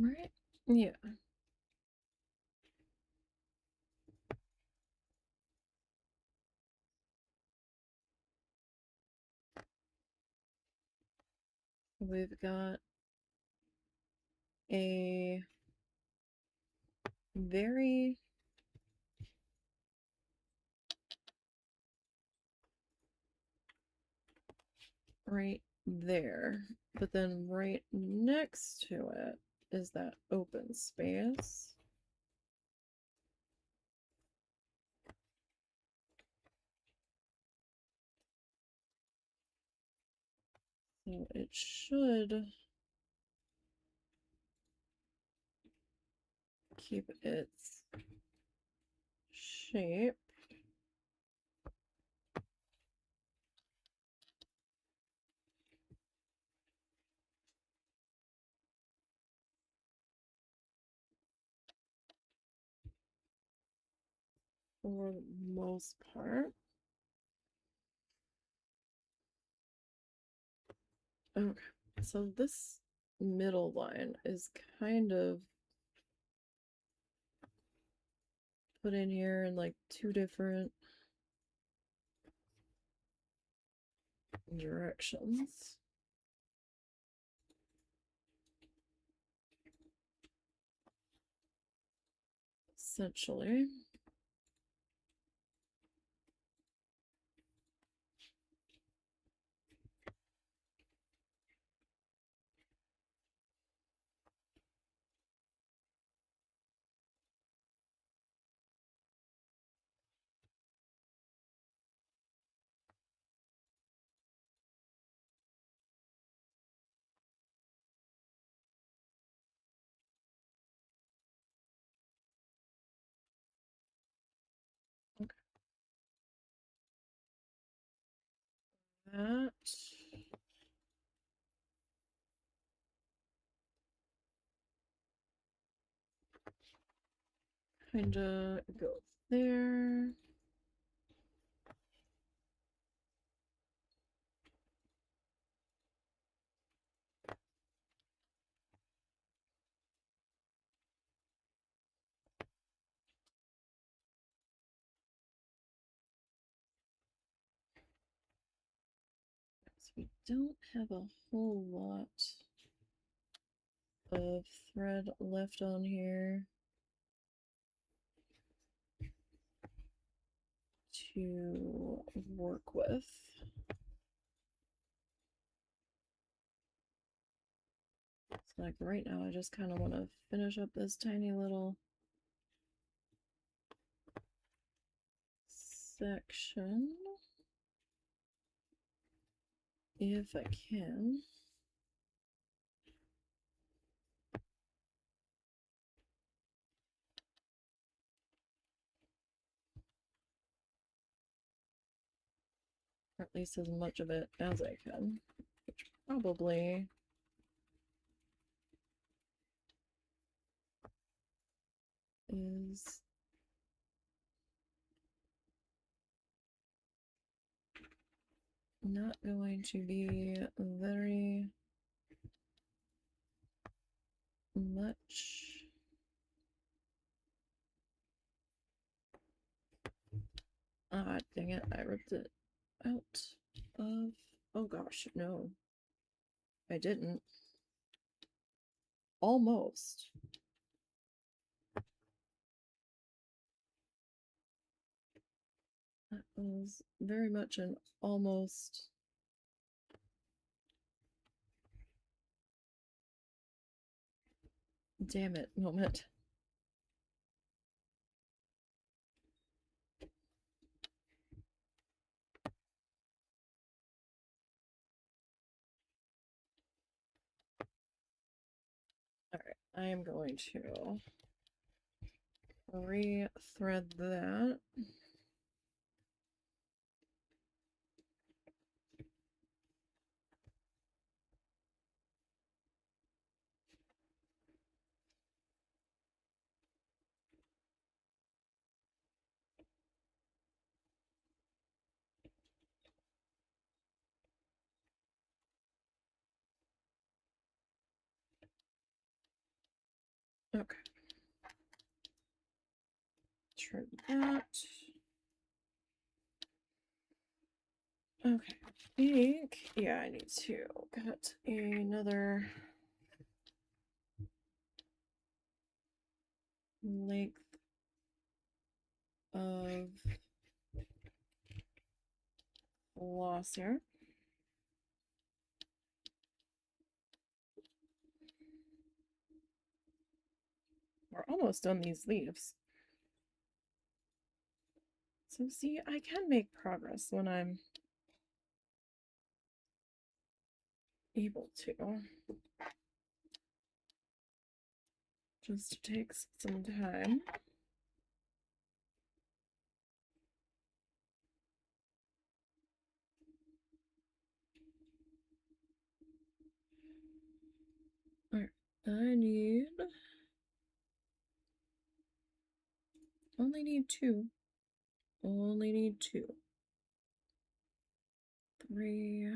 Right? Yeah. We've got a very right there, but then right next to it is that open space. So it should keep its shape. For the most part. Okay, so this middle line is kind of put in here in like two different directions. Essentially. Okay. That kind of goes there. So we don't have a whole lot of thread left on here to work with. So like right now I just kind of want to finish up this tiny little section if I can. Or at least as much of it as I can, which probably is not going to be very much. Ah, dang it, I ripped it out of. Oh gosh, no. I didn't. Almost. That was very much an almost. Damn it moment. Alright, I am going to re-thread that. Okay. Trim that. Okay, I think, yeah, I need to cut another length of floss here. We're almost done these leaves. So see, I can make progress when I'm able to. Just takes some time. Alright, I only need two. Only need two. 3,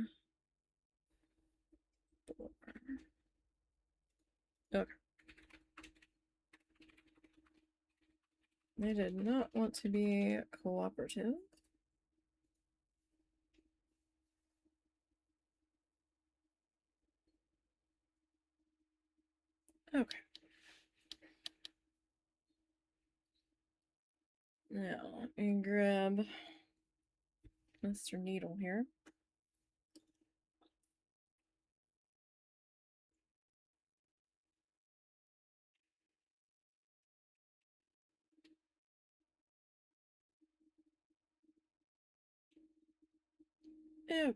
4. Okay. I did not want to be cooperative. Okay. Now, and grab Mr. Needle here. Okay.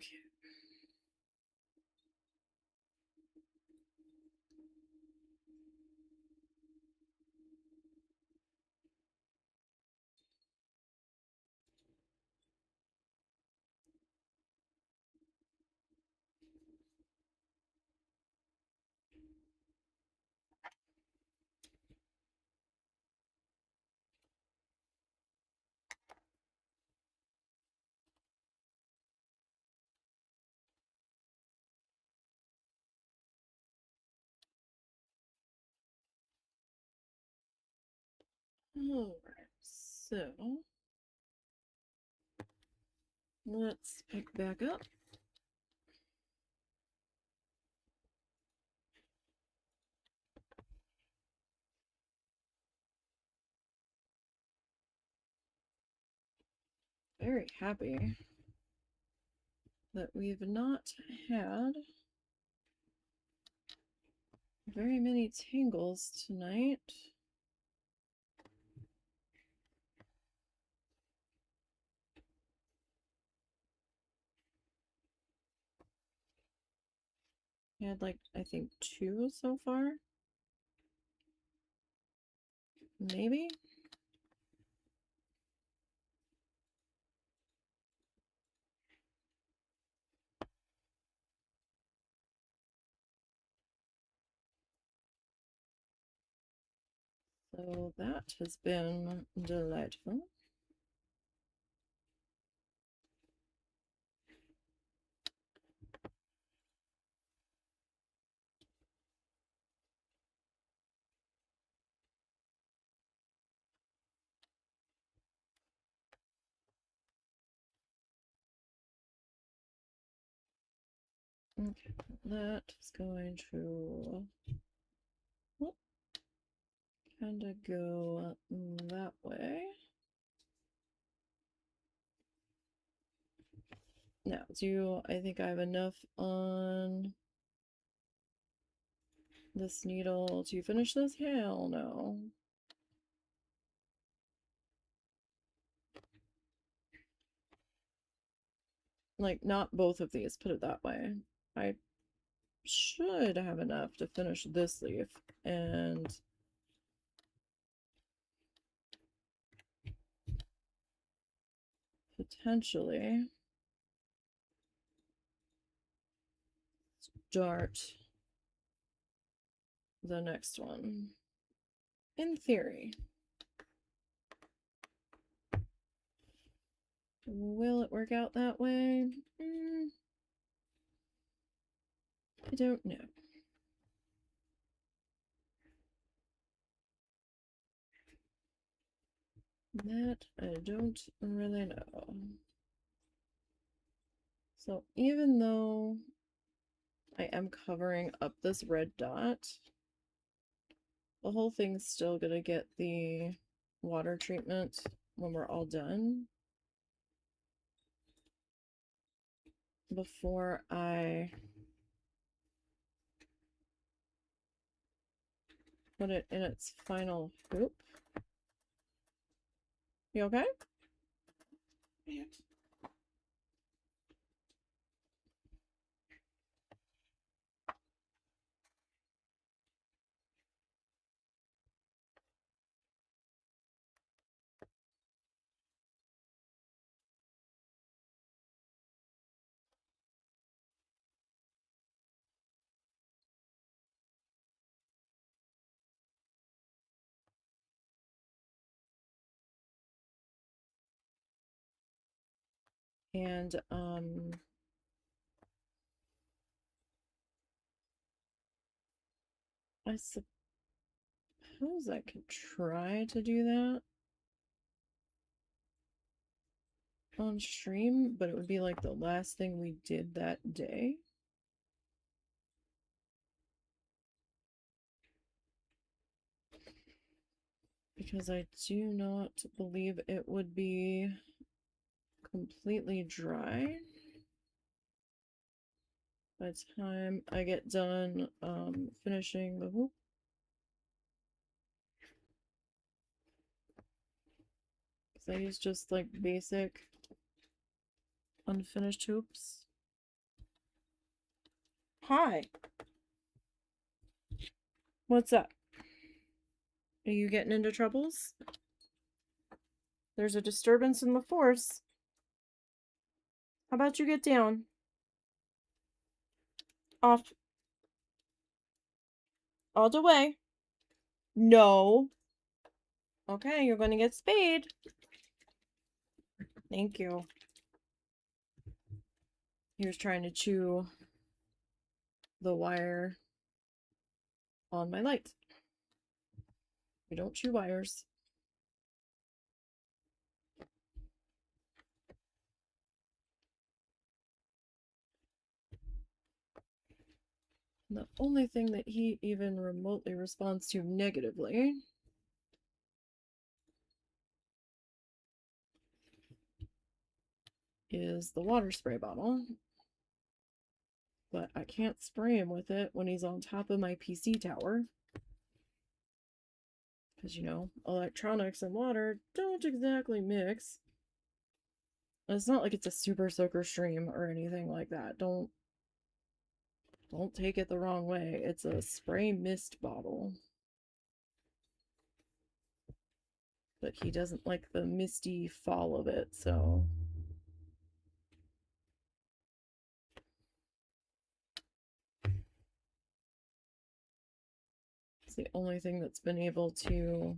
Alright, so let's pick back up. very happy that we've not had very many tangles tonight. I had like, I think 2 so far. Maybe? So that has been delightful. Okay, that is going to kind of go that way. Now, I think I have enough on this needle to finish this? Hell no. Like, not both of these, put it that way. I should have enough to finish this leaf, and potentially start the next one. In theory. Will it work out that way? I don't know. That I don't really know. So even though I am covering up this red dot, the whole thing's still gonna get the water treatment when we're all done. Before I put it in its final hoop. You okay? And I suppose I could try to do that on stream, but it would be like the last thing we did that day. Because I do not believe it would be completely dry by the time I get done finishing the hoop. Because I use just like basic unfinished hoops. Hi. What's up? Are you getting into troubles? There's a disturbance in the force. How about you get down? Off. All the way. No. Okay, you're going to get spayed. Thank you. He was trying to chew the wire on my light. We don't chew wires. The only thing that he even remotely responds to negatively is the water spray bottle. But I can't spray him with it when he's on top of my PC tower. Because, you know, electronics and water don't exactly mix. It's not like it's a super soaker stream or anything like that. Don't take it the wrong way. It's a spray mist bottle. But he doesn't like the misty fall of it, so... It's the only thing that's been able to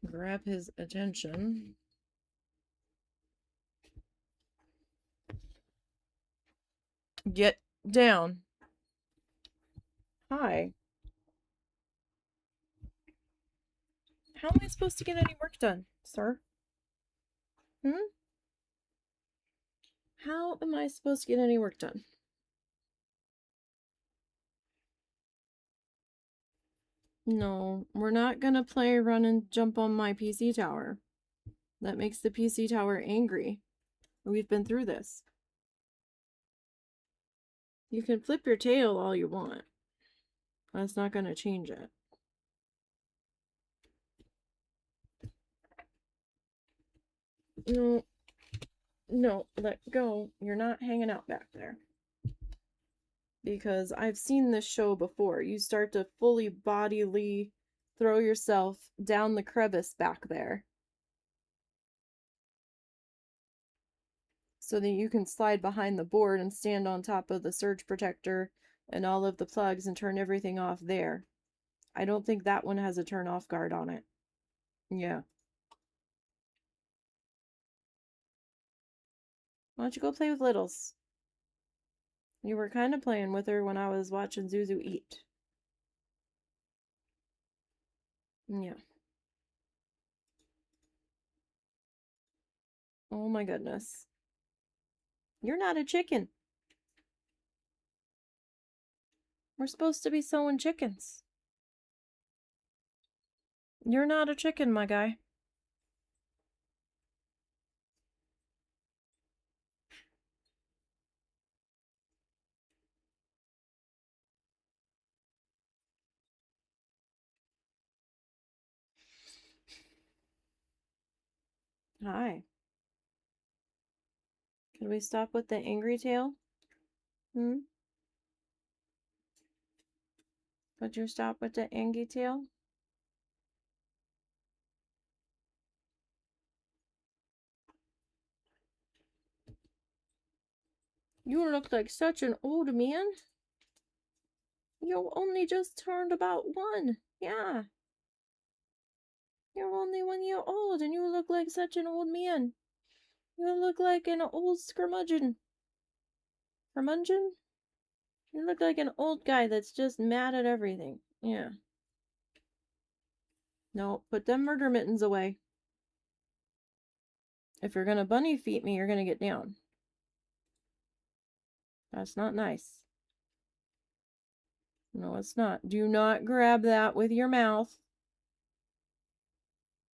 grab his attention. Get down. Hi. How am I supposed to get any work done, sir? How am I supposed to get any work done? No, we're not gonna play run and jump on my PC tower. That makes the PC tower angry. We've been through this. You can flip your tail all you want. That's not gonna change it. No. No, let go. You're not hanging out back there. Because I've seen this show before. You start to fully bodily throw yourself down the crevice back there. So that you can slide behind the board and stand on top of the surge protector and all of the plugs and turn everything off there. I don't think that one has a turn off guard on it. Yeah. Why don't you go play with Littles? You were kind of playing with her when I was watching Zuzu eat. Yeah. Oh my goodness. You're not a chicken. We're supposed to be sewing chickens. You're not a chicken, my guy. Hi. Can we stop with the angry tail? Could you stop with the angry tail? You look like such an old man. You only just turned about 1. Yeah. You're only 1 year old and you look like such an old man. You look like an old curmudgeon. Curmudgeon? You look like an old guy that's just mad at everything. Yeah. No, put them murder mittens away. If you're gonna bunny feet me, you're gonna get down. That's not nice. No, it's not. Do not grab that with your mouth.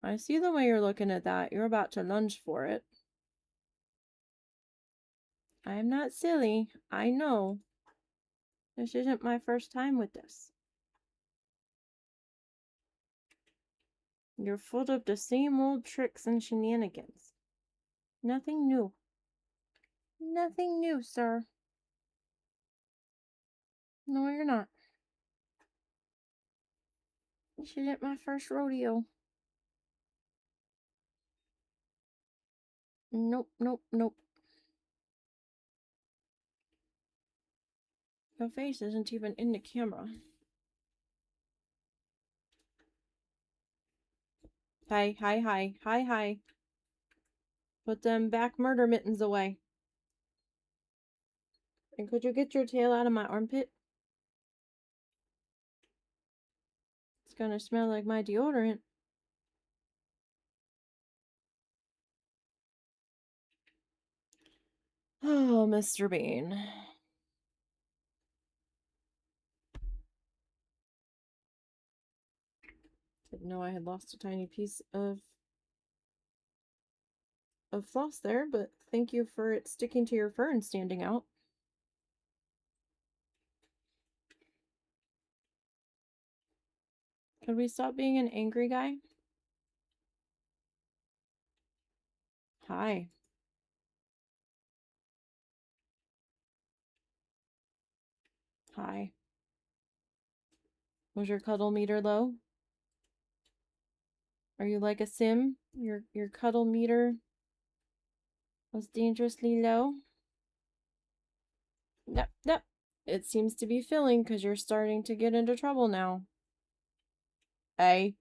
I see the way you're looking at that. You're about to lunge for it. I am not silly. I know. This isn't my first time with this. You're full of the same old tricks and shenanigans. Nothing new. Nothing new, sir. No, you're not. This isn't my first rodeo. Nope, nope, nope. Your face isn't even in the camera. Hi, hi, hi, hi, hi. Put them back murder mittens away. And could you get your tail out of my armpit? It's gonna smell like my deodorant. Oh, Mr. Bean. Didn't know I had lost a tiny piece of floss there, but thank you for it sticking to your fur and standing out. Could we stop being an angry guy? Hi. Hi. Was your cuddle meter low? Are you like a sim? Your cuddle meter was dangerously low? Yep, yep. It seems to be filling because you're starting to get into trouble now. I.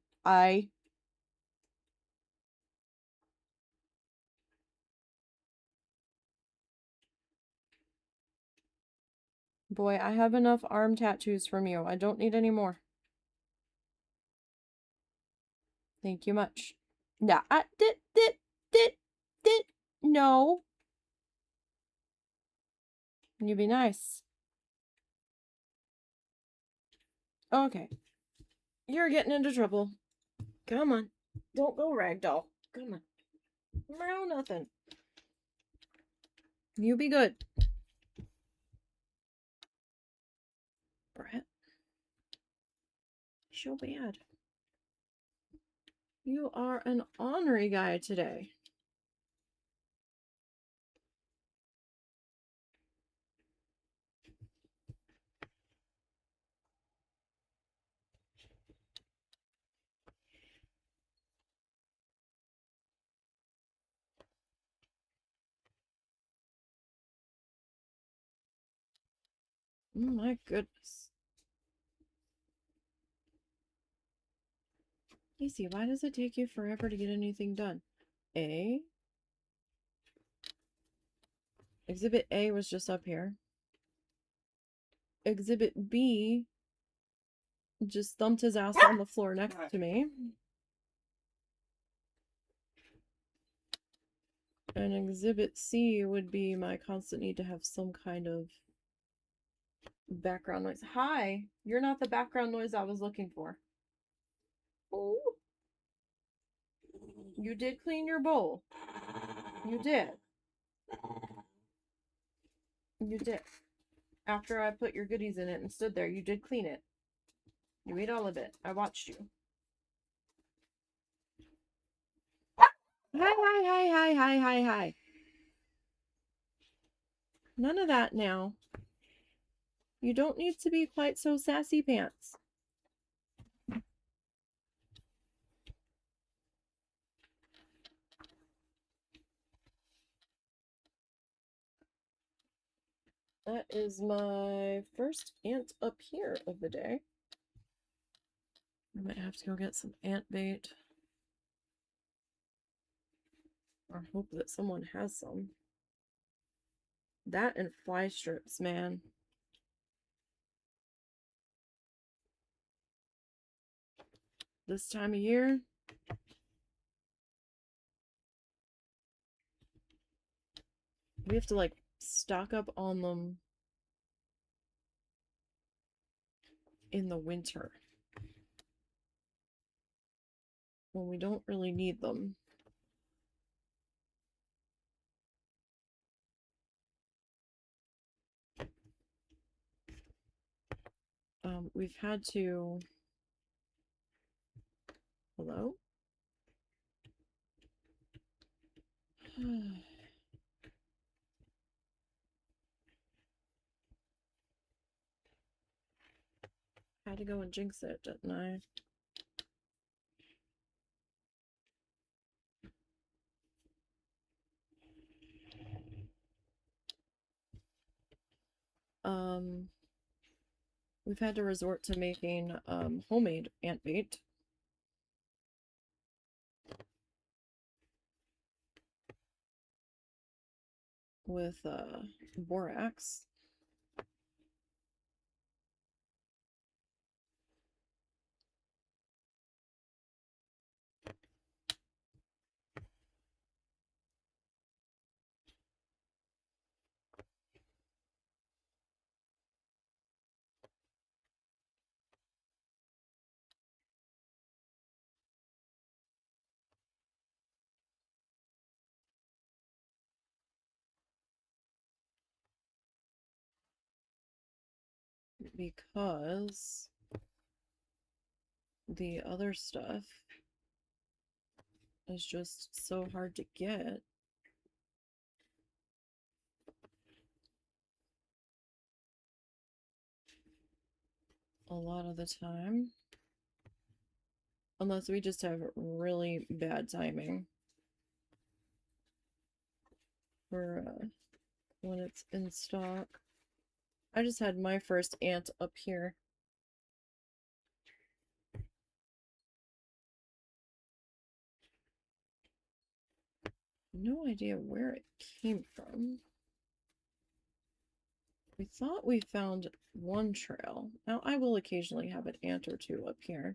Boy, I have enough arm tattoos from you. I don't need any more. Thank you much. Nah, did. No. You be nice. Okay. You're getting into trouble. Come on. Don't go ragdoll. Come on. No, nothing. You be good. Brett. So bad. You are an ornery guy today. Oh my goodness. Easy, why does it take you forever to get anything done? A? Exhibit A was just up here. Exhibit B just thumped his ass on the floor next to me. And Exhibit C would be my constant need to have some kind of background noise. Hi, you're not the background noise I was looking for. Oh. You did clean your bowl. You did. You did. After I put your goodies in it and stood there, you did clean it. You ate all of it. I watched you. Hi. None of that now. You don't need to be quite so sassy pants. That is my first ant up here of the day. I might have to go get some ant bait. Or hope that someone has some. That and fly strips, man. This time of year. We have to like stock up on them in the winter. When we don't really need them. We've had to... Hello? Had to go and jinx it, didn't I? We've had to resort to making homemade ant bait. With borax. because the other stuff is just so hard to get. A lot of the time. Unless we just have really bad timing for when it's in stock. I just had my first ant up here. No idea where it came from. We thought we found one trail. Now, I will occasionally have an ant or two up here.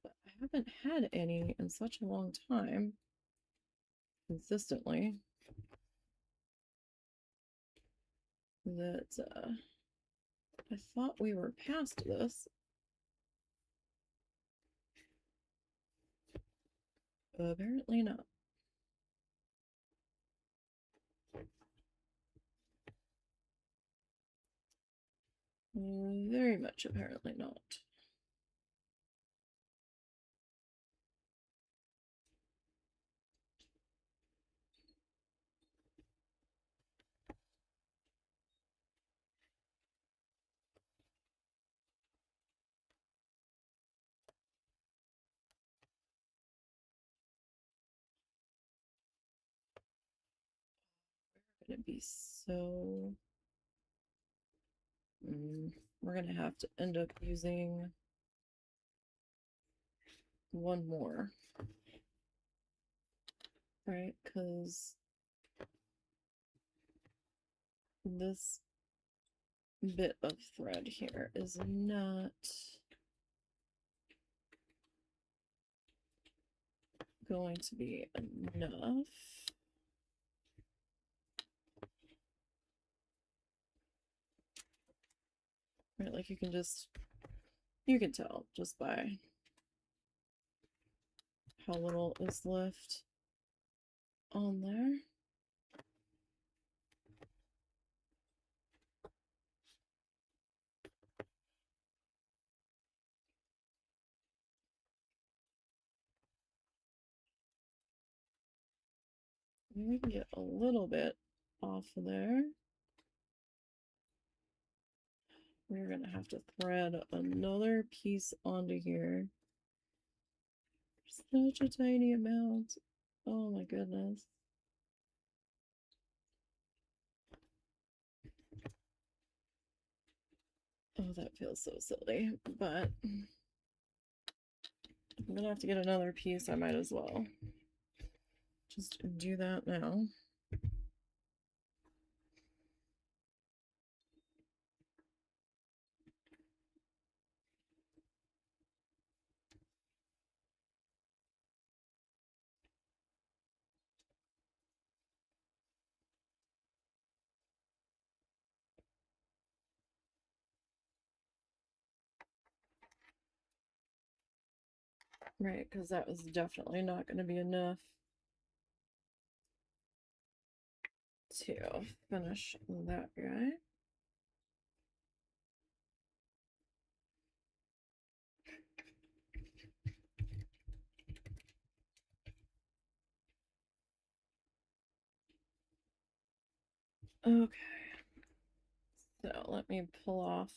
But I haven't had any in such a long time. Consistently. That, I thought we were past this. Apparently not. Very much apparently not. We're gonna be so... we're gonna have to end up using one more. Right, because this bit of thread here is not going to be enough. Right, like you can tell just by how little is left on there. We can get a little bit off of there. We're gonna have to thread another piece onto here. Such a tiny amount. Oh my goodness. Oh, that feels so silly, but I'm gonna have to get another piece. I might as well just do that now. Right, because that was definitely not going to be enough to finish that guy. Okay, so let me pull off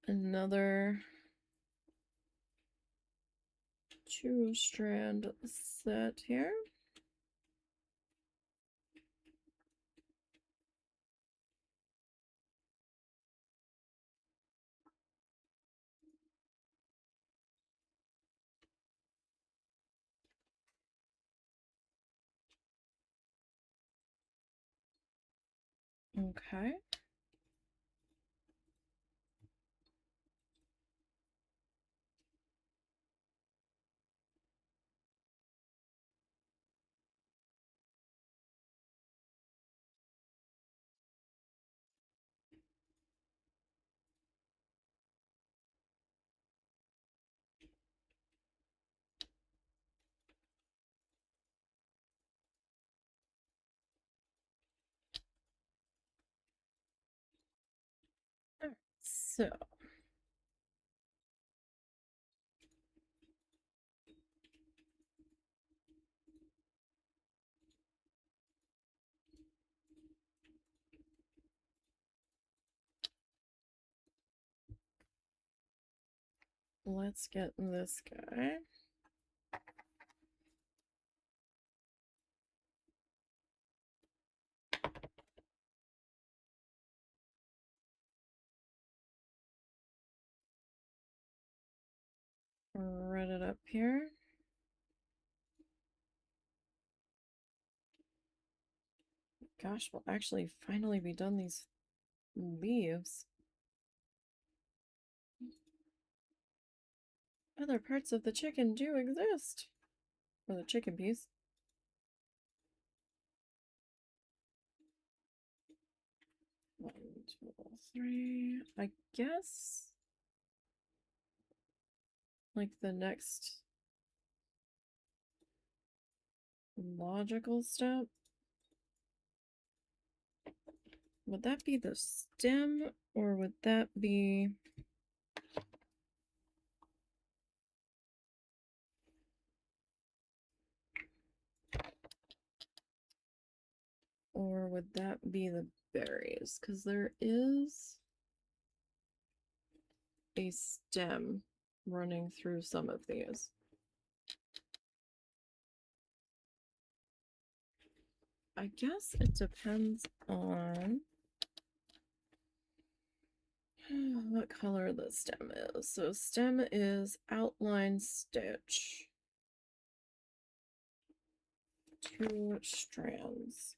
another 2-strand set here. Okay. So let's get this guy. Run it up here. Gosh, we'll actually finally be done these leaves. Other parts of the chicken do exist. Or the chicken piece. One, two, three. I guess like the next logical step. Would that be the stem, or would that be... Or would that be the berries? Because there is a stem running through some of these. I guess it depends on what color the stem is. So stem is outline stitch. 2 strands.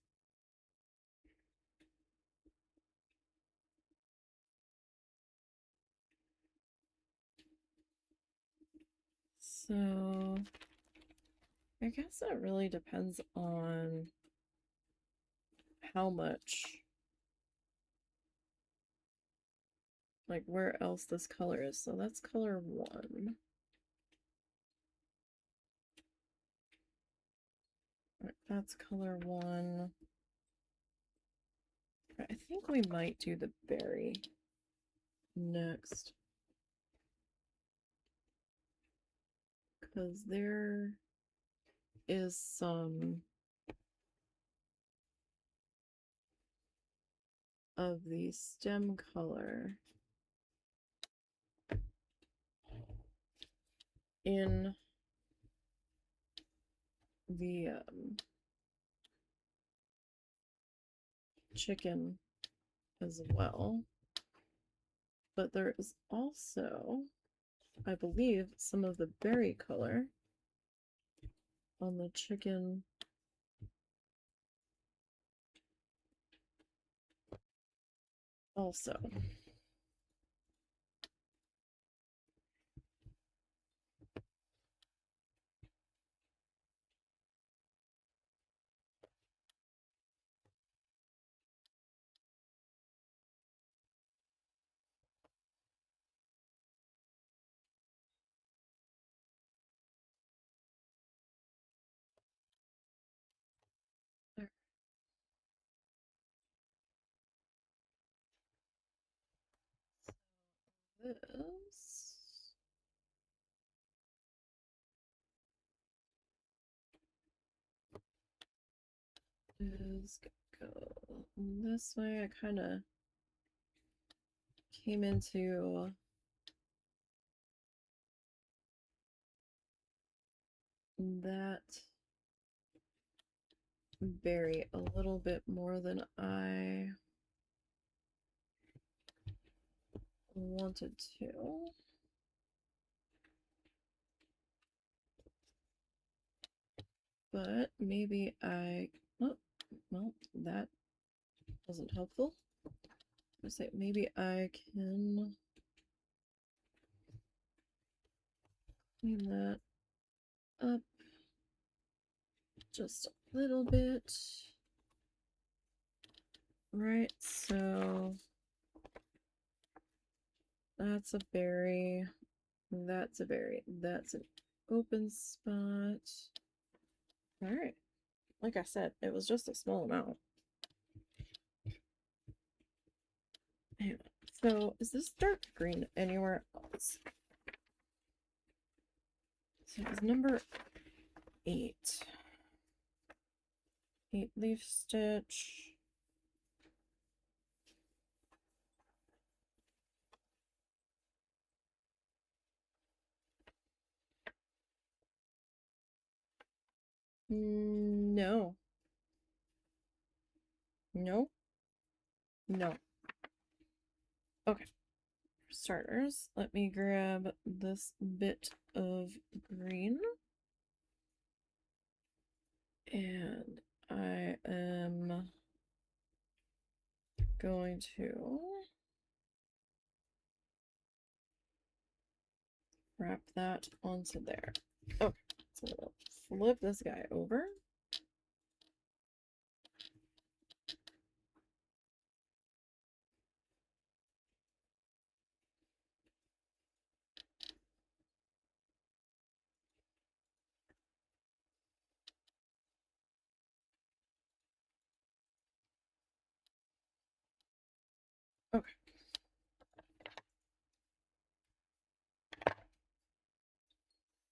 So I guess it really depends on how much, like where else this color is. So that's color 1. Right, that's color 1. I think we might do the berry next. Because there is some of the stem color in the chicken as well. But there is also, I believe, some of the berry color on the chicken also. This is gonna go this way. I kind of came into that berry a little bit more than I wanted to. But maybe I, oh, well, that wasn't helpful. I say maybe I can clean that up just a little bit. Right, so that's a berry, that's a berry, that's an open spot. All right, like I said, it was just a small amount. Hang on. So, is this dark green anywhere else? So, it's number 8. 8-leaf stitch. No. No. No. Okay. For starters, let me grab this bit of green. And I am going to wrap that onto there. Okay, so we'll flip this guy over. Okay.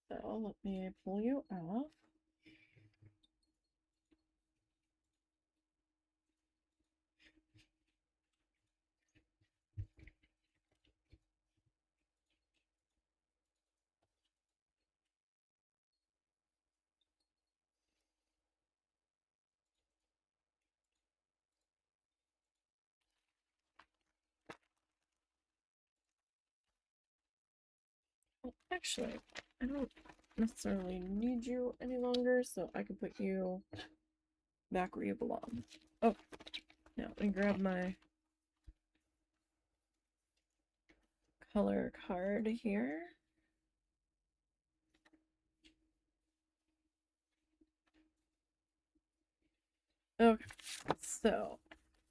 So let me pull you off. Well, actually, I don't necessarily need you any longer, so I can put you back where you belong. Oh, now let me grab my color card here. Okay, so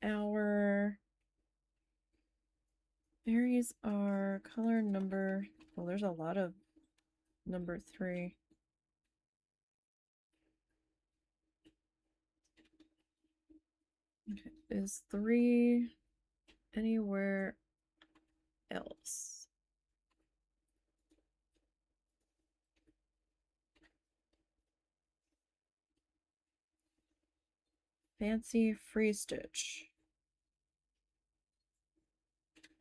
our berries are color number, well, there's a lot of number 3. Okay, is 3 anywhere else? Fancy free stitch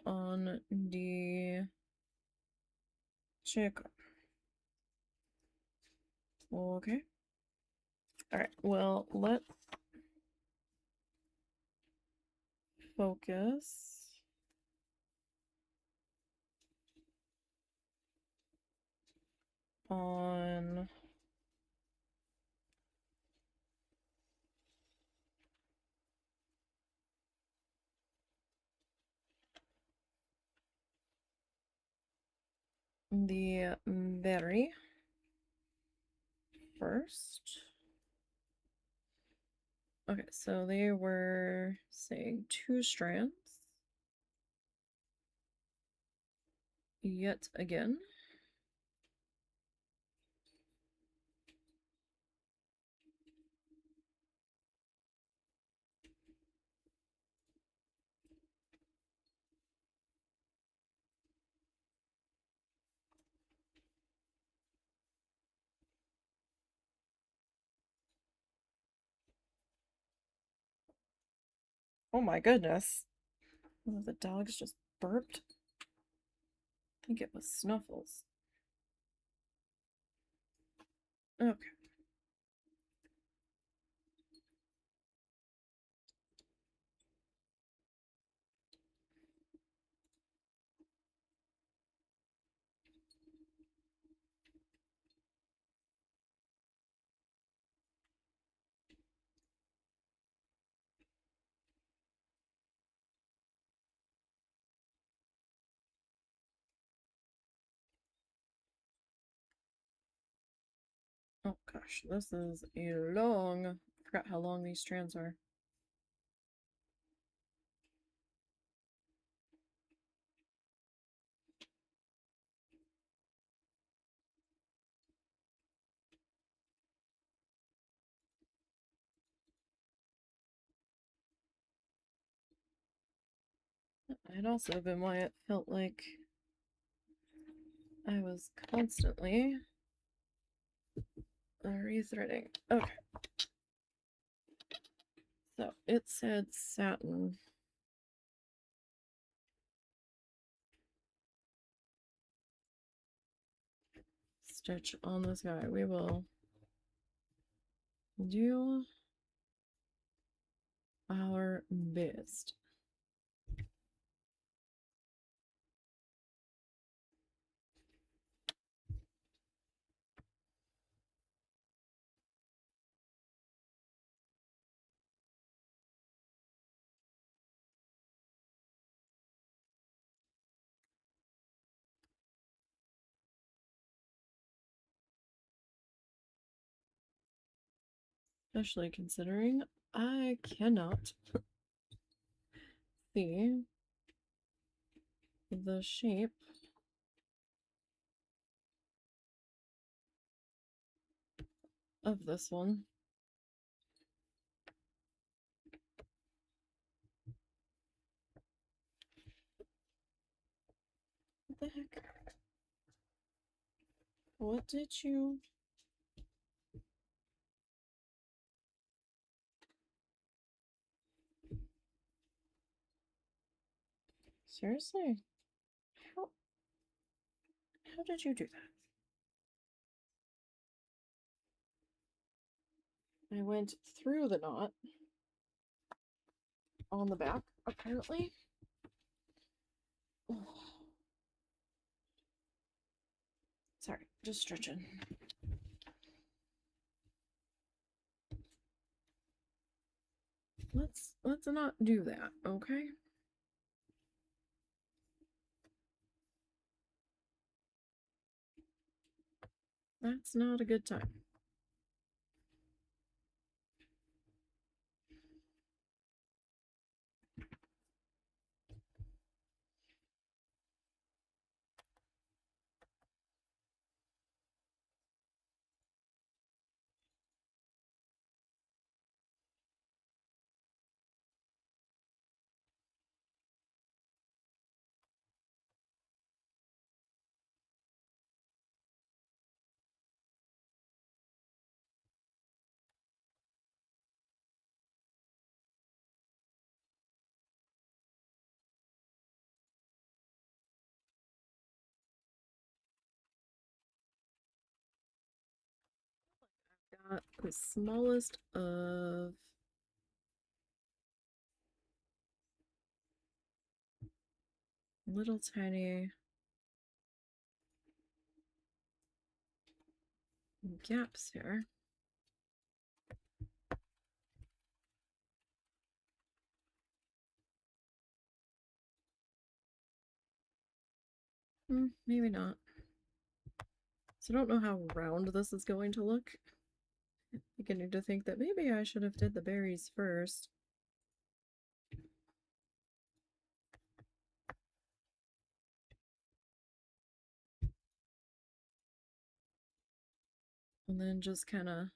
on the chick. Okay. All right. Well, let's focus on the berry first. Okay, so they were saying 2 strands. Yet again. Oh my goodness. Oh, the dogs just burped. I think it was Snuffles. Okay. Oh gosh, this is a long. I forgot how long these strands are. I Might also have been why it felt like I was constantly rethreading. Okay. So it said satin. Stitch on this guy. We will do our best. Especially considering I cannot see the shape of this one. What the heck? What did you... Seriously? How did you do that? I went through the knot on the back, apparently. Oh. Sorry, just stretching. Let's not do that, okay? That's not a good time. Got the smallest of little tiny gaps here. Maybe not. So I don't know how round this is going to look. I'm beginning to think that maybe I should have did the berries first. And then just kind of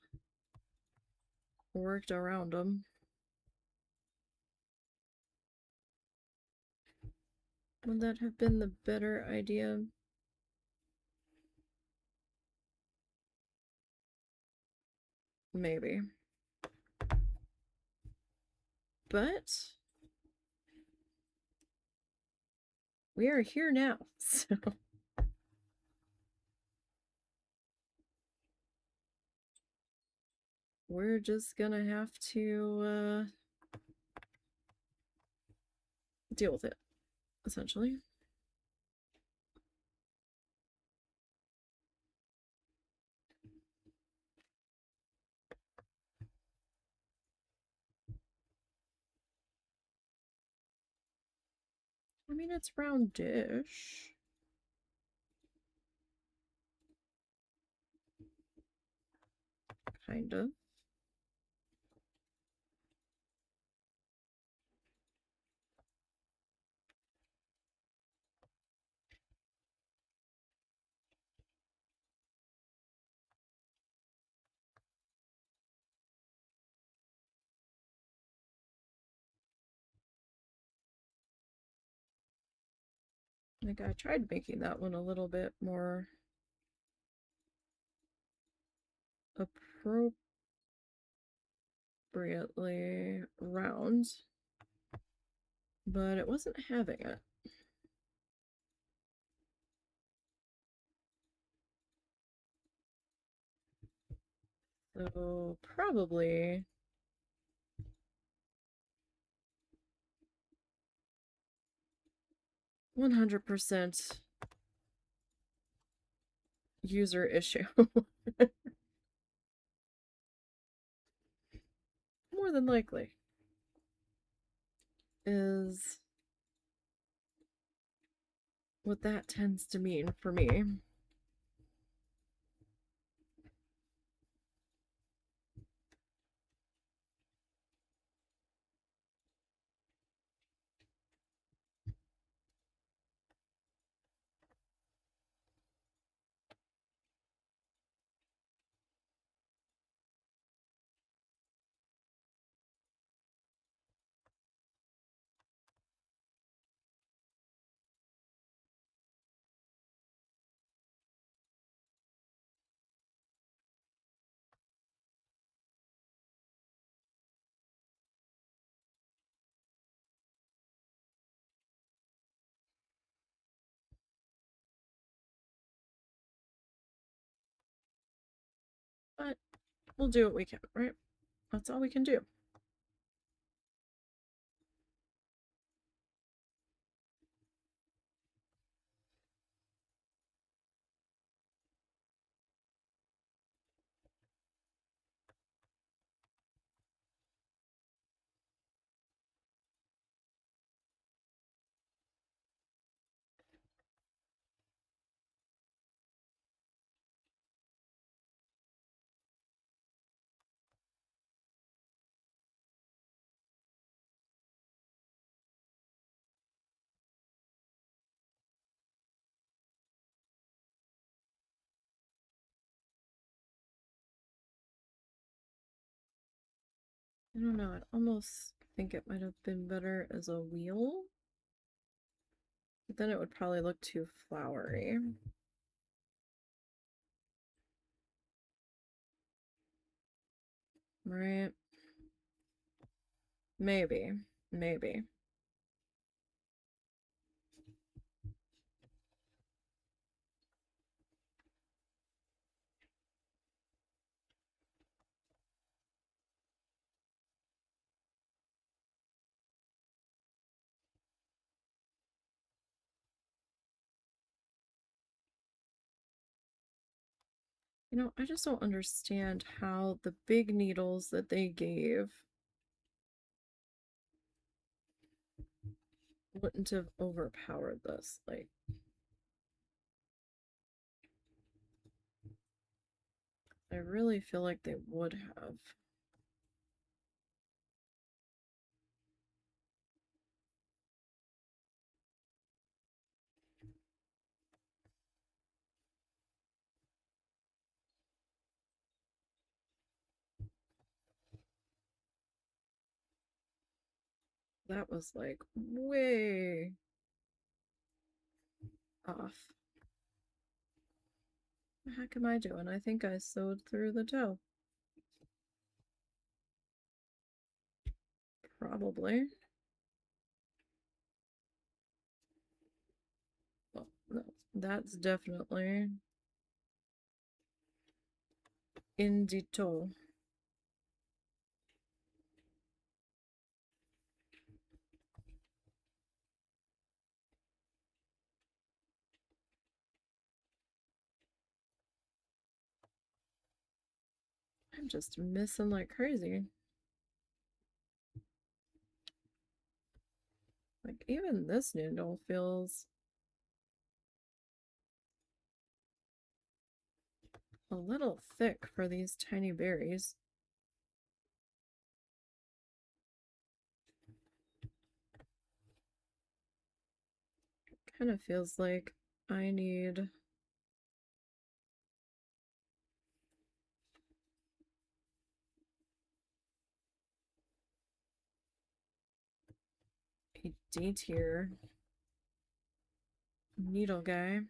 worked around them. Would that have been the better idea? Maybe. But we are here now, so we're just gonna have to deal with it, essentially. I mean, it's roundish. Kind of. Like, I tried making that one a little bit more appropriately round, but it wasn't having it. So probably 100% user issue. More than likely is what that tends to mean for me. But we'll do what we can, right? That's all we can do. I don't know, I almost think it might have been better as a wheel, but then it would probably look too flowery. Right? Maybe. Maybe. You know, I just don't understand how the big needles that they gave wouldn't have overpowered this. Like, I really feel like they would have. That was like way off. What the heck am I doing? I think I sewed through the toe. Probably. Well, no, that's definitely in the toe. I'm just missing like crazy. Like, even this needle feels a little thick for these tiny berries. Kind of feels like I need a D tier needle guy.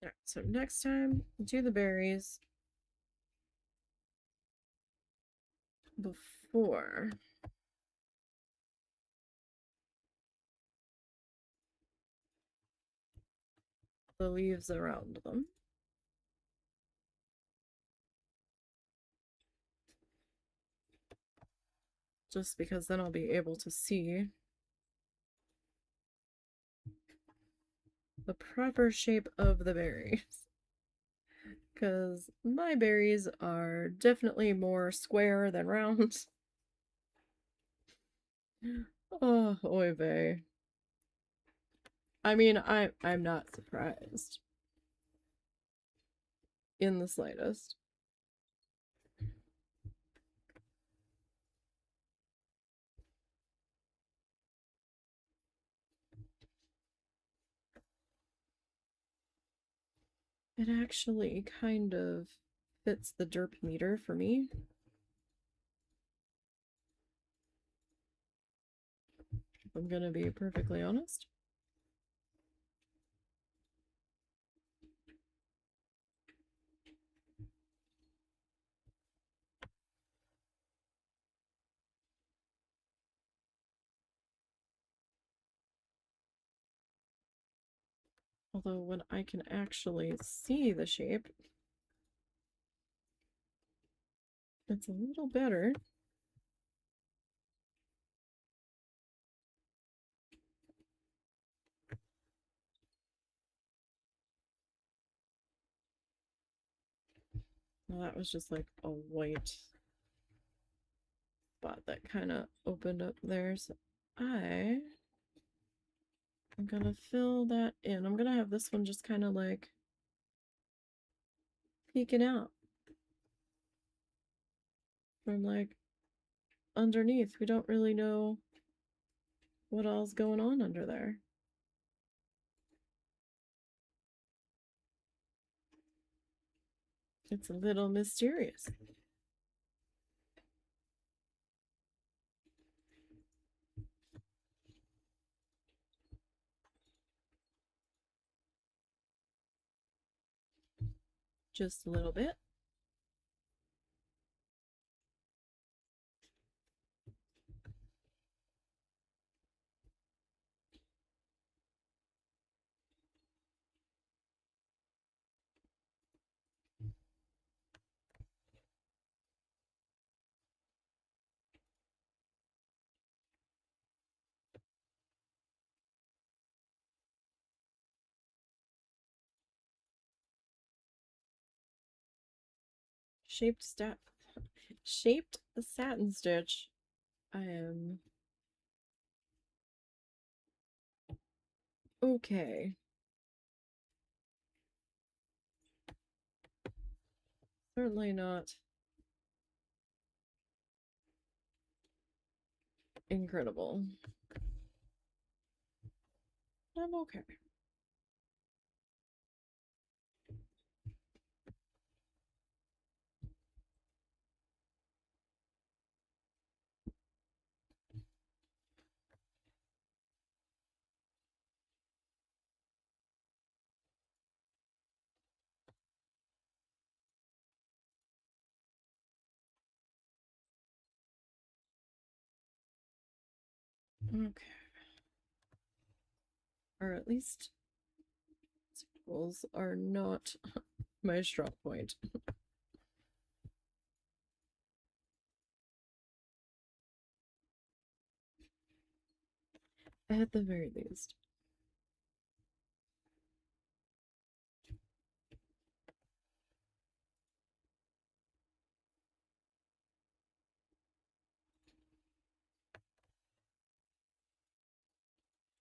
Alright, so next time, do the berries before the leaves around them. Just because then I'll be able to see the proper shape of the berries. Because my berries are definitely more square than round. Oh, oy vey. I mean, I'm not surprised. In the slightest. It actually kind of fits the derp meter for me. If I'm gonna be perfectly honest. Although when I can actually see the shape, it's a little better. Well, that was just like a white spot that kind of opened up there. So I'm gonna fill that in. I'm gonna have this one just kind of like peeking out from like underneath. We don't really know what all's going on under there. It's a little mysterious. Just a little bit. Shaped satin stitch. I am okay. Certainly not incredible. I'm okay. Okay. Or at least circles are not my strong point. At the very least.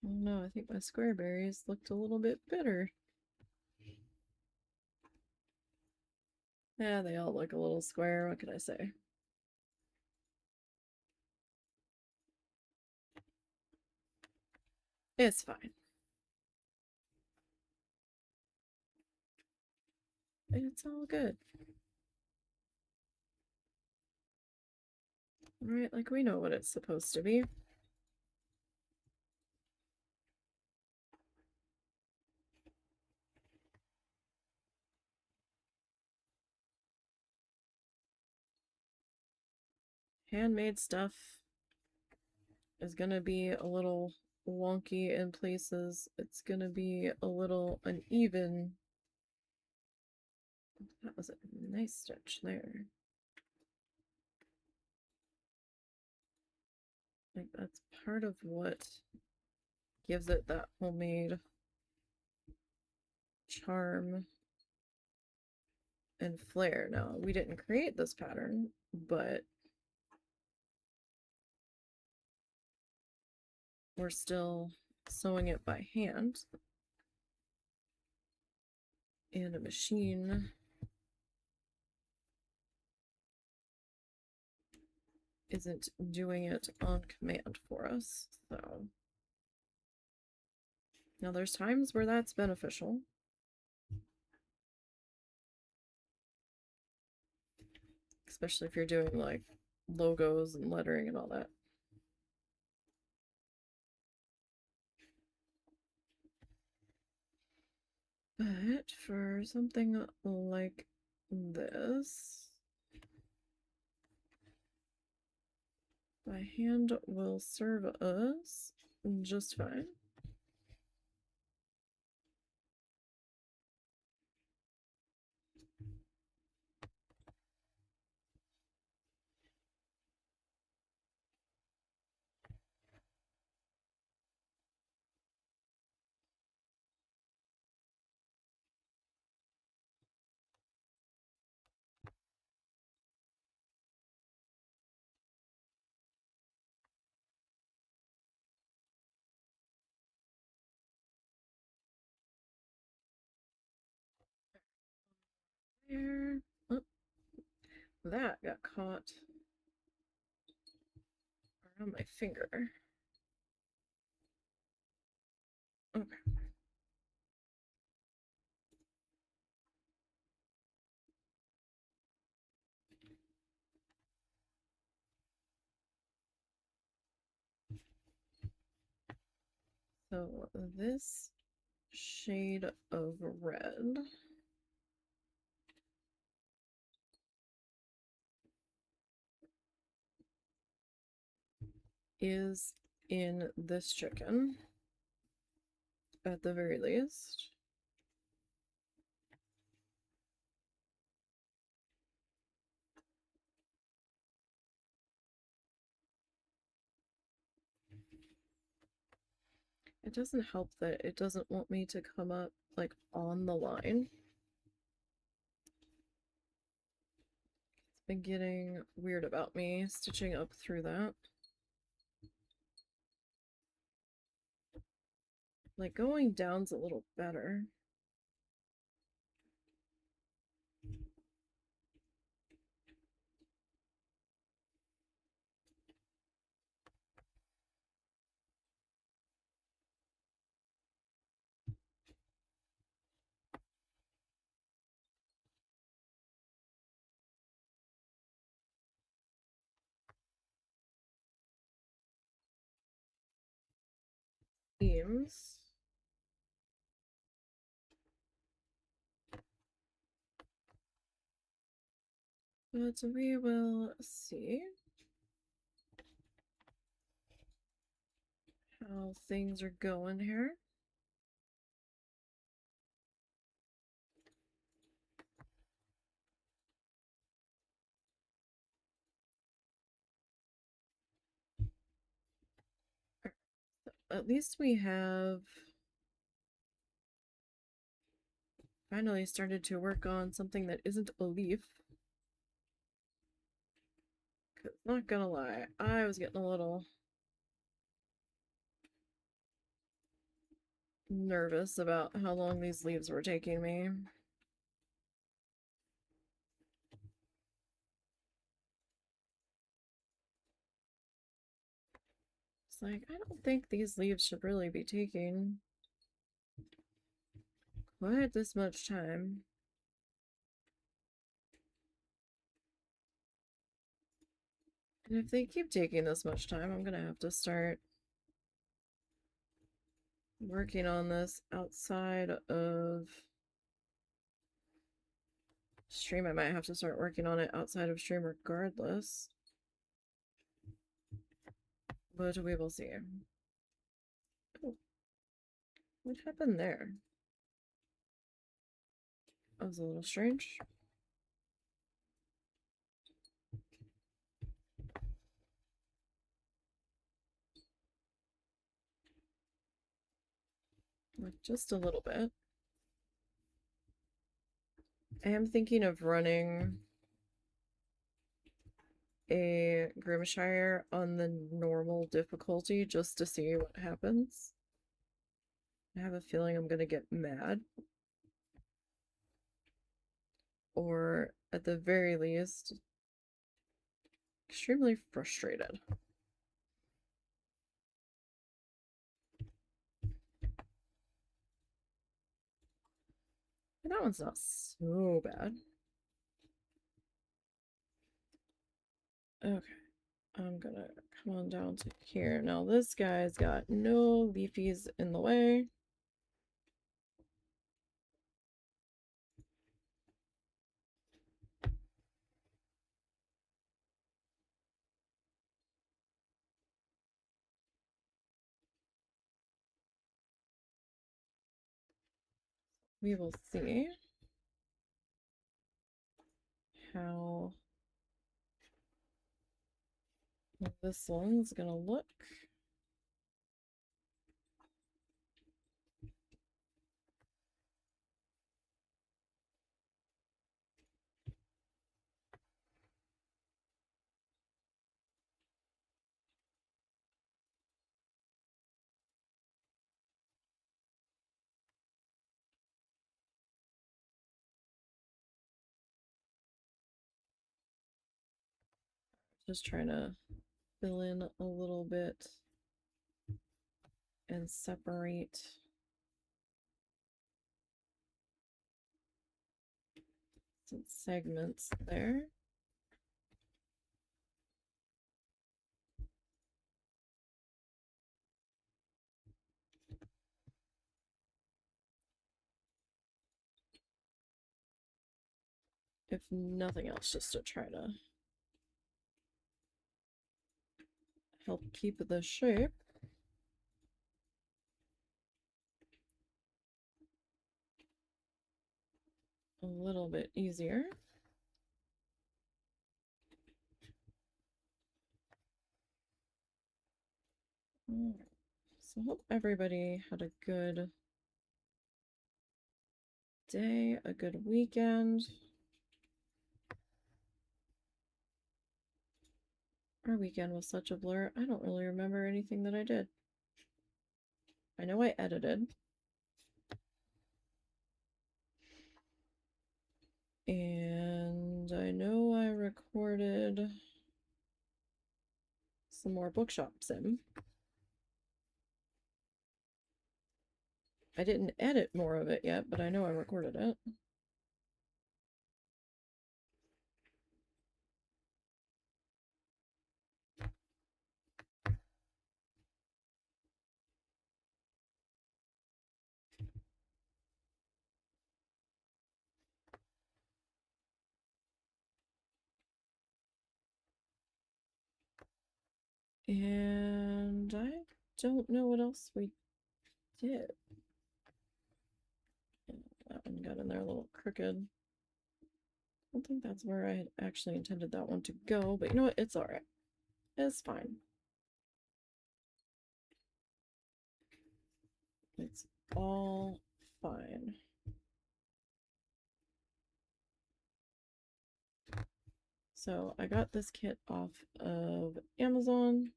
Oh no, I think my square berries looked a little bit bitter. Yeah, they all look a little square, what can I say? It's fine. It's all good. Right, like we know what it's supposed to be. Handmade stuff is gonna be a little wonky in places. It's gonna be a little uneven. That was a nice stitch there. Like that's part of what gives it that homemade charm and flair. Now, we didn't create this pattern, but we're still sewing it by hand. And a machine isn't doing it on command for us, so. Now, there's times where that's beneficial. Especially if you're doing like logos and lettering and all that. But for something like this, by hand will serve us just fine. There. Oh, that got caught around my finger. Okay. So this shade of red is in this chicken at the very least. It doesn't help that it doesn't want me to come up like on the line. It's been getting weird about me stitching up through that. Like going down's a little better. Seems. But we will see how things are going here. At least we have finally started to work on something that isn't a leaf. Cause not gonna lie, I was getting a little nervous about how long these leaves were taking me. It's like, I don't think these leaves should really be taking quite this much time. And if they keep taking this much time, I'm gonna have to start working on this outside of stream. I might have to start working on it outside of stream regardless. But we will see. Oh, what happened there? That was a little strange. Like just a little bit. I am thinking of running a Grimshire on the normal difficulty just to see what happens. I have a feeling I'm gonna get mad. Or at the very least, extremely frustrated. And that one's not so bad. Okay, I'm gonna come on down to here. Now this guy's got no leafies in the way. We will see how this one's gonna look. Just trying to fill in a little bit and separate some segments there. If nothing else, just to try to help keep the shape a little bit easier. All right. So hope everybody had a good day, a good weekend. Our weekend was such a blur. I don't really remember anything that I did. I know I edited. And I know I recorded some more bookshop sim. I didn't edit more of it yet, but I know I recorded it. And I don't know what else we did. That one got in there a little crooked. I don't think that's where I had actually intended that one to go, but you know what? It's alright. It's fine. It's all fine. So I got this kit off of Amazon.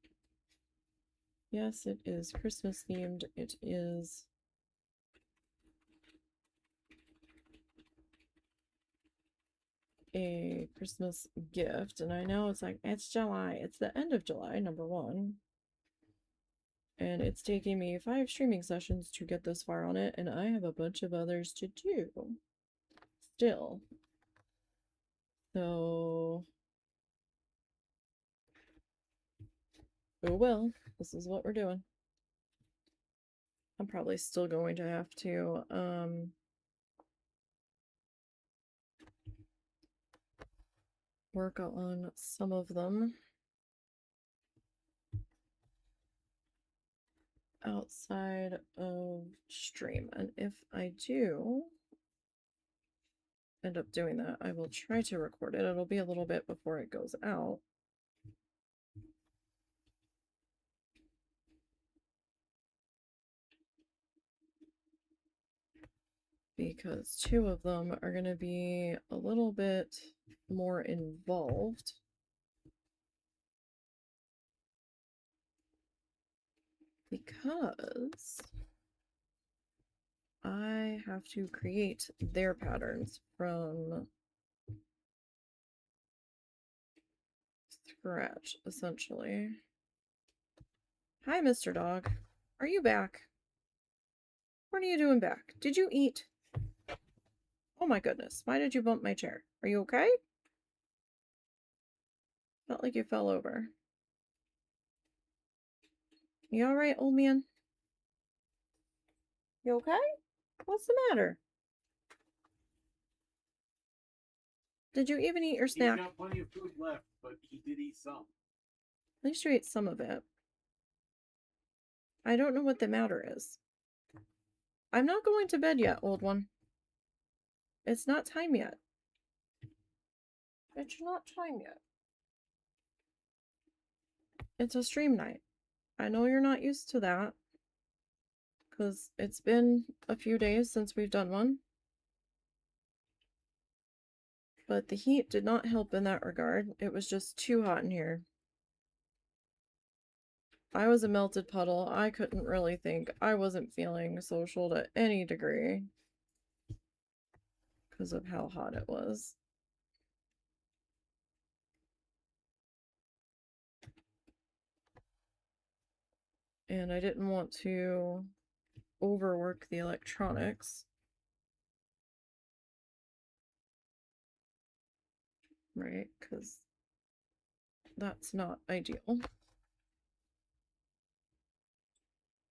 Yes, it is Christmas themed. It is a Christmas gift, and I know it's like, it's July. It's the end of July, number one. And it's taking me 5 streaming sessions to get this far on it, and I have a bunch of others to do still. So, oh well, this is what we're doing. I'm probably still going to have to, work on some of them outside of stream. And if I do end up doing that, I will try to record it. It'll be a little bit before it goes out. Because 2 of them are going to be a little bit more involved. Because I have to create their patterns from scratch, essentially. Hi, Mr. Dog. Are you back? What are you doing back? Did you eat? Oh my goodness. Why did you bump my chair? Are you okay? Felt like you fell over. You alright, old man? You okay? What's the matter? Did you even eat your snack? He's got plenty of food left, but he did eat some. At least you ate some of it. I don't know what the matter is. I'm not going to bed yet, old one. It's not time yet. It's not time yet. It's a stream night. I know you're not used to that, because it's been a few days since we've done one. But the heat did not help in that regard. It was just too hot in here. I was a melted puddle. I couldn't really think. I wasn't feeling social to any degree because of how hot it was. And I didn't want to overwork the electronics. Right? Because that's not ideal.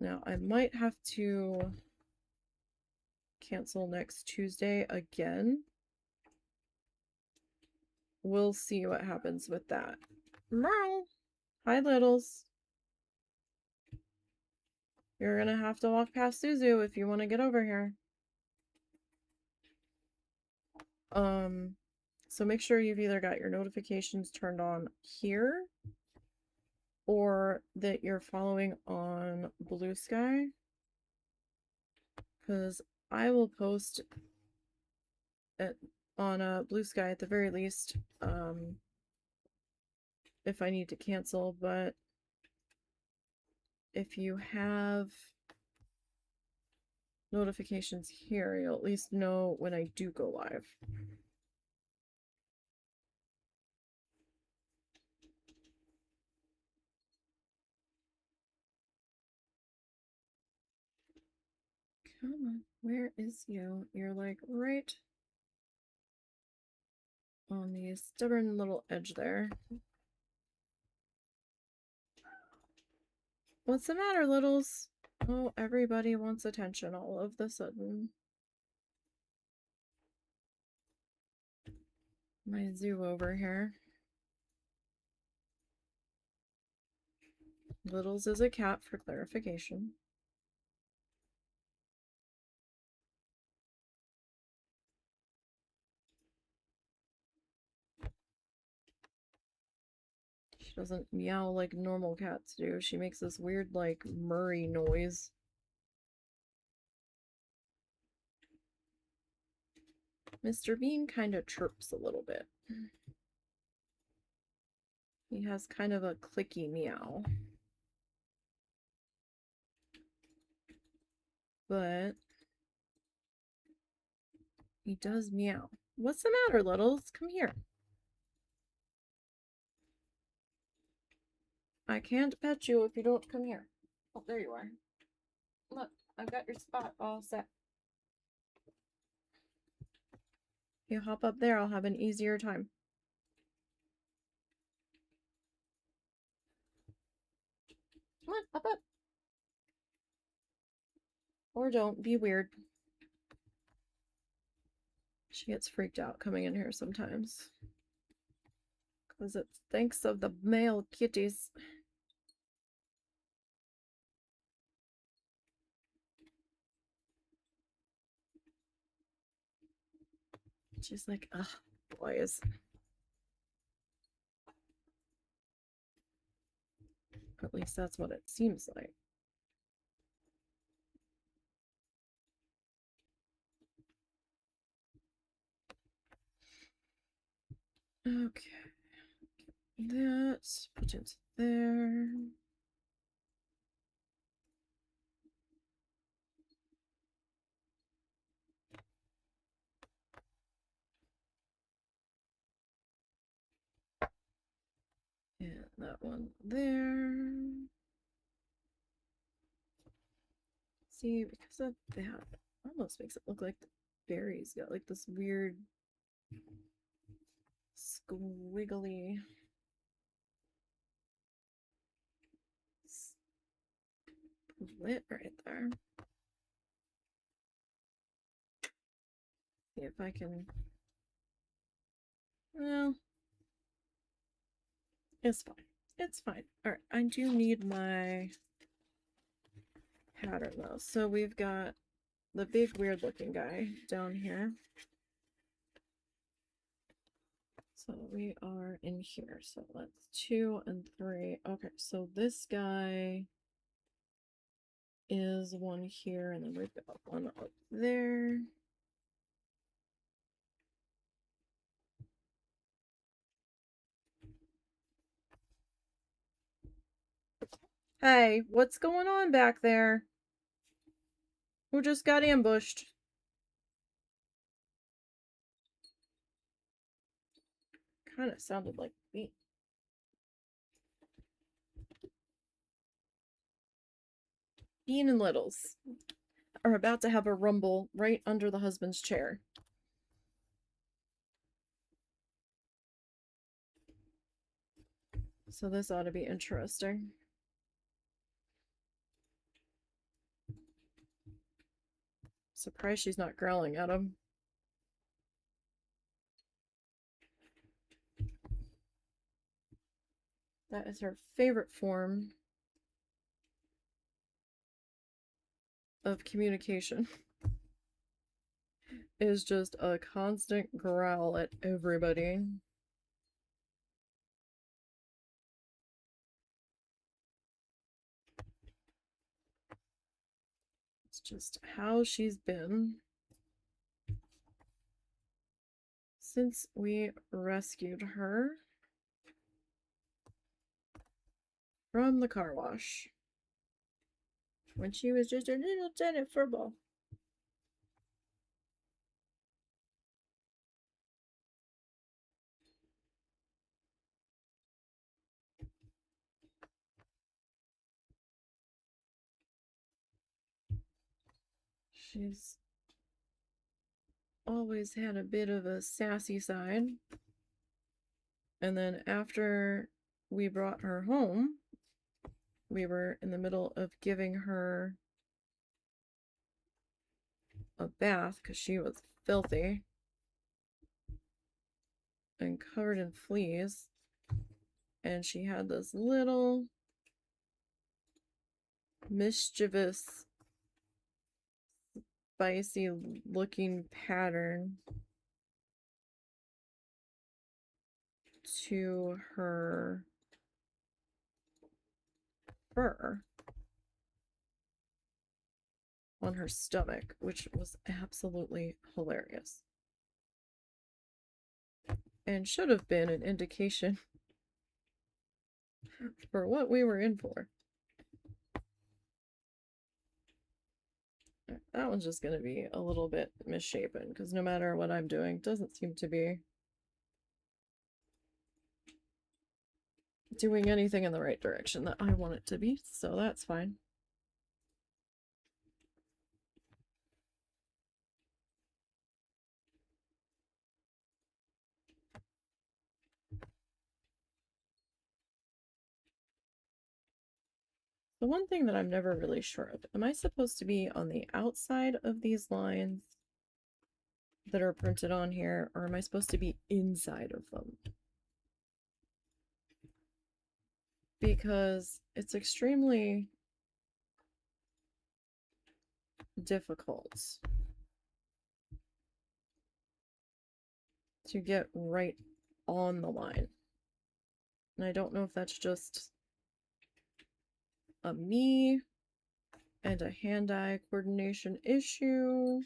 Now, I might have to cancel next Tuesday again. We'll see what happens with that. Meow. Hi, littles. You're gonna have to walk past Suzu if you want to get over here. So make sure you've either got your notifications turned on here or that you're following on Blue Sky, because I will post it on Blue Sky at the very least, if I need to cancel. But if you have notifications here, you'll at least know when I do go live. Come on, where is you? You're like right on the stubborn little edge there. What's the matter, littles? Oh, everybody wants attention all of the sudden. My zoo over here. Littles is a cat for clarification. She doesn't meow like normal cats do. She makes this weird, like, Murray noise. Mr. Bean kind of chirps a little bit. He has kind of a clicky meow. But he does meow. What's the matter, Littles? Come here. I can't pet you if you don't come here. Oh, there you are. Look, I've got your spot all set. If you hop up there, I'll have an easier time. Come on, up. Or don't, be weird. She gets freaked out coming in here sometimes. Because it thinks of the male kitties. She's like, ugh, boys. At least that's what it seems like. Okay. That, put it there. And that one there. See, because of that, almost makes it look like the berries got like this weird squiggly split right there. See if I can. Well, it's fine. It's fine. Alright, I do need my pattern though. So we've got the big weird looking guy down here. So we are in here. So that's 2 and 3. Okay, so this guy is one here, and then we've got one up there. Hey, what's going on back there? Who just got ambushed? Kind of sounded like me. Bean and Littles are about to have a rumble right under the husband's chair. So this ought to be interesting. Surprised she's not growling at him. That is her favorite form of communication. Is just a constant growl at everybody. It's just how she's been since we rescued her from the car wash when she was just a little tiny furball. She's always had a bit of a sassy side. And then after we brought her home, we were in the middle of giving her a bath because she was filthy and covered in fleas. And she had this little mischievous, spicy looking pattern to her fur on her stomach, which was absolutely hilarious. And should have been an indication for what we were in for. that one's just gonna be a little bit misshapen because no matter what I'm doing, it doesn't seem to be doing anything in the right direction that I want it to be, so that's fine. The one thing that I'm never really sure of, am I supposed to be on the outside of these lines that are printed on here, or am I supposed to be inside of them? Because it's extremely difficult to get right on the line. And I don't know if that's just a me and a hand-eye coordination issue.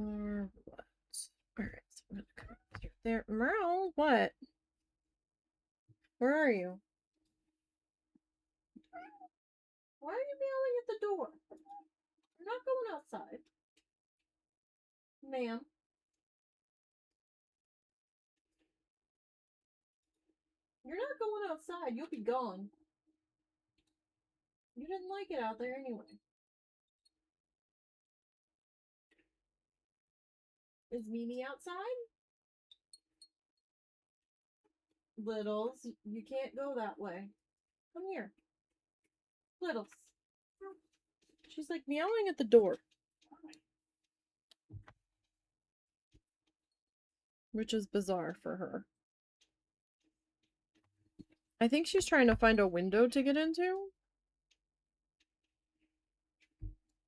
Or what? Alright, so I'm gonna come through there. Merle, what? Where are you? Why are you meowing at the door? You're not going outside. Ma'am. You're not going outside. You'll be gone. You didn't like it out there anyway. Is Mimi outside? Littles, you can't go that way. Come here. Littles. She's like meowing at the door. Which is bizarre for her. I think she's trying to find a window to get into.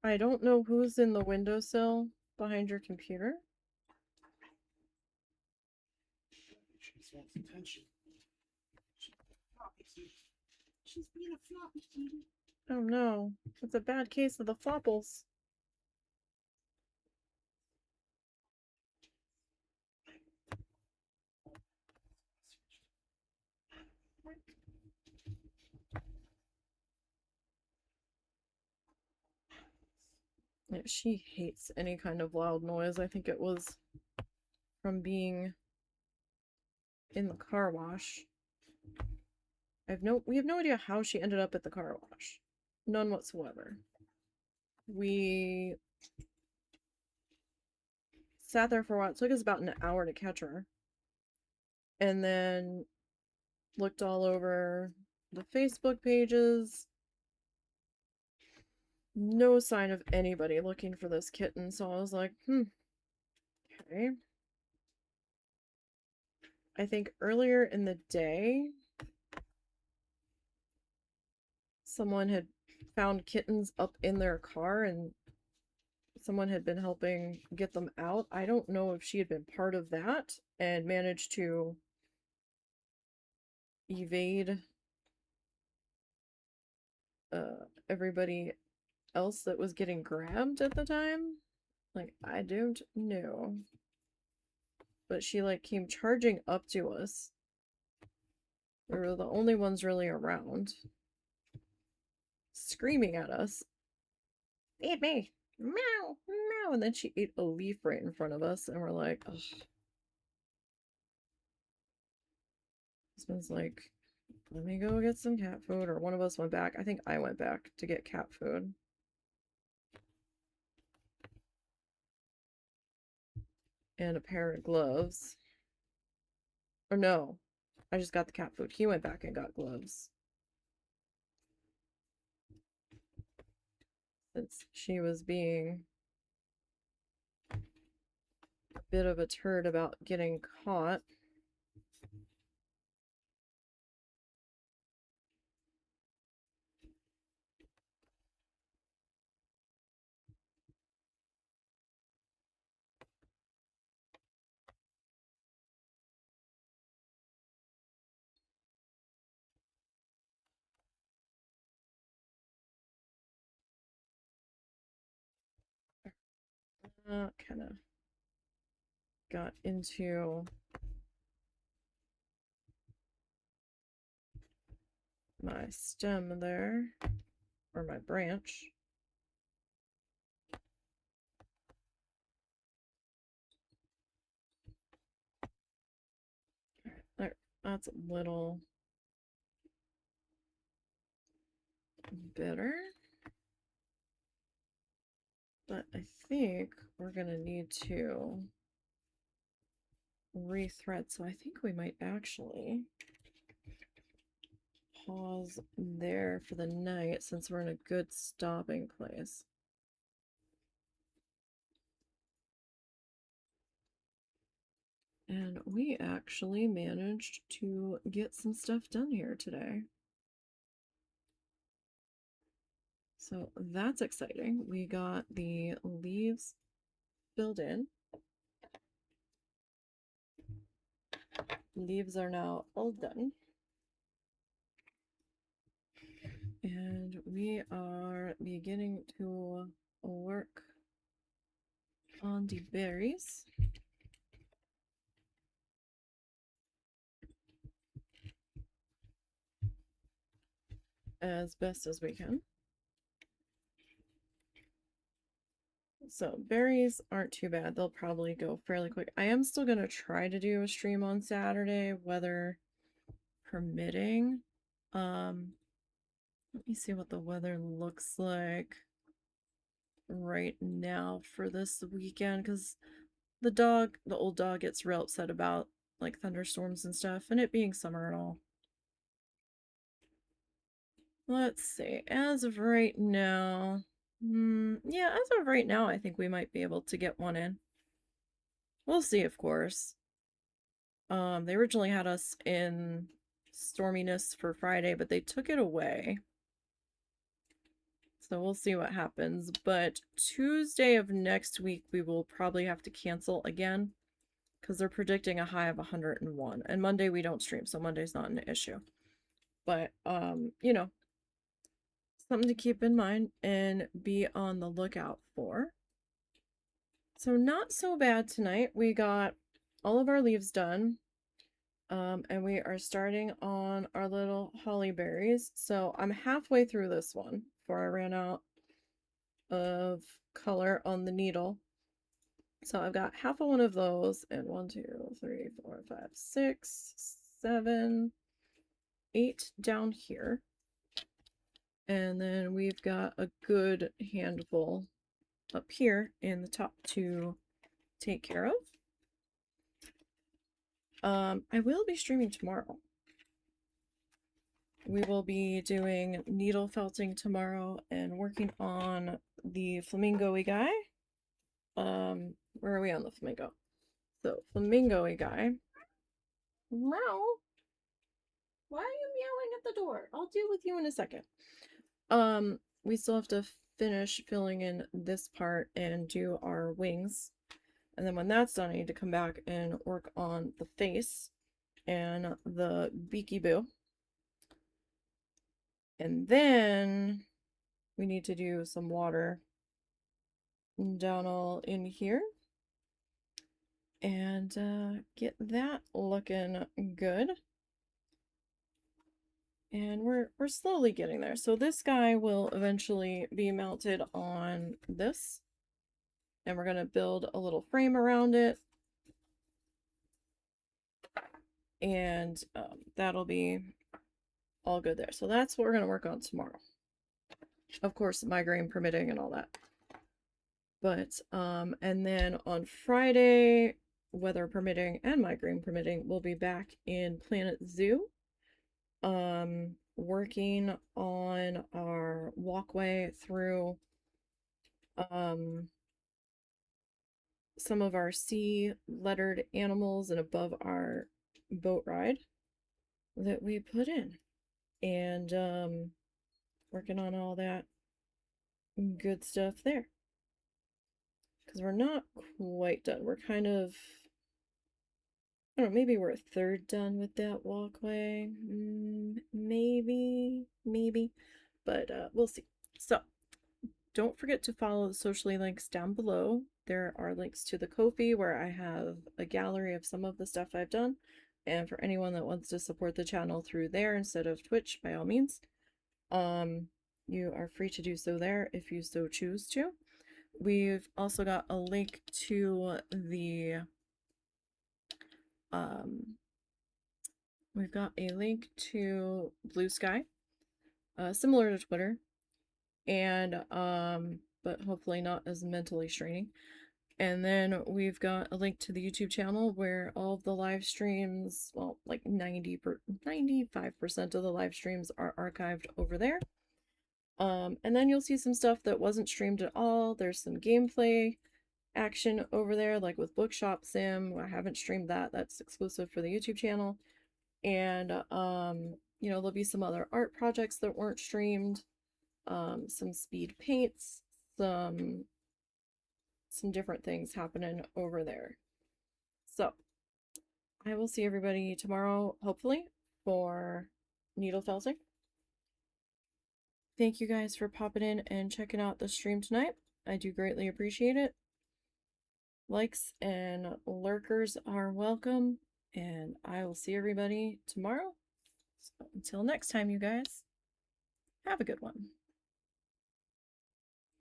I don't know who's in the windowsill behind your computer. She just wants attention. She's being a floppy kitty. Oh no, it's a bad case of the flopples. Yeah, she hates any kind of loud noise. I think it was from being in the car wash. We have no idea how she ended up at the car wash. None whatsoever. We sat there for a while. It took us about an hour to catch her. And then looked all over the Facebook pages. No sign of anybody looking for this kitten, so I was like, okay. I think earlier in the day, someone had found kittens up in their car and someone had been helping get them out. I don't know if she had been part of that and managed to evade everybody else that was getting grabbed at the time. Like, I don't know. But she, like, came charging up to us. We were the only ones really around. Screaming at us. Feed me! Meow! Meow! And then she ate a leaf right in front of us, and we're like, ugh. Husband's like, let me go get some cat food, or one of us went back. I think I went back to get cat food. and a pair of gloves. Or no, I just got the cat food. He went back and got gloves. Since she was being a bit of a turd about getting caught. Kind of got into my stem there, or my branch. There, that's a little bitter. But I think we're gonna need to rethread, so I think we might actually pause there for the night since we're in a good stopping place. And we actually managed to get some stuff done here today. So that's exciting. We got the leaves filled in. Leaves are now all done. And we are beginning to work on the berries. As best as we can. So berries aren't too bad. They'll probably go fairly quick. I am still going to try to do a stream on Saturday, weather permitting. Let me see what the weather looks like right now for this weekend, because the old dog gets real upset about like thunderstorms and stuff, and it being summer and all. Let's see. As of right now, yeah, as of right now, I think we might be able to get one in. We'll see, of course. They originally had us in storminess for Friday, but they took it away. So we'll see what happens. But Tuesday of next week, we will probably have to cancel again because they're predicting a high of 101. And Monday we don't stream, so Monday's not an issue. But, you know, something to keep in mind and be on the lookout for. So not so bad tonight. We got all of our leaves done. And we are starting on our little holly berries. So I'm halfway through this one before I ran out of color on the needle. So I've got half of one of those, and 1, 2, 3, 4, 5, 6, 7, 8 down here. And then we've got a good handful up here in the top to take care of. I will be streaming tomorrow. We will be doing needle felting tomorrow and working on the flamingo-y guy. Where are we on the flamingo? So, flamingo-y guy. Meow. Why are you meowing at the door? I'll deal with you in a second. We still have to finish filling in this part and do our wings. And then when that's done, I need to come back and work on the face and the beaky boo. And then we need to do some water down all in here and get that looking good. And we're slowly getting there. So this guy will eventually be mounted on this. And we're going to build a little frame around it. And that'll be all good there. So that's what we're going to work on tomorrow. Of course, migraine permitting and all that. But, and then on Friday, weather permitting and migraine permitting, we'll be back in Planet Zoo, working on our walkway through some of our sea lettered animals and above our boat ride that we put in, and working on all that good stuff there, because we're not quite done. We're kind of, I don't know, maybe we're a third done with that walkway. Maybe, but we'll see. So don't forget to follow the socially links down below. There are links to the Ko-fi, where I have a gallery of some of the stuff I've done, and for anyone that wants to support the channel through there instead of Twitch, by all means, you are free to do so there if you so choose to. We've also got a link to the we've got a link to Blue Sky, similar to Twitter, and but hopefully not as mentally straining. And then we've got a link to the YouTube channel where all of the live streams, well, like 95% of the live streams are archived over there. And then you'll see some stuff that wasn't streamed at all. There's some gameplay action over there, like with Bookshop Sim. I haven't streamed that. That's exclusive for the YouTube channel. And you know, there'll be some other art projects that weren't streamed, some speed paints, some different things happening over there. So I will see everybody tomorrow, hopefully, for needle felting. Thank you guys for popping in and checking out the stream tonight. I do greatly appreciate it. Likes and lurkers are welcome, and I will see everybody tomorrow. So until next time, you guys, have a good one.